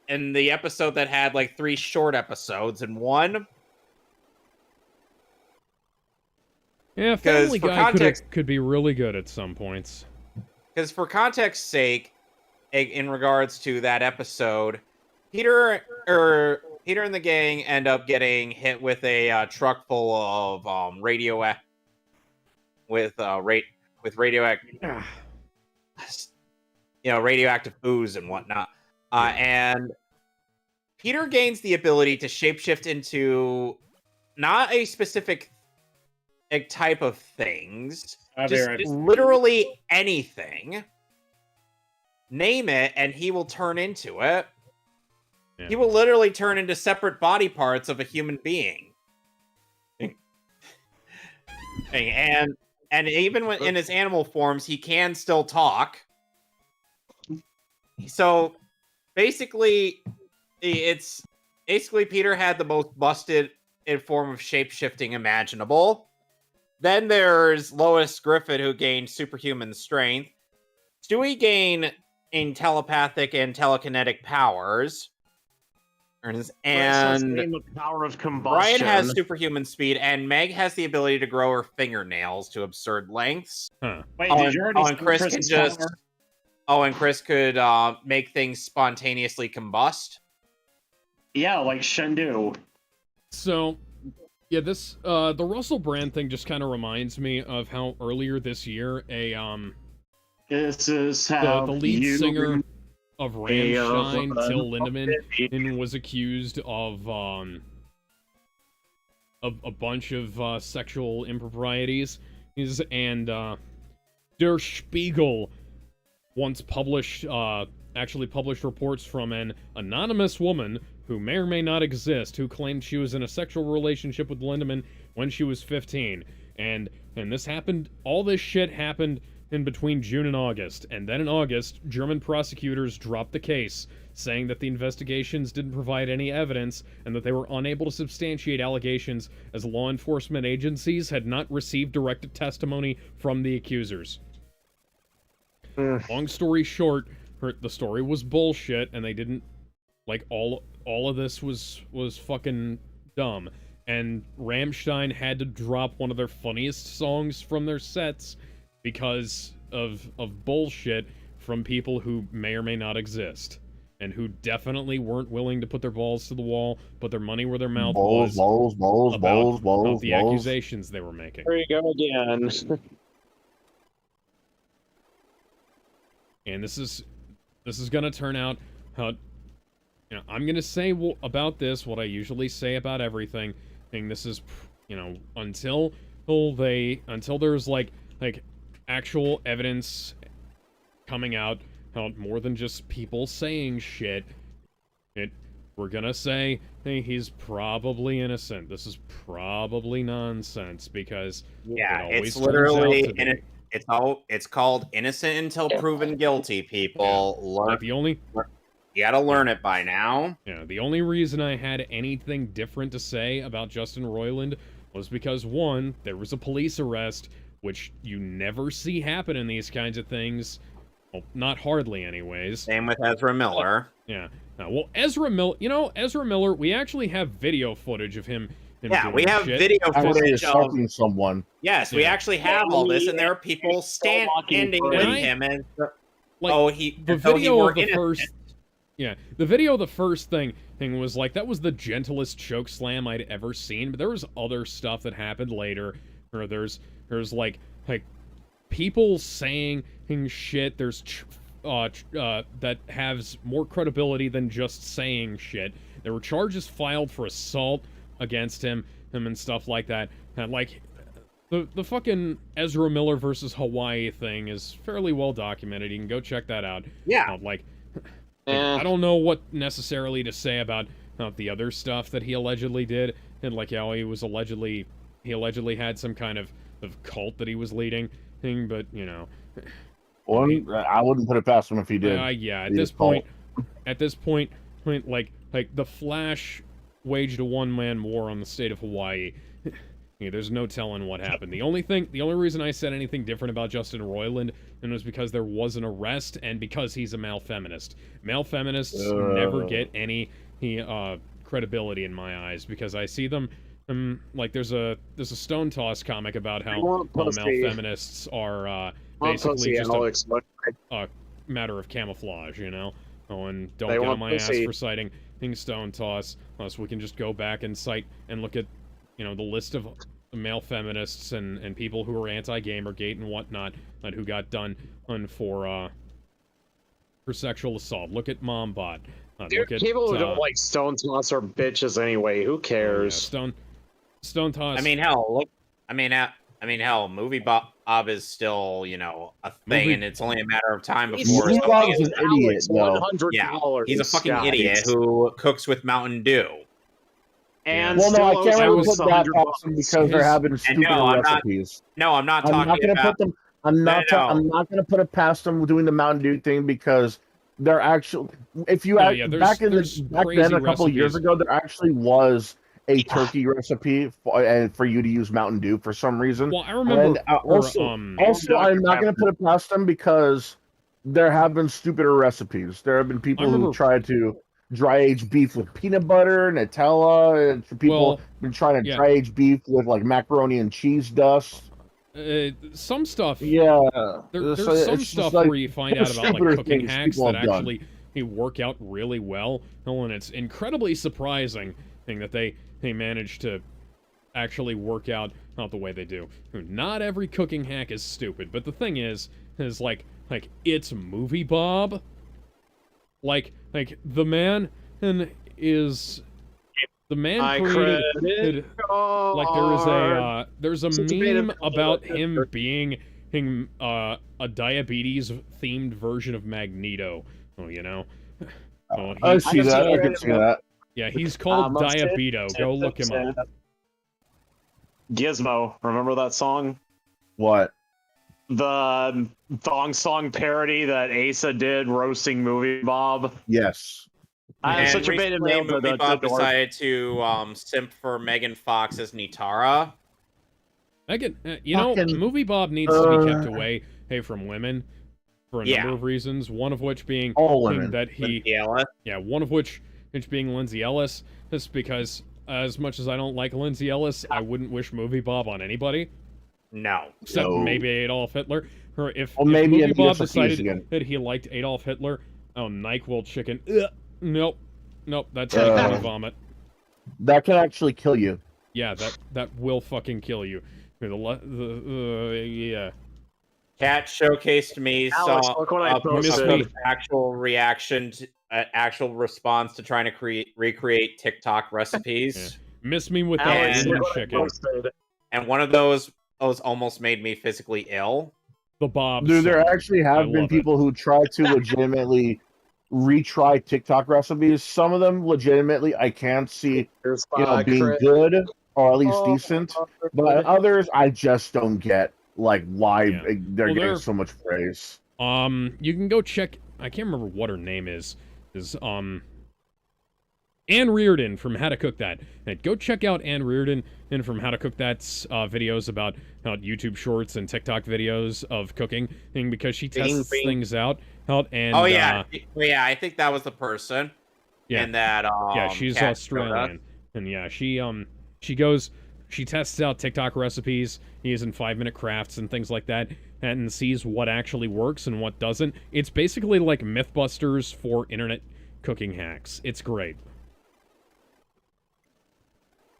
in the episode that had like 3 short episodes in one. Yeah, Family Guy could be really good at some points. Because for context's sake, in regards to that episode, Peter and the gang end up getting hit with a truck full of radioactive ooze and whatnot. And Peter gains the ability to shapeshift into not a specific type of things, just literally anything. Name it, and he will turn into it. Yeah. He will literally turn into separate body parts of a human being. And even when in his animal forms, he can still talk. So basically, Peter had the most busted form of shape-shifting imaginable. Then there's Lois Griffith, who gained superhuman strength. Stewie gained in telepathic and telekinetic powers. And the power of combustion. Brian has superhuman speed, and Meg has the ability to grow her fingernails to absurd lengths. Huh. Wait, did you already Chris can just... Oh, and Chris could make things spontaneously combust. Yeah, like Shendu. So, yeah, this the Russell Brand thing just kind of reminds me of how earlier this year This is the how lead you singer of Rammstein, of Till Lindemann, was accused of a bunch of sexual improprieties. And Der Spiegel once actually published reports from an anonymous woman who may or may not exist, who claimed she was in a sexual relationship with Lindemann when she was 15. And this happened, all this shit happened in between June and August. And then in August, German prosecutors dropped the case, saying that the investigations didn't provide any evidence and that they were unable to substantiate allegations as law enforcement agencies had not received direct testimony from the accusers. Long story short, the story was bullshit, and they didn't, like, all of this was fucking dumb. And Rammstein had to drop one of their funniest songs from their sets because of bullshit from people who may or may not exist, and who definitely weren't willing to put their balls to the wall, put their money where their mouth was about the accusations they were making. There you go again. And this is gonna turn out how, I'm gonna say about this what I usually say about everything. And this is, until there's like actual evidence coming out more than just people saying shit. We're gonna say, hey, he's probably innocent. This is probably nonsense because it's literally it's called innocent until proven guilty. People learn. You gotta learn it by now. Yeah, the only reason I had anything different to say about Justin Roiland was because, one, there was a police arrest, which you never see happen in these kinds of things. Well, not hardly, anyways. Same with Ezra Miller. Yeah. Well, Ezra Miller, we actually have video footage of him. We have video footage of someone. Yes, we actually have all this, and there are people standing with him, and the video of the first. Yeah, the video of the first thing was like, that was the gentlest choke slam I'd ever seen, but there was other stuff that happened later, or there's like people saying shit, there's that has more credibility than just saying shit. There were charges filed for assault against him and stuff like that. And like, the fucking Ezra Miller versus Hawaii thing is fairly well documented. You can go check that out. Yeah. I don't know what necessarily to say about the other stuff that he allegedly did, and like how he allegedly had some kind of cult that he was leading thing, but Well, I wouldn't put it past him if he did. At this point, like the Flash waged a one-man war on the state of Hawaii. There's no telling what happened. The only reason I said anything different about Justin Roiland was because there was an arrest and because he's a male feminist. Male feminists never get any credibility in my eyes because I see them like there's a Stone Toss comic about how male feminists are basically just a matter of camouflage, and don't get on my ass for citing Stone Toss, unless we can just go back and cite and look at the list of male feminists and people who are anti-Gamergate and whatnot, and who got done for sexual assault. Look at Mombot. Look at, people who don't like Stone Toss are bitches anyway. Who cares? Yeah, Stone Toss. Hell, Movie Bob is still, a thing, and it's only a matter of time before. Movie Bob's an idiot, though. Yeah, he's a fucking idiot who cooks with Mountain Dew. And I can't really put that past them because they're having stupid recipes. I'm not talking about. I'm not going to put it past them doing the Mountain Dew thing because they're actually. If you back then a couple of years ago, there actually was a turkey recipe for you to use Mountain Dew for some reason. Well, I remember. Also, I'm not going to put it past them because there have been stupider recipes. There have been people who tried to dry age beef with peanut butter, Nutella, and people been trying to dry age beef with like macaroni and cheese dust. some stuff. Yeah, There's so some it's just stuff like where you find out about like stupider cooking things hacks people that have done. actually work out really well. Oh, and it's incredibly surprising thing that they manage to actually work out not the way they do. Not every cooking hack is stupid, but the thing is like it's Movie Bob. Like the man is the man created like there's a meme about him being a diabetes themed version of Magneto. Oh, you know. Oh, I see that. I can see that. Yeah, he's called Diabeto. Go look him up. Gizmo, remember that song? What? The thong song parody that Asa did roasting Movie Bob. Yes. I have And such a beta recently, mail to Movie the Bob door. decided to simp for Megan Fox as Nitara. Movie Bob needs to be kept away from women for a number of reasons. One of which being all women. That he, one of which being Lindsay Ellis. Just because, as much as I don't like Lindsay Ellis, I wouldn't wish Movie Bob on anybody. No. Except maybe Adolf Hitler. Or if maybe Movie Bob decided that he liked Adolf Hitler, NyQuil chicken. Nope, that's like vomit. That can actually kill you. Yeah, that will fucking kill you. Yeah. Cat showcased me Alex, look what I posted. Actual reaction, actual response to trying to recreate TikTok recipes. Yeah. Miss me with that chicken. And one of those almost made me physically ill. The Bob. Dude, there actually have been people who try to legitimately retry TikTok recipes. Some of them legitimately I can't see being good or at least decent. But others I just don't get why they're getting so much praise. You can go check, I can't remember what her name is Ann Reardon from How to Cook That. And go check out Ann Reardon and from How to Cook That's videos about YouTube shorts and TikTok videos of cooking, because she tests things out. And I think that was the person. Yeah, and that she's Australian, and she tests out TikTok recipes using 5-minute crafts and things like that, and sees what actually works and what doesn't. It's basically like Mythbusters for internet cooking hacks. It's great.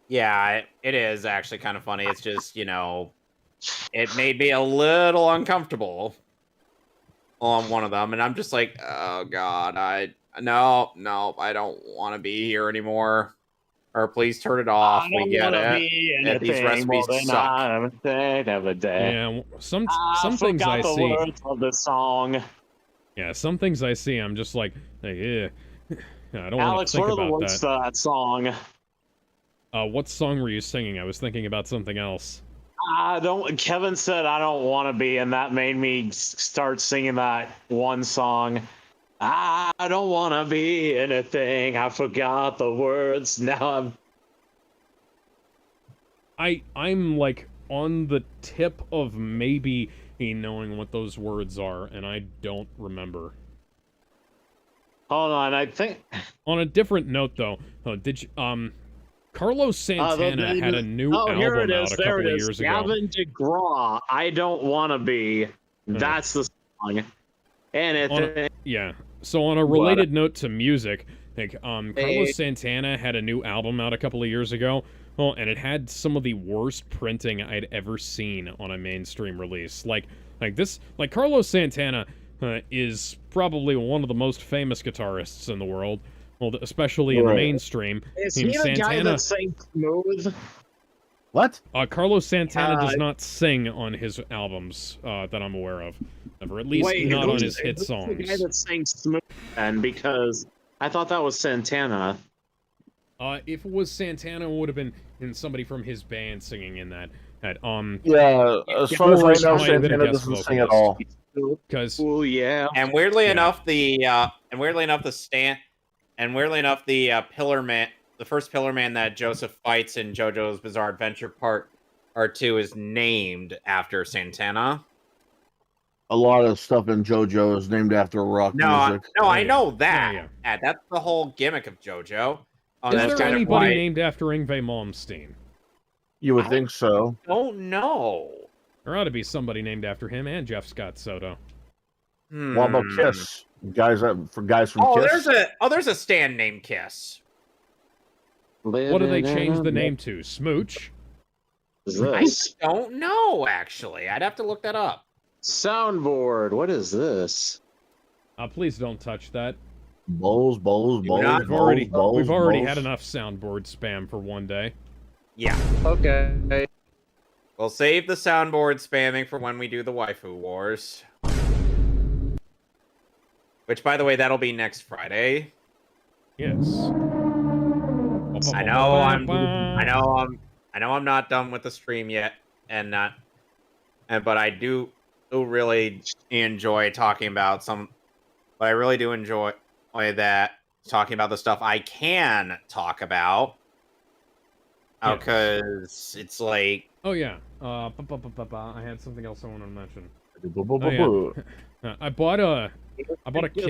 Yeah, it is actually kind of funny. It's just, it made me a little uncomfortable on one of them, and I'm just like, oh god, no, I don't want to be here anymore. Or please turn it off. We get it. These recipes suck. Yeah, some things I see. Words of the song. Yeah, some things I see, I'm just like, yeah, I don't want to think about that. Alex, what are the words to that song? What song were you singing? I was thinking about something else. Kevin said I don't want to be, and that made me start singing that one song. I don't want to be anything. I forgot the words. Now I'm like on the tip of maybe knowing what those words are, and I don't remember. Hold on, I think. On a different note, though, did you, Carlos Santana had a new album out a couple of years ago. Gavin DeGraw, I don't want to be. That's the song. And so on a related note to music, Carlos Santana had a new album out a couple of years ago. Well, and it had some of the worst printing I'd ever seen on a mainstream release. Like Carlos Santana is probably one of the most famous guitarists in the world. Well, especially in the mainstream. Is he the guy that sang Smooth? What? Carlos Santana does not sing on his albums that I'm aware of. Or at least not on his hit songs. The guy that sang Smooth then, because I thought that was Santana. If it was Santana, it would have been somebody from his band singing in that. As far as I know, Santana doesn't sing at all. Because and weirdly enough, the Pillar Man, the first Pillar Man that Joseph fights in JoJo's Bizarre Adventure Part 2 is named after Santana. A lot of stuff in JoJo is named after rock music. I know that. Yeah, that's the whole gimmick of JoJo. Is there anybody named after Yngwie Malmsteen? You would think so. Don't know. There ought to be somebody named after him and Jeff Scott Soto. What about Kiss? Guys from Oh, Kiss? there's a stand named Kiss. What do they change the name to? Smooch? I don't know, actually. I'd have to look that up. Soundboard. What is this? Please don't touch that. Bowls. We've already had enough soundboard spam for one day. Yeah. Okay. We'll save the soundboard spamming for when we do the waifu wars. Which, by the way, that'll be next Friday. Yes. I know I'm not done with the stream yet, but I do really enjoy talking about but I really do enjoy that talking about the stuff I can talk about. Because it's like, oh yeah, I had something else I wanted to mention. Oh, yeah. I bought a kit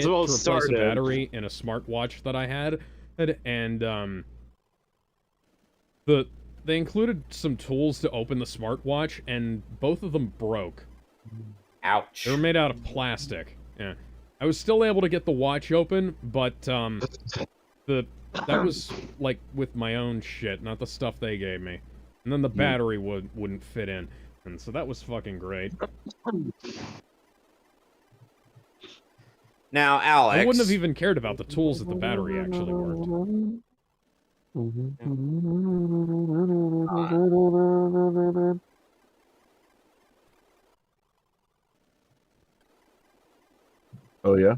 to replace a battery in a smartwatch that I had, and they included some tools to open the smartwatch, and both of them broke. Ouch. They were made out of plastic. Yeah, I was still able to get the watch open, but that was like with my own shit, not the stuff they gave me. And then the battery wouldn't fit in, and so that was fucking great. Now, Alex, I wouldn't have even cared about the tools if the battery actually worked. Oh yeah.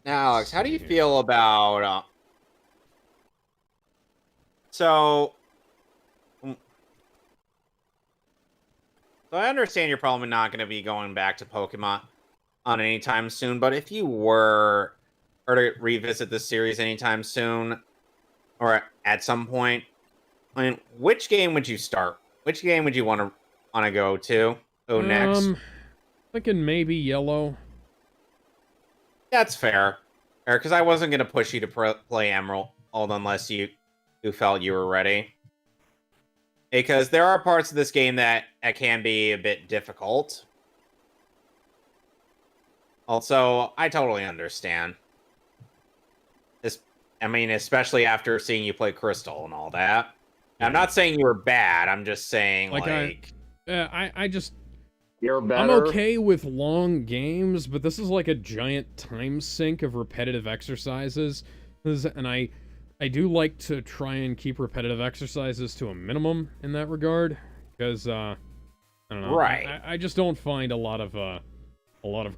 Now, Alex, how do you feel about So I understand you're probably not going to be going back to Pokemon on anytime soon, but if you were to revisit this series anytime soon, or at some point, I mean, which game would you start? Which game would you want to go next? Thinking maybe Yellow. That's fair. Because I wasn't going to push you to play Emerald unless you felt you were ready. Because there are parts of this game that can be a bit difficult. Also, I totally understand. Especially after seeing you play Crystal and all that. I'm not saying you were bad. I'm just saying, I just... You're better. I'm okay with long games, but this is like a giant time sink of repetitive exercises. And I do like to try and keep repetitive exercises to a minimum in that regard. Because, I don't know. Right. I just don't find a lot of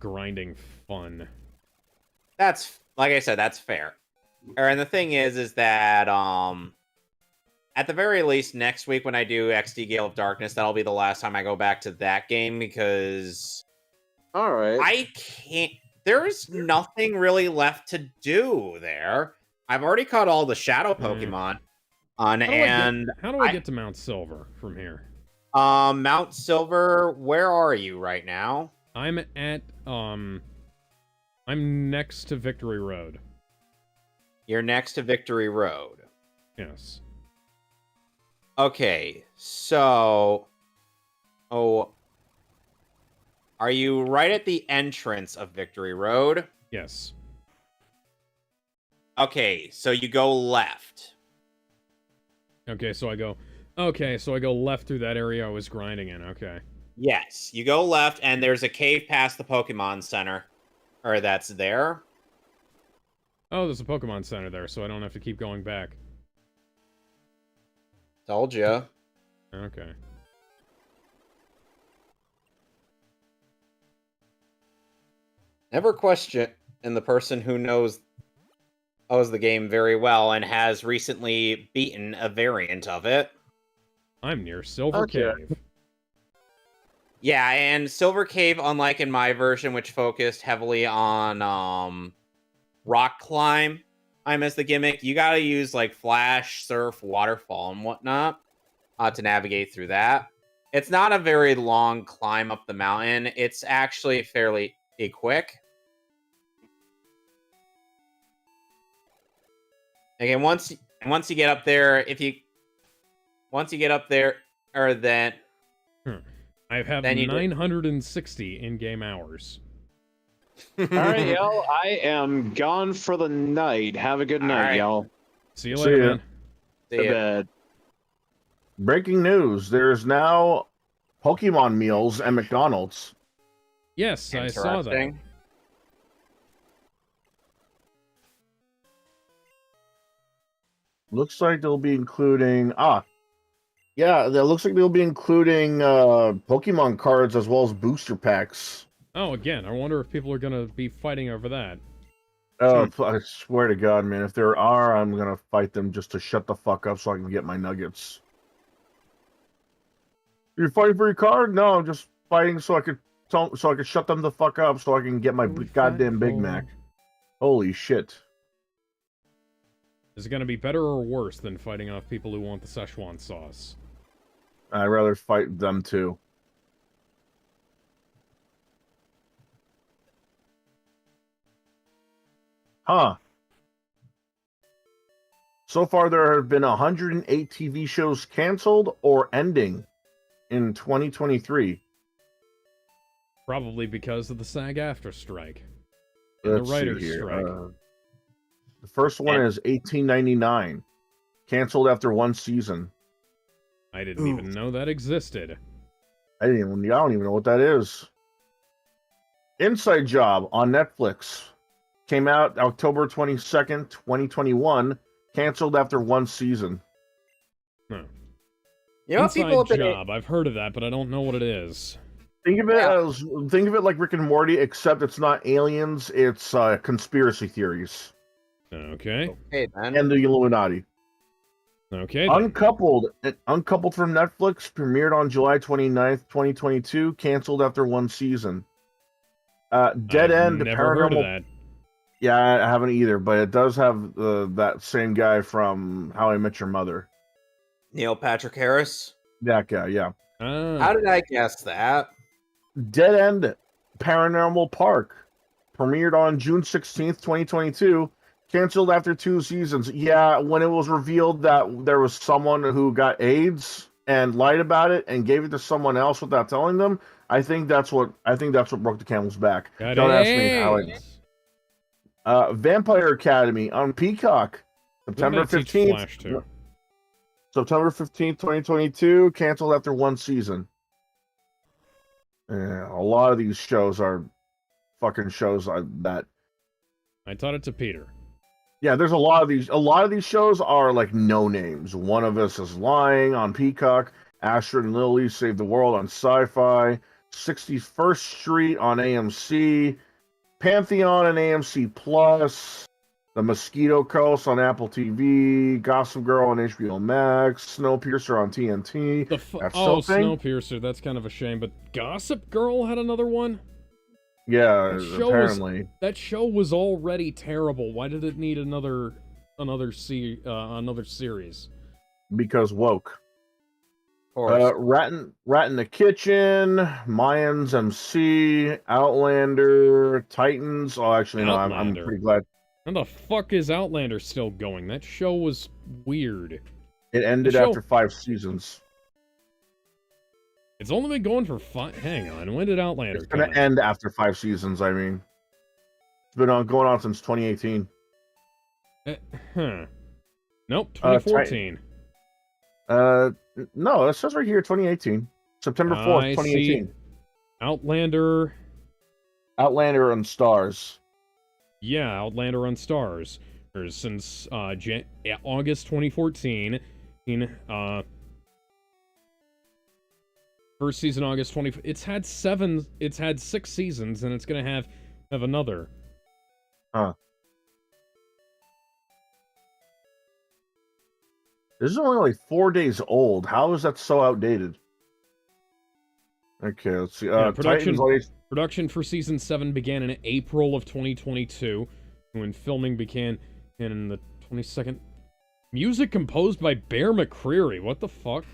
grinding fun. That's, like I said, that's fair. And the thing is that, at the very least, next week when I do XD Gale of Darkness, that'll be the last time I go back to that game, because... Alright. I can't... There's nothing really left to do there. I've already caught all the Shadow Pokemon. How do I get to Mount Silver from here? Mount Silver, where are you right now? I'm at, I'm next to Victory Road. You're next to Victory Road. Yes. Okay, so... Are you right at the entrance of Victory Road? Yes. Okay, so you go left. Okay, so I go left through that area I was grinding in, okay. Yes, you go left, and there's a cave past the Pokemon Center. Or that's there. Oh, there's a Pokemon Center there, so I don't have to keep going back. Told ya. Okay. Never question the person who knows the game very well and has recently beaten a variant of it. I'm near Silver Cave. Yeah, and Silver Cave, unlike in my version, which focused heavily on rock climb, as the gimmick, you gotta use like flash, surf, waterfall, and whatnot to navigate through that. It's not a very long climb up the mountain. It's actually fairly quick. Again, once you get up there, once you get up there, or then I have Then you did. 960 in-game hours. All right, y'all. I am gone for the night. Have a good All night, right. y'all. See you See later, ya. man. See To ya. bed. Breaking news: there's now Pokemon meals at McDonald's. Yes, I saw that. Interesting. Looks like they'll be including yeah, that looks like they'll be including Pokemon cards as well as booster packs. Oh, again, I wonder if people are gonna be fighting over that. Oh, I swear to God, man! If there are, I'm gonna fight them just to shut the fuck up so I can get my nuggets. You're fighting for your card? No, I'm just fighting so I could shut them the fuck up so I can get my goddamn Big Mac. Holy shit! Is it gonna be better or worse than fighting off people who want the Szechuan sauce? I'd rather fight them too. Huh. So far, there have been 108 TV shows canceled or ending in 2023. Probably because of the SAG-AFTRA strike. And Let's the writer's see here. strike. The first one is 1899, canceled after one season. I didn't even know that existed. I don't even know what that is. Inside Job on Netflix came out October 22nd, 2021, canceled after one season. Huh. You know, Inside people have been Job. I've heard of that, but I don't know what it is. Think of it like Rick and Morty, except it's not aliens, it's conspiracy theories. Okay. okay, man. And the Illuminati. Okay. Then. Uncoupled from Netflix, premiered on July 29th, 2022, canceled after one season. Dead I've End, never heard of that. Yeah, I haven't either, but it does have that same guy from How I Met Your Mother. Neil Patrick Harris. That guy, yeah. How did I guess that? Dead End, Paranormal Park, premiered on June 16th, 2022, canceled after two seasons. Yeah, when it was revealed that there was someone who got AIDS and lied about it and gave it to someone else without telling them, I think that's what broke the camel's back. Got Don't ask me AIDS. how it. Vampire Academy on Peacock, September 15th. September 15th, 2022, canceled after one season. Yeah, a lot of these shows are fucking shows that. I taught it to Peter. Yeah, there's a lot of these. A lot of these shows are like no names. One of Us is Lying on Peacock. Astrid and Lily Save the World on Sci-Fi. 61st Street on AMC. Pantheon on AMC Plus. The Mosquito Coast on Apple TV. Gossip Girl on HBO Max. Snowpiercer on TNT. Snowpiercer. That's kind of a shame. But Gossip Girl had another one? Yeah, apparently. That show was already terrible. Why did it need another series? Because woke. Rat in the Kitchen, Mayans MC, Outlander, Titans. Oh, actually, no, I'm pretty glad. How the fuck is Outlander still going? That show was weird. It ended after 5 seasons. It's only been going for 5. Hang on, when did Outlander It's going to end after 5 seasons, I mean. It's been going on since 2018. Nope, 2014. No, it says right here 2018. September 4th, 2018. See. Outlander on Stars. Yeah, Outlander on Stars. Since August 2014. First season August 20. It's had 6 seasons, and it's gonna have another. Huh. This is only like 4 days old. How is that so outdated? Okay, let's see. Production for season 7 began in April of 2022, when filming began in the 22nd. Music composed by Bear McCreary. What the fuck?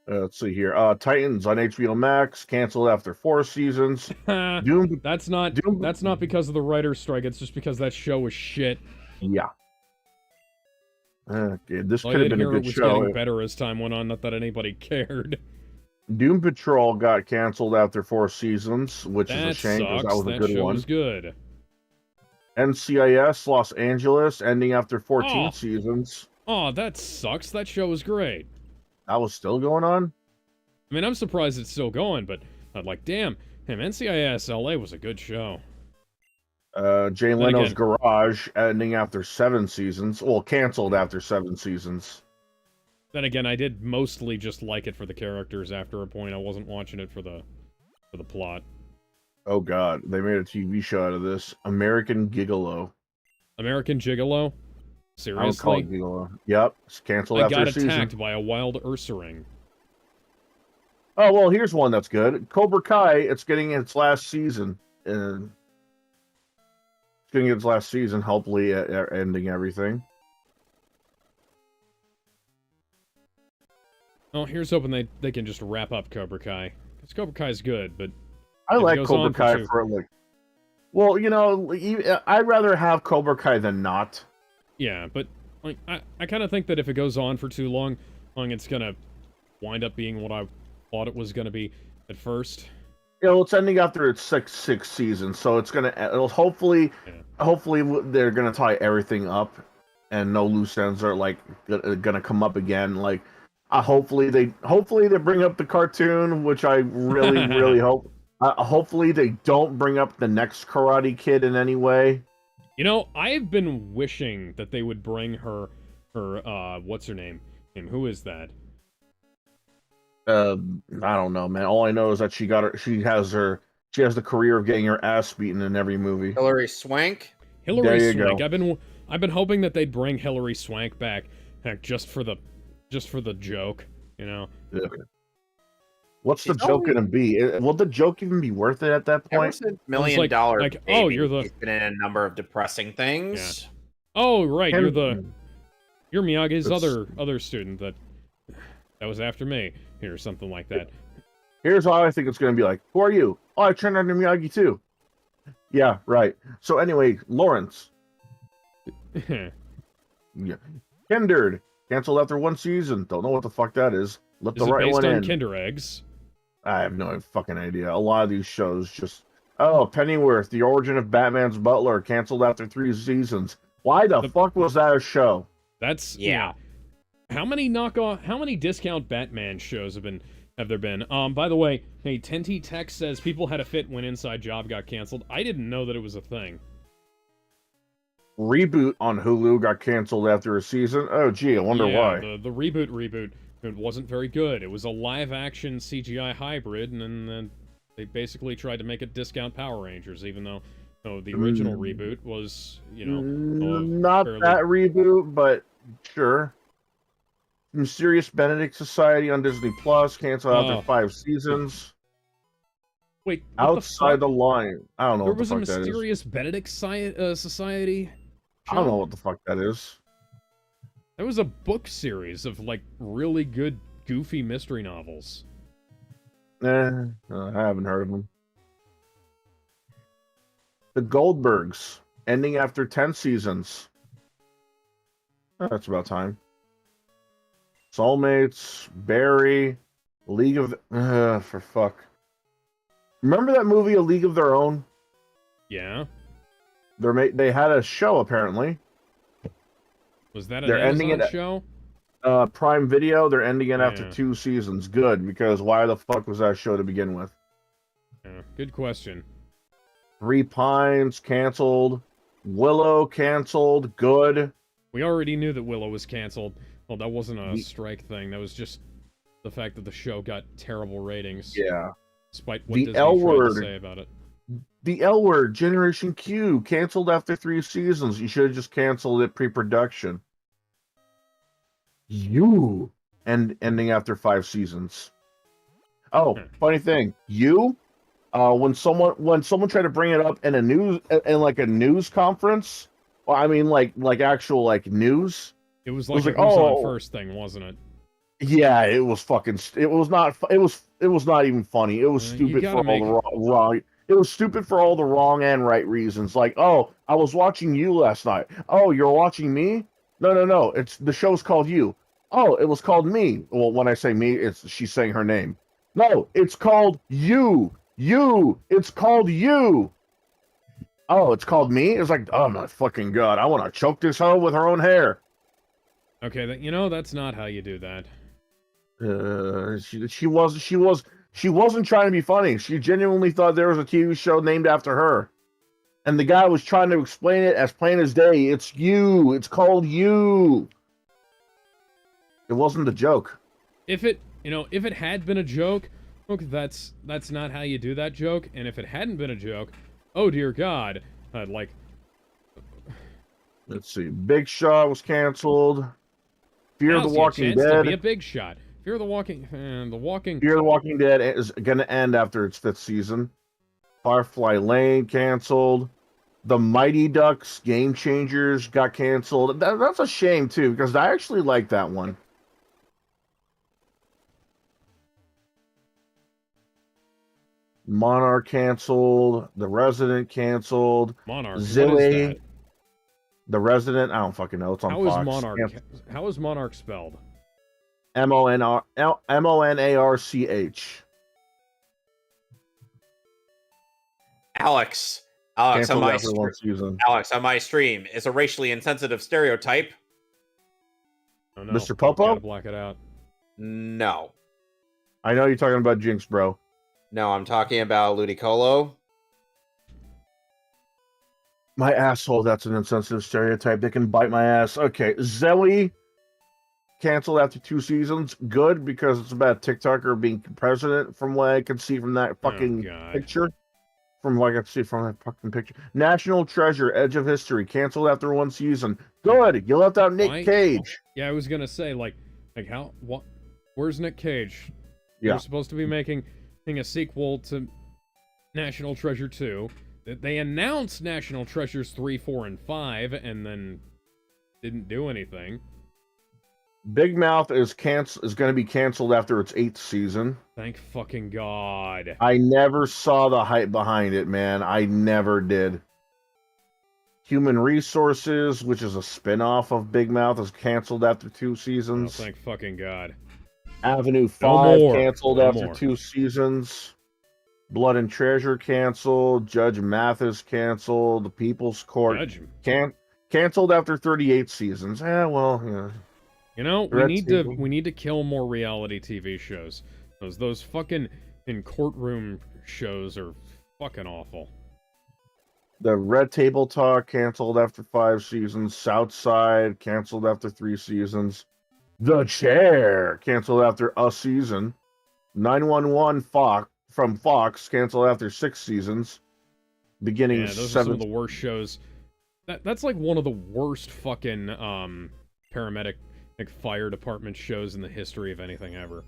Let's see here. Titans on HBO Max, canceled after 4 seasons. Doom. That's not because of the writer's strike. It's just because that show was shit. Yeah. Okay, this could have been a good show. It was getting better as time went on. Not that anybody cared. Doom Patrol got canceled after 4 seasons, which is a That shame because that sucks. was a That good show one. was good. NCIS Los Angeles ending after 14 Oh. seasons. Oh, that sucks. That show was great. That was still going on? I mean, I'm surprised it's still going, but I'm like, damn, NCIS LA was a good show. Jay Then Leno's again- Garage ending after 7 seasons. Well, canceled after 7 seasons. Then again, I did mostly just like it for the characters after a point. I wasn't watching it for the plot. Oh god, they made a TV show out of this. American Gigolo. American Gigolo? I would call it Seriously? Gigolo. Yep, it's canceled I after got a season. attacked by a wild Ursaring. Oh, well, here's one that's good. Cobra Kai, it's getting its last season. And it's getting its last season, hopefully ending everything. Oh, here's hoping they can just wrap up Cobra Kai. Because Cobra Kai's good, but I if it like goes Cobra on for Kai too- for like... Well, you know, I'd rather have Cobra Kai than not. Yeah, but like I kind of think that if it goes on for too long, it's gonna wind up being what I thought it was gonna be at first. You know, it's ending after its sixth season, so it'll hopefully they're gonna tie everything up, and no loose ends are like gonna come up again. Like, hopefully they bring up the cartoon, which I really really hope. Hopefully they don't bring up the next Karate Kid in any way. You know, I've been wishing that they would bring her what's her name? Who is that? I don't know, man. All I know is that she has the career of getting her ass beaten in every movie. Hilary Swank. Hilary There you Swank. go. I've been hoping that they'd bring Hilary Swank back, heck, just for the joke, you know. What's the She's joke only- gonna be? Will the joke even be worth it at that Ever point? since $1 Million like, Baby, oh, you're the- he's been in a number of depressing things. Oh, right, Can- you're Miyagi's That's- other student that was after me, or something like that. Here's how I think it's gonna be like. Who are you? Oh, I turned on Miyagi too. Yeah, right. So anyway, Lawrence. Yeah. Kindred canceled after 1 season. Don't know what the fuck that is. Let Is the it right based one on in. Kinder Eggs? I have no fucking idea. A lot of these shows just... Oh, Pennyworth, The Origin of Batman's Butler, canceled after 3 seasons. Why the fuck was that a show? That's Yeah. How many discount Batman shows have there been? By the way, hey, Tenty Tech says people had a fit when Inside Job got canceled. I didn't know that it was a thing. Reboot on Hulu got canceled after a season. Oh, gee, I wonder Yeah, why. The reboot, it wasn't very good. It was a live-action CGI hybrid, and then they basically tried to make it discount Power Rangers, even though the original reboot was, Not fairly- that reboot, but sure. Mysterious Benedict Society on Disney Plus canceled Oh. after 5 seasons. Wait, what Outside the Line. I don't know There what was the a fuck that is. Mysterious Benedict Society? I don't know what the fuck that is. That was a book series of, like, really good, goofy mystery novels. I haven't heard of them. The Goldbergs, ending after 10 seasons. That's about time. Soulmates, Barry, League of... for fuck. Remember that movie, A League of Their Own? Yeah? They had a show, apparently. Was that an They're ending Amazon it- show? Prime Video, they're ending it after Yeah. 2 seasons. Good, because why the fuck was that show to begin with? Yeah, good question. Three Pines, canceled. Willow, canceled. Good. We already knew that Willow was canceled. Well, that wasn't a strike thing. That was just the fact that the show got terrible ratings. Yeah. Despite what The Disney L tried Word. to say about it. The L Word, Generation Q, canceled after 3 seasons. You should have just canceled it pre-production. You, and ending after 5 seasons. Oh, funny thing. When someone tried to bring it up in a news conference, well, I mean like actual like news. It was It like was a like, Who's oh. On First thing, wasn't it? Yeah, it was fucking. It was not even funny. It was You stupid gotta for all the wrong. It was stupid for all the wrong and right reasons. Like, oh, I was watching you last night. Oh, you're watching me? No. It's the show's called You. Oh, it was called Me. Well, when I say me, she's saying her name. No, it's called you. You. It's called you. Oh, it's called me? It's like, oh my fucking god, I want to choke this hoe with her own hair. Okay, that's not how you do that. She wasn't trying to be funny. She genuinely thought there was a TV show named after her. And the guy was trying to explain it as plain as day. It's you. It's called you. It wasn't a joke. If it had been a joke, look, that's not how you do that joke. And if it hadn't been a joke, oh dear God, like. Let's see. Big Shot was canceled. Fear the Walking Dead. To be a Dead. big shot. Fear the Walking Dead is going to end after its 5th season. Firefly Lane canceled. The Mighty Ducks Game Changers got canceled. That's a shame too, because I actually like that one. Monarch canceled. The Resident canceled. Monarch. Zilly. What is that? The Resident. I don't fucking know. It's on Fox. How is Monarch spelled? Monarch. Alex on my stream is a racially insensitive stereotype. Oh, no. Mr. Popo? Gotta block it out. No. I know you're talking about Jinx, bro. No, I'm talking about Ludicolo. My asshole, that's an insensitive stereotype. They can bite my ass. Okay, Zoe canceled after 2 seasons. Good, because it's about a TikToker being president, from what I can see from that fucking picture. From what I can see from that fucking picture. National Treasure, Edge of History, canceled after 1 season. Good, you left out Nick Cage. Yeah, I was gonna say, where's Nick Cage? Yeah. They're supposed to be making a sequel to National Treasure 2. They announced National Treasures 3, 4, and 5, and then didn't do anything. Big Mouth is going to be canceled after its 8th season. Thank fucking God. I never saw the hype behind it, man. I never did. Human Resources, which is a spin-off of Big Mouth, is canceled after 2 seasons. Oh, thank fucking God. Avenue 5 canceled after 2 seasons. Blood and Treasure canceled. Judge Mathis canceled. The People's Court canceled after 38 seasons. Yeah. We need to kill more reality TV shows. Those fucking in courtroom shows are fucking awful. The Red Table Talk canceled after 5 seasons. Southside canceled after 3 seasons. The Chair canceled after a season. 911 from Fox canceled after 6 seasons. Beginning those are some of the worst shows. That's like one of the worst fucking paramedic fire department shows in the history of anything ever.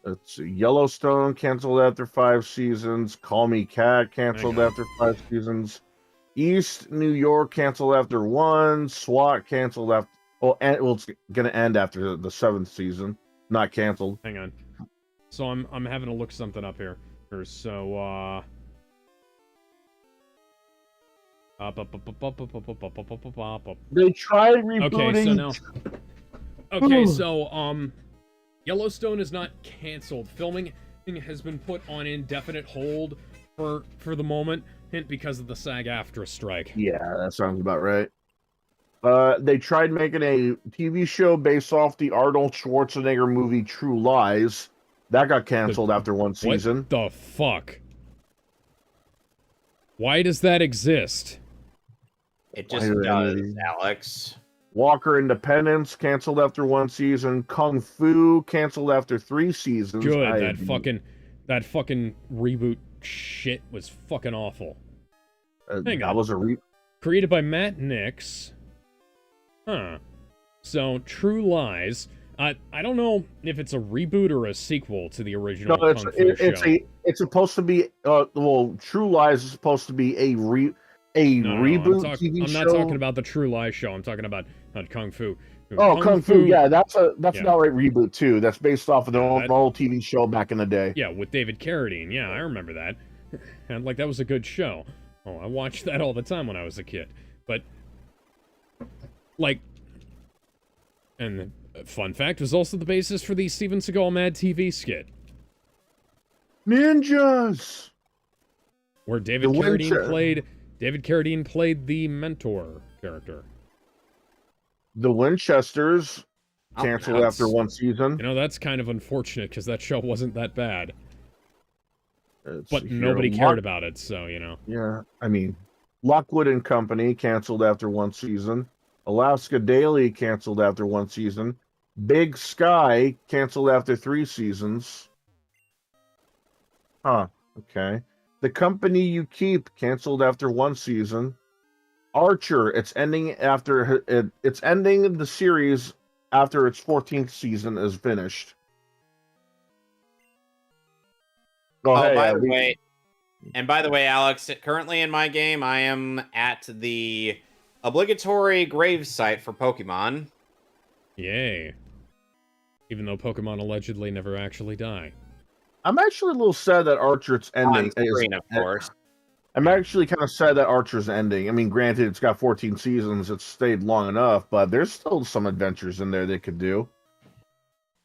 Let's see. Yellowstone canceled after 5 seasons. Call Me Cat canceled after 5 seasons. East New York canceled after 1. SWAT canceled after. It's gonna end after the 7th season. Not canceled. Hang on. So I'm having to look something up here. So they tried rebooting. So Yellowstone is not canceled. Filming has been put on indefinite hold for the moment, because of the SAG-AFTRA strike. Yeah, that sounds about right. They tried making a TV show based off the Arnold Schwarzenegger movie True Lies. That got canceled after 1 season. What the fuck? Why does that exist? It just does, Alex. Walker Independence canceled after 1 season. Kung Fu canceled after 3 seasons. Good. That fucking reboot shit was fucking awful. Hang on. That was created by Matt Nix. Huh. So True Lies. I don't know if it's a reboot or a sequel to the original Kung Fu show. It's supposed to be. True Lies is supposed to be a reboot TV show. I'm not talking about the True Lies show. I'm talking about Kung Fu. Kung Fu. Yeah, that's an outright reboot too. That's based off of the old TV show back in the day. Yeah, with David Carradine. Yeah, I remember that. And that was a good show. Oh, I watched that all the time when I was a kid. But and fun fact, was also the basis for the Steven Seagal Mad TV skit. Ninjas. Where David Carradine played the mentor character. The Winchesters canceled after one season. You know, that's kind of unfortunate because that show wasn't that bad. But Here, nobody cared about it, so, you know. Yeah, I mean, Lockwood and Company canceled after one season. Alaska Daily canceled after one season. Big Sky canceled after 3 seasons. Huh, okay. The Company You Keep canceled after 1 season. Archer, it's ending the series after its 14th season is finished. By the way, Alex, currently in my game, I am at the obligatory grave site for Pokemon. Yay. Even though Pokemon allegedly never actually die. I'm actually a little sad that Archer's ending. On screen, of course. I'm actually kind of sad that Archer's ending. I mean, granted, it's got 14 seasons. It's stayed long enough, but there's still some adventures in there they could do.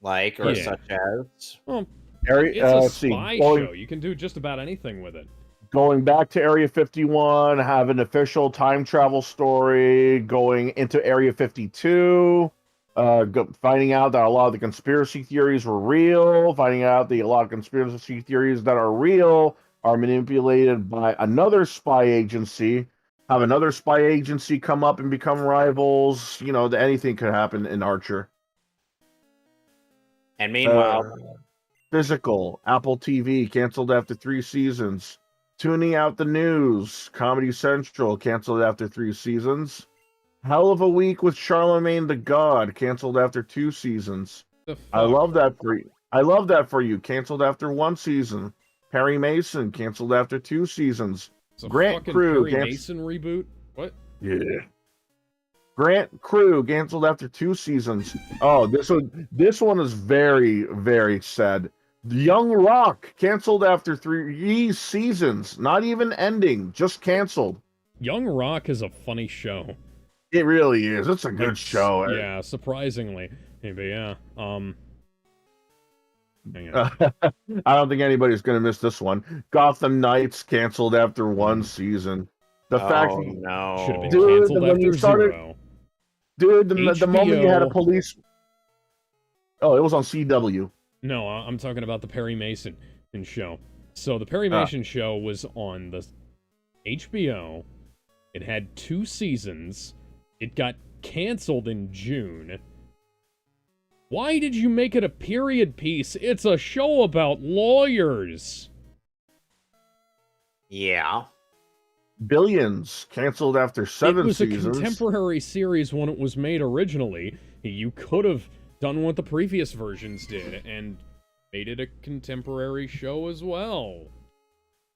Like, or such as? Well, it's a spy show. You can do just about anything with it. Going back to Area 51, have an official time travel story, going into Area 52, finding out that a lot of the conspiracy theories were real, finding out that a lot of conspiracy theories that are real are manipulated by another spy agency, have another spy agency come up and become rivals. You know, anything could happen in Archer. And meanwhile... Physical, Apple TV, canceled after 3 seasons. Tuning Out the News, Comedy Central, canceled after 3 seasons. Hell of a Week with Charlemagne the God, canceled after 2 seasons. I love that for you. Canceled after 1 season. Perry Mason, canceled after 2 seasons. It's a Grant fucking Crew, Perry Mason reboot? What? Yeah. Grant Crew, canceled after 2 seasons. Oh, this one is very, very sad. Young Rock, canceled after 3 seasons. Not even ending, just canceled. Young Rock is a funny show. It really is. It's a good show. Yeah, surprisingly. But yeah, I don't think anybody's going to miss this one. Gotham Knights, canceled after 1 season. The fact that no. Should have been canceled after 0. Dude, the moment you had a police... Oh, it was on CW. No, I'm talking about the Perry Mason show. So the Perry Mason show was on the HBO. It had 2 seasons. It got canceled in June. Why did you make it a period piece? It's a show about lawyers. Yeah. Billions, canceled after 7 seasons. It was a contemporary series when it was made originally. You could have done what the previous versions did and made it a contemporary show as well.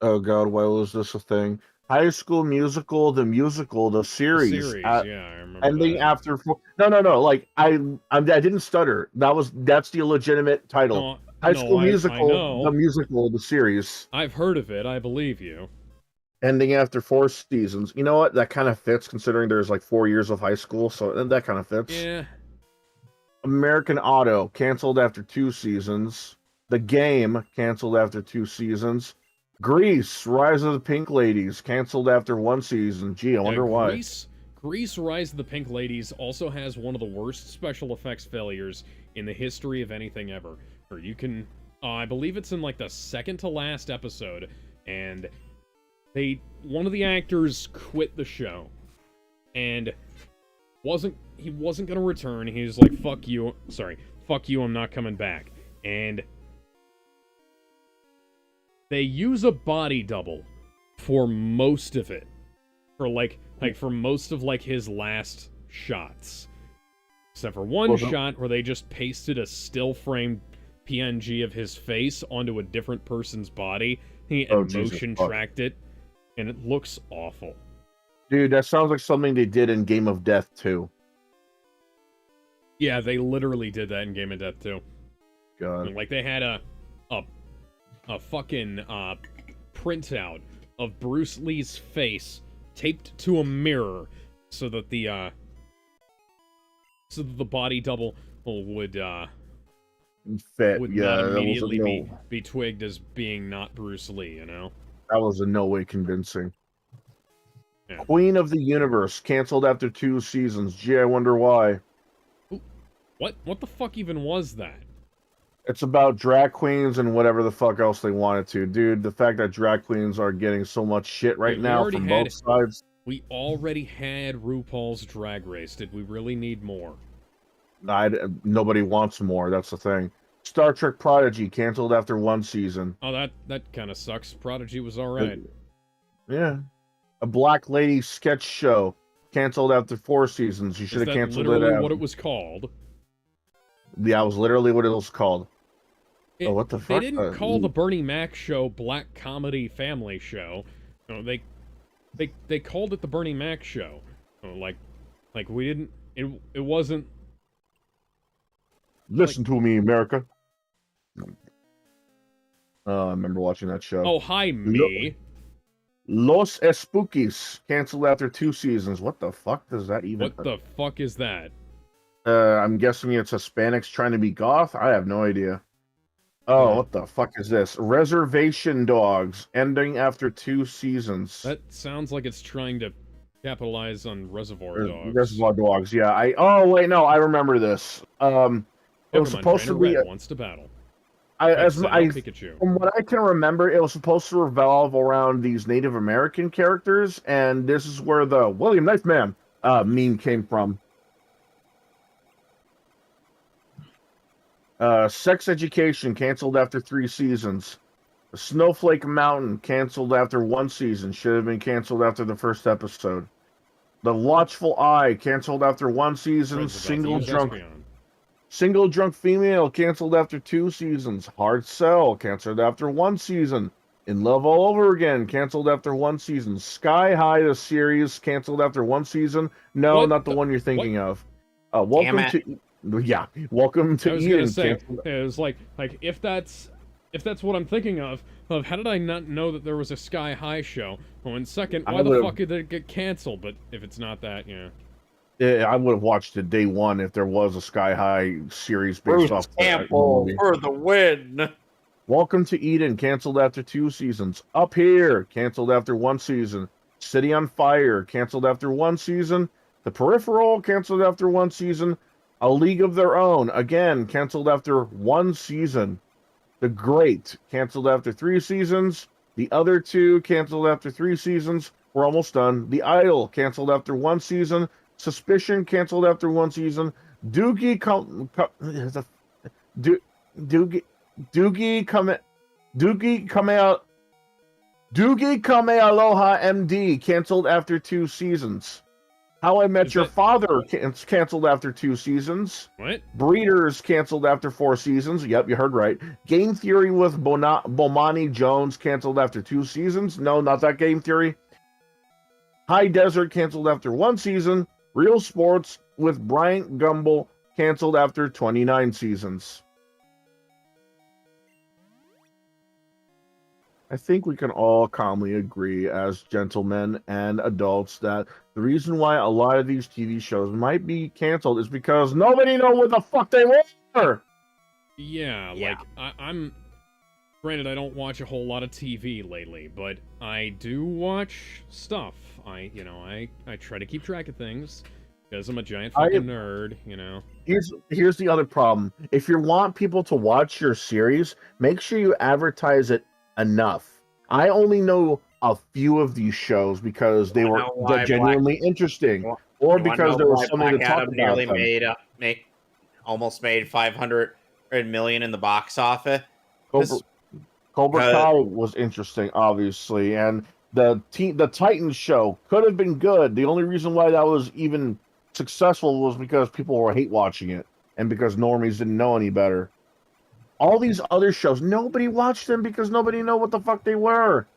Oh god, why was this a thing? High School Musical, the series. Yeah, I remember ending that. after 4... No. Like I didn't stutter. That's the legitimate title. High School Musical, the series. I've heard of it. I believe you. Ending after 4 seasons. You know what? That kind of fits considering there's like 4 years of high school, so that kind of fits. Yeah. American Auto, canceled after 2 seasons. The Game, canceled after 2 seasons. Grease, Rise of the Pink Ladies, canceled after 1 season. Gee, I wonder why. Grease, Rise of the Pink Ladies also has one of the worst special effects failures in the history of anything ever. Or you can, I believe it's in like the second to last episode, and one of the actors quit the show, and he wasn't gonna return. He was like, fuck you, I'm not coming back. And they use a body double for most of it. For for most of his last shots. Except for one shot where they just pasted a still frame PNG of his face onto a different person's body. And motion tracked it. And it looks awful. Dude, that sounds like something they did in Game of Death 2. Yeah, they literally did that in Game of Death 2. God. Like, they had a fucking printout of Bruce Lee's face taped to a mirror so that the body double would fit. would Yeah, not that was a immediately no. be twigged as being not Bruce Lee, you know? That was in no way convincing. Yeah. Queen of the Universe canceled after 2 seasons. Gee, I wonder why. What the fuck even was that? It's about drag queens and whatever the fuck else they wanted to. Dude, the fact that drag queens are getting so much shit right We now already from had- both sides. We already had RuPaul's Drag Race. Did we really need more? Nobody wants more. That's the thing. Star Trek Prodigy canceled after 1 season. Oh, that kind of sucks. Prodigy was alright. Yeah. A Black Lady sketch show canceled after 4 seasons. You should Is have that canceled literally it. what it was called? Yeah, it was literally what it was called. Oh, what the They fuck? didn't call the Bernie Mac show Black Comedy Family Show. No, they called it the Bernie Mac Show. Oh, like we didn't. It wasn't. Listen to me, America. I remember watching that show. Oh, hi, me. Los Espookies canceled after 2 seasons. What the fuck does that even? What the fuck is that? I'm guessing it's Hispanics trying to be goth. I have no idea. Oh, what the fuck is this? Reservation Dogs ending after 2 seasons. That sounds like it's trying to capitalize on Reservoir Dogs. Reservoir Dogs. Yeah. Oh wait, no, I remember this. It was Pokemon supposed to Trainer be. Red wants to battle. Pikachu. From what I can remember, it was supposed to revolve around these Native American characters, and this is where the William Knife Man meme came from. Sex Education canceled after 3 seasons. Snowflake Mountain canceled after 1 season. Should have been canceled after the first episode. The Watchful Eye canceled after 1 season. Single drunk female canceled after 2 seasons. Hard Sell canceled after 1 season. In Love All Over Again canceled after 1 season. Sky High the series canceled after 1 season. No, not the one you're thinking of. Welcome to Welcome to I was Eden. gonna say it was like if that's what I'm thinking of how did I not know that there was a Sky High show? Oh, and second, why the fuck did it get canceled? But if it's not that, yeah. Yeah, I would have watched it day 1 if there was a Sky High series based off Campbell for the win. Welcome to Eden canceled after 2 seasons. Up Here canceled after 1 season. City on Fire canceled after 1 season. The Peripheral canceled after 1 season. A League of Their Own again canceled after 1 season. The Great canceled after 3 seasons. The other 2 canceled after 3 seasons. We're almost done. The Idol canceled after 1 season. Suspicion canceled after 1 season. Doogie Kamealoha MD canceled after 2 seasons. How I Met Your Father canceled after 2 seasons. What? Breeders canceled after 4 seasons. Yep, you heard right. Game Theory with Bomani Jones canceled after 2 seasons. No, not that Game Theory. High Desert canceled after 1 season. Real Sports with Bryant Gumbel canceled after 29 seasons. I think we can all calmly agree as gentlemen and adults that the reason why a lot of these TV shows might be canceled is because nobody knows what the fuck they were. Yeah, like I'm granted I don't watch a whole lot of TV lately, but I do watch stuff. I try to keep track of things because I'm a giant fucking nerd, you know. Here's the other problem. If you want people to watch your series, make sure you advertise it enough. I only know a few of these shows because they were genuinely interesting, or because there was something to talk about. Nearly almost made 500 million in the box office. Cobra Kai was interesting, obviously, and the Titans show could have been good. The only reason why that was even successful was because people were hate watching it, and because normies didn't know any better. All these other shows, nobody watched them because nobody knew what the fuck they were.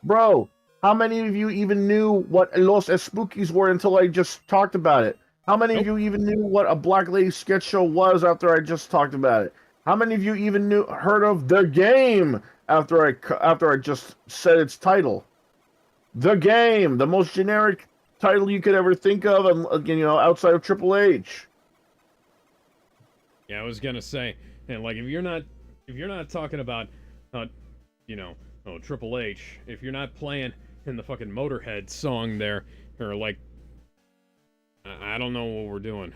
Bro, how many of you even knew what Los Espookies were until I just talked about it? How many of you even knew what a Black Lady sketch show was after I just talked about it? How many of you even heard of The Game after I just said its title? The Game, the most generic title you could ever think of, outside of Triple H. Yeah, I was gonna say, and like if you're not talking about, you know, Triple H, if you're not playing in the fucking Motorhead song there, or like, I don't know what we're doing.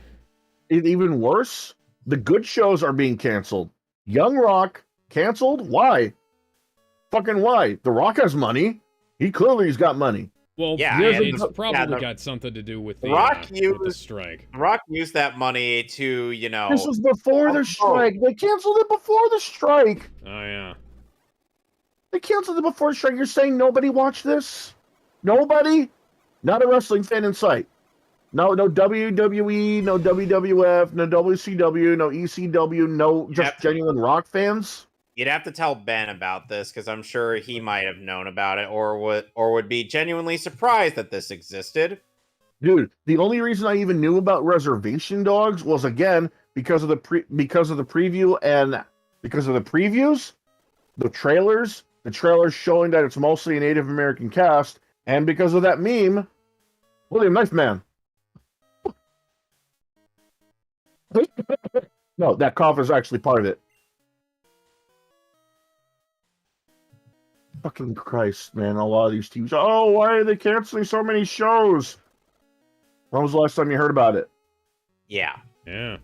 Even worse, the good shows are being canceled. Young Rock canceled? Why? Fucking why? The Rock has money. He's got money. Well, Yeah, it's probably got something to do with the with the strike. Rock used that money to, you know. This was before the strike. They canceled it before the strike. Oh yeah. They canceled it before the strike. You're saying nobody watched this? Nobody? Not a wrestling fan in sight. No WWE, no WWF, no WCW, no ECW, no just genuine Rock fans. You'd have to tell Ben about this because I'm sure he might have known about it or would be genuinely surprised that this existed. Dude, the only reason I even knew about Reservation Dogs was again because of the preview and because of the previews, the trailers showing that it's mostly a Native American cast, and because of that meme, William Knife Man. No, that cough is actually part of it. Fucking Christ, man. A lot of these teams. Oh, why are they canceling so many shows? When was the last time you heard about it? Yeah. Yeah.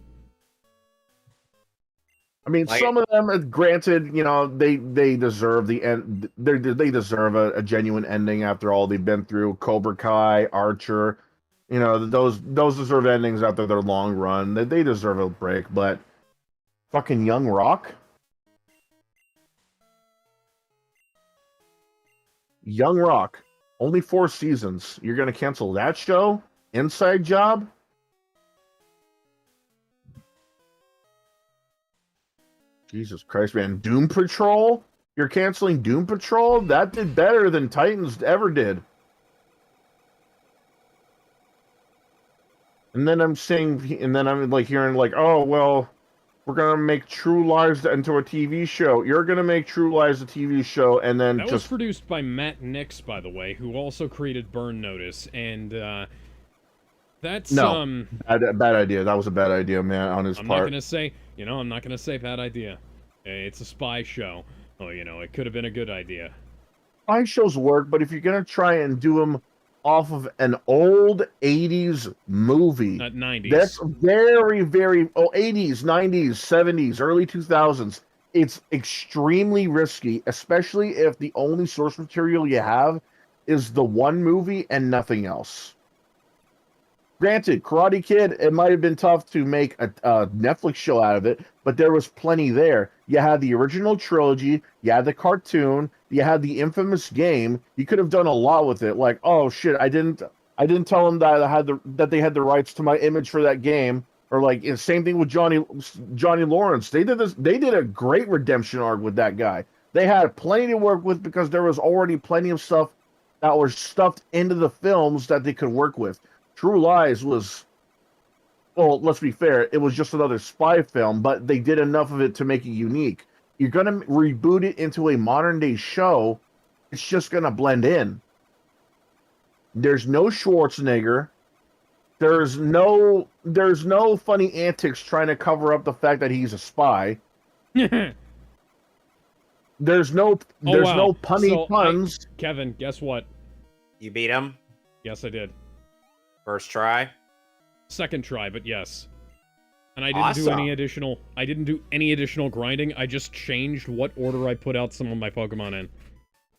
I mean, some of them, granted, you know, they deserve the end. They deserve a genuine ending after all they've been through. Cobra Kai, Archer, you know, those deserve endings after their long run. They deserve a break. But fucking Young Rock. Young Rock, only 4 seasons. You're going to cancel that show? Inside Job? Jesus Christ, man. Doom Patrol? You're canceling Doom Patrol? That did better than Titans ever did. And then I'm like hearing like, oh, well, we're going to make True Lies into a TV show. You're going to make True Lies a TV show and then that was produced by Matt Nix, by the way, who also created Burn Notice, and that's bad idea. That was a bad idea, man, on his part. I'm not gonna say bad idea. It's a spy show. Oh, you know, it could have been a good idea. Spy shows work, but if you're gonna try and do them off of an old 80s movie, not 90s, that's very, very 80s, 90s, 70s, early 2000s. It's extremely risky, especially if the only source material you have is the one movie and nothing else. Granted, Karate Kid, it might have been tough to make a Netflix show out of it, but there was plenty there. You had the original trilogy, you had the cartoon, you had the infamous game. You could have done a lot with it. Like, oh shit, I didn't tell them that they had the rights to my image for that game. Or like, same thing with Johnny Lawrence. They did a great redemption arc with that guy. They had plenty to work with because there was already plenty of stuff that was stuffed into the films that they could work with. True Lies was, well, let's be fair, it was just another spy film, but they did enough of it to make it unique. You're going to reboot it into a modern-day show, it's just going to blend in. There's no Schwarzenegger. There's no funny antics trying to cover up the fact that he's a spy. There's no punny puns. Kevin, guess what? You beat him? Yes, I did. First try? Second try, but yes. And I didn't do any additional grinding. I just changed what order I put out some of my Pokemon in.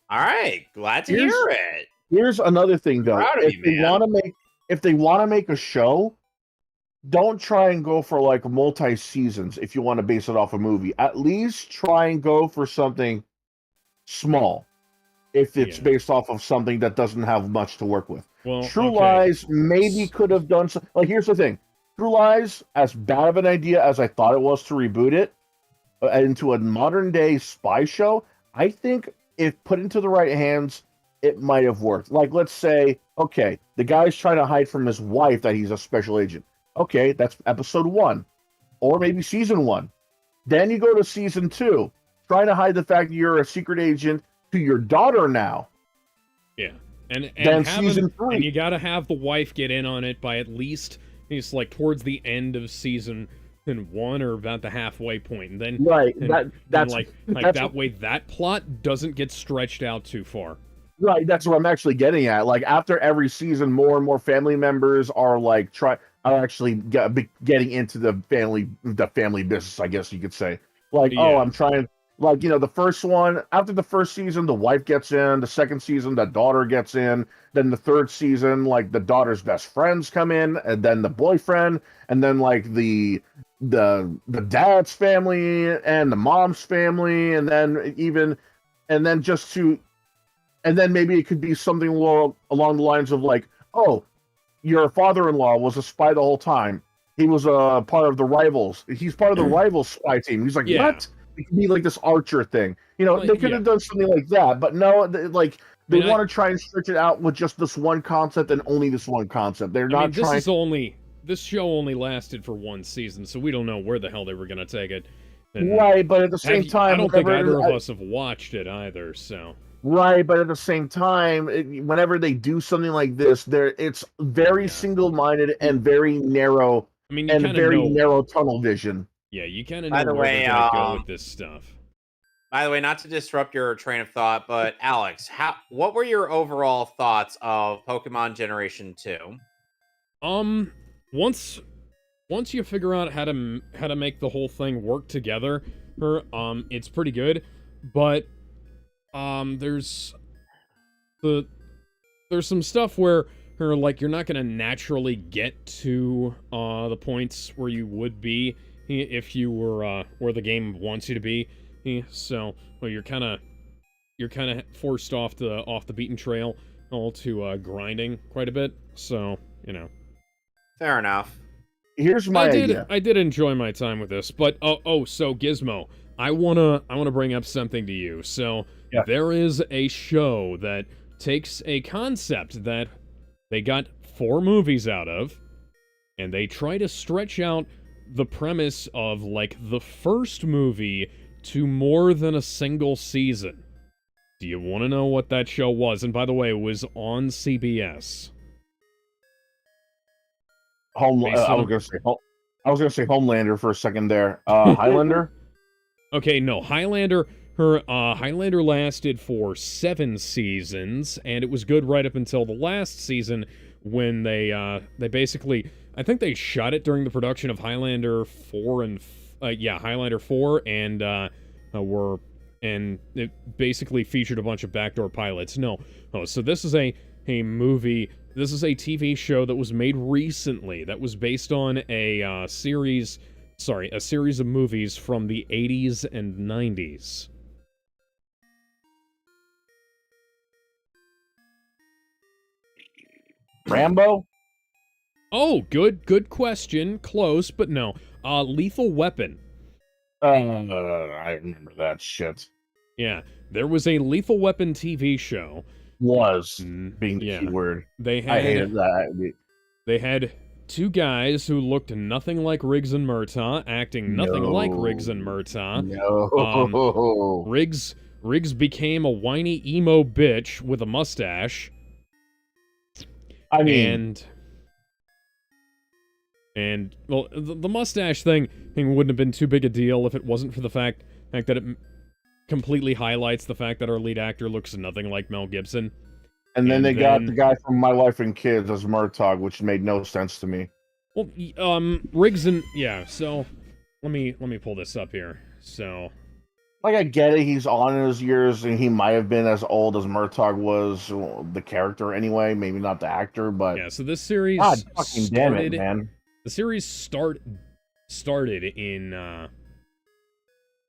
All right, glad to hear it. Here's another thing though. If they want to make a show, don't try and go for like multi-seasons if you want to base it off a movie. At least try and go for something small if it's based off of something that doesn't have much to work with. Well, True Lies maybe could have done some. Like, here's the thing: True Lies, as bad of an idea as I thought it was to reboot it into a modern day spy show, I think if put into the right hands, it might have worked. Like, let's say, okay, the guy's trying to hide from his wife that he's a special agent. Okay, that's episode 1, or maybe season 1. Then you go to season 2, trying to hide the fact that you're a secret agent to your daughter now. Yeah. And then season 3. And you gotta have the wife get in on it by at least, it's like towards the end of season and 1 are about the halfway point, and then Right. and That's like that's that way that plot doesn't get stretched out too far. right. That's what I'm actually getting at. Like after every season, more and more family members are like actually getting into the family business, I guess you could say. Like, oh, Yeah. I'm trying. Like, the first one, after the first season, the wife gets in. The second season, the daughter gets in. Then the third season, like the daughter's best friends come in, and then the boyfriend, and then like the dad's family and the mom's family, and then and then maybe it could be something along the lines of like, oh, your father-in-law was a spy the whole time. He was a part of the rivals. He's part of the rival spy team. He's like, Yeah. what? It could be like this Archer thing. Like, they could have done something like that, but no, they mean, want to try and stretch it out with just this one concept and only this one concept. They're I not mean, trying. this show only lasted for 1 season, so we don't know where the hell they were gonna take it. And Right, but at the same time, I don't think whenever- either of us have watched it either. So Right, but at the same time, whenever they do something like this, it's very single-minded and very narrow I mean, you and kind of very know. narrow tunnel vision. Yeah, you kind of By know the where way, they're gonna go with this stuff. By the way, not to disrupt your train of thought, but Alex, what were your overall thoughts of Pokemon Generation 2? Once you figure out how to make the whole thing work together, it's pretty good. But there's some stuff where like you're not gonna naturally get to the points where you would be if you were where the game wants you to be. So you're kind of forced off the beaten trail all to grinding quite a bit. So Fair enough. Here's my idea. I did enjoy my time with this, but so Gizmo, I wanna bring up something to you. So Yeah. there is a show that takes a concept that they got 4 movies out of, and they try to stretch out the premise of like the first movie to more than a single season. Do you want to know what that show was? And by the way, it was on CBS. I was gonna say Homelander for a second there. Highlander. Okay, no, Highlander. Highlander lasted for 7 seasons, and it was good right up until the last season when they basically, I think they shot it during the production of Highlander 4 and Highlander 4, and it basically featured a bunch of backdoor pilots. So this is a movie. This is a TV show that was made recently. That was based on a series of movies from the 80s and 90s. Rambo. Oh, good question. Close, but no. Lethal Weapon. I remember that shit. Yeah, there was a Lethal Weapon TV show. Was being the yeah. key word. I hated that. They had 2 guys who looked nothing like Riggs and Murtaugh, acting nothing like Riggs and Murtaugh. No. Riggs became a whiny emo bitch with a mustache. I mean, and well, the mustache thing wouldn't have been too big a deal if it wasn't for the fact that it completely highlights the fact that our lead actor looks nothing like Mel Gibson. and then they got the guy from My Wife and Kids as Murtaugh, which made no sense to me. Well, Riggs and so let me pull this up here. So, like, I get it, he's on in his years, and he might have been as old as Murtaugh was, the character anyway, maybe not the actor, but yeah. So this series God fucking damn it, man. The series started in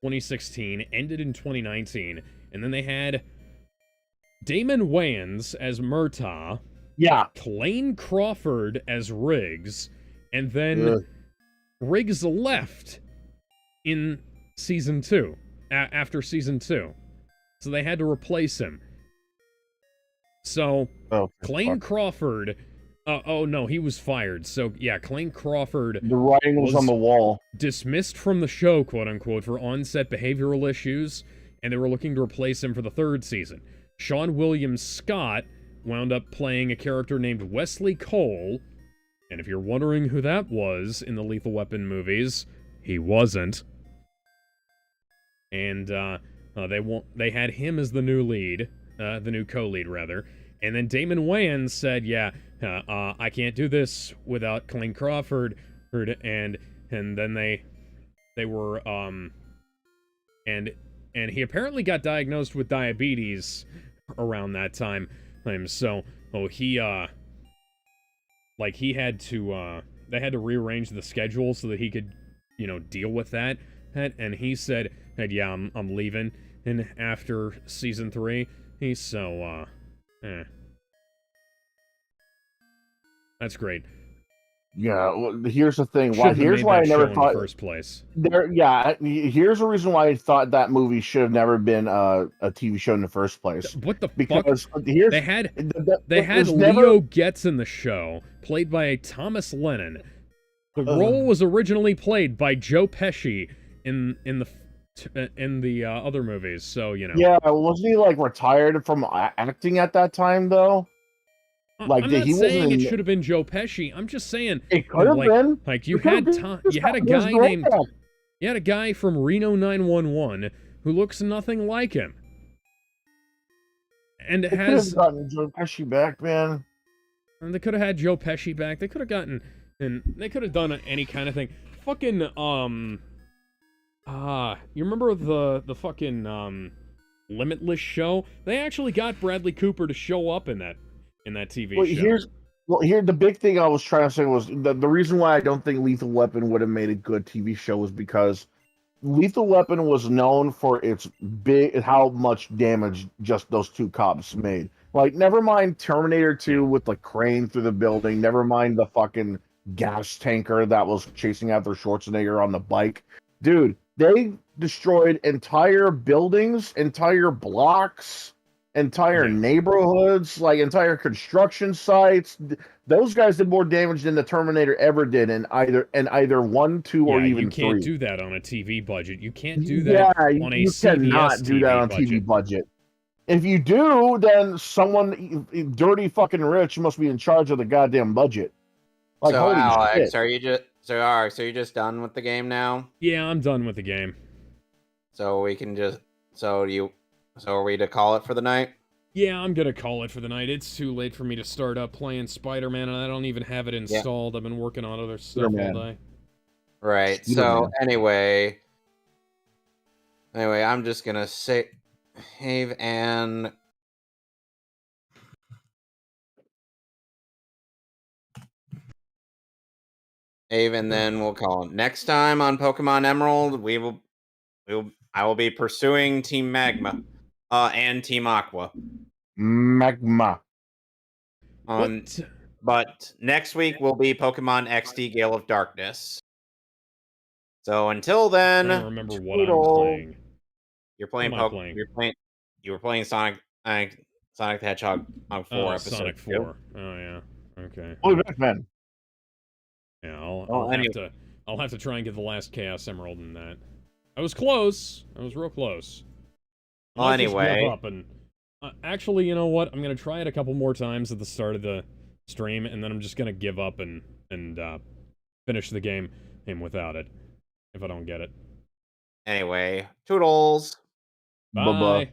2016, ended in 2019, and then they had Damon Wayans as Murtaugh, Yeah. Clayne Crawford as Riggs, and then Riggs left in season 2, after season 2. So they had to replace him. So, Clayne Crawford... oh no, he was fired. So yeah, Clayne Crawford. The writing was on the wall. Dismissed from the show, quote unquote, for on-set behavioral issues, and they were looking to replace him for the 3rd season. Sean William Scott wound up playing a character named Wesley Cole, and if you're wondering who that was in the Lethal Weapon movies, he wasn't. And they had him as the new lead, the new co-lead rather. And then Damon Wayans said, "Yeah, I can't do this without Colleen Crawford." And then they were and he apparently got diagnosed with diabetes around that time. So he had to they had to rearrange the schedule so that he could, deal with that. And he said, "Yeah, I'm leaving." And after season 3, he's so that's great. Yeah, well, here's the thing. Shouldn't have Here's made why I that never show thought in the first place. here's the reason why I thought that movie should have never been a TV show in the first place. What the Because fuck? here's They had there's Leo never- Getz in the show, played by Thomas Lennon. The role was originally played by Joe Pesci in the other movies. So Yeah, wasn't he like retired from acting at that time though? Like I'm not he saying wasn't. it should have been Joe Pesci. I'm just saying It could have been. Like you It could have had been. you had a guy named you had a guy from Reno 911 who looks nothing like him, and They could has have gotten Joe Pesci back, man. and they could have had Joe Pesci back. They could have gotten and they could have done any kind of thing. Fucking you remember the fucking Limitless show? They actually got Bradley Cooper to show up in that TV show. Here the big thing I was trying to say was the reason why I don't think Lethal Weapon would have made a good TV show was because Lethal Weapon was known for its how much damage just those two cops made. Like, never mind Terminator 2 with the crane through the building, never mind the fucking gas tanker that was chasing after Schwarzenegger on the bike. Dude, they destroyed entire buildings, entire blocks, entire neighborhoods, like entire construction sites. Those guys did more damage than the Terminator ever did in either 1, 2, or even 3. You can't do that on a TV budget. You can't do that on a you CBS cannot do that on TV budget. If you do, then someone dirty fucking rich must be in charge of the goddamn budget. Like, so holy Alex, shit. are you just done with the game now? Yeah, I'm done with the game. So we can just so are we to call it for the night? Yeah, I'm gonna call it for the night. It's too late for me to start up playing Spider-Man, and I don't even have it installed. I've been working on other stuff all day. Right. So anyway, I'm just gonna save and then we'll call it. Next time on Pokemon Emerald, I will be pursuing Team Magma, and Team Aqua. Magma. But next week will be Pokemon XD Gale of Darkness. So until then, I don't remember what I'm playing. You're playing Pokemon. You were playing Sonic the Hedgehog 4 episode Sonic 4. 2. Oh yeah. Okay. Oh, man. Yeah, I'll have to try and get the last Chaos Emerald in that. I was close. I was real close. Well, anyway. Up and, actually, you know what? I'm gonna try it a couple more times at the start of the stream, and then I'm just gonna give up and finish the game without it if I don't get it. Anyway, toodles. Bye.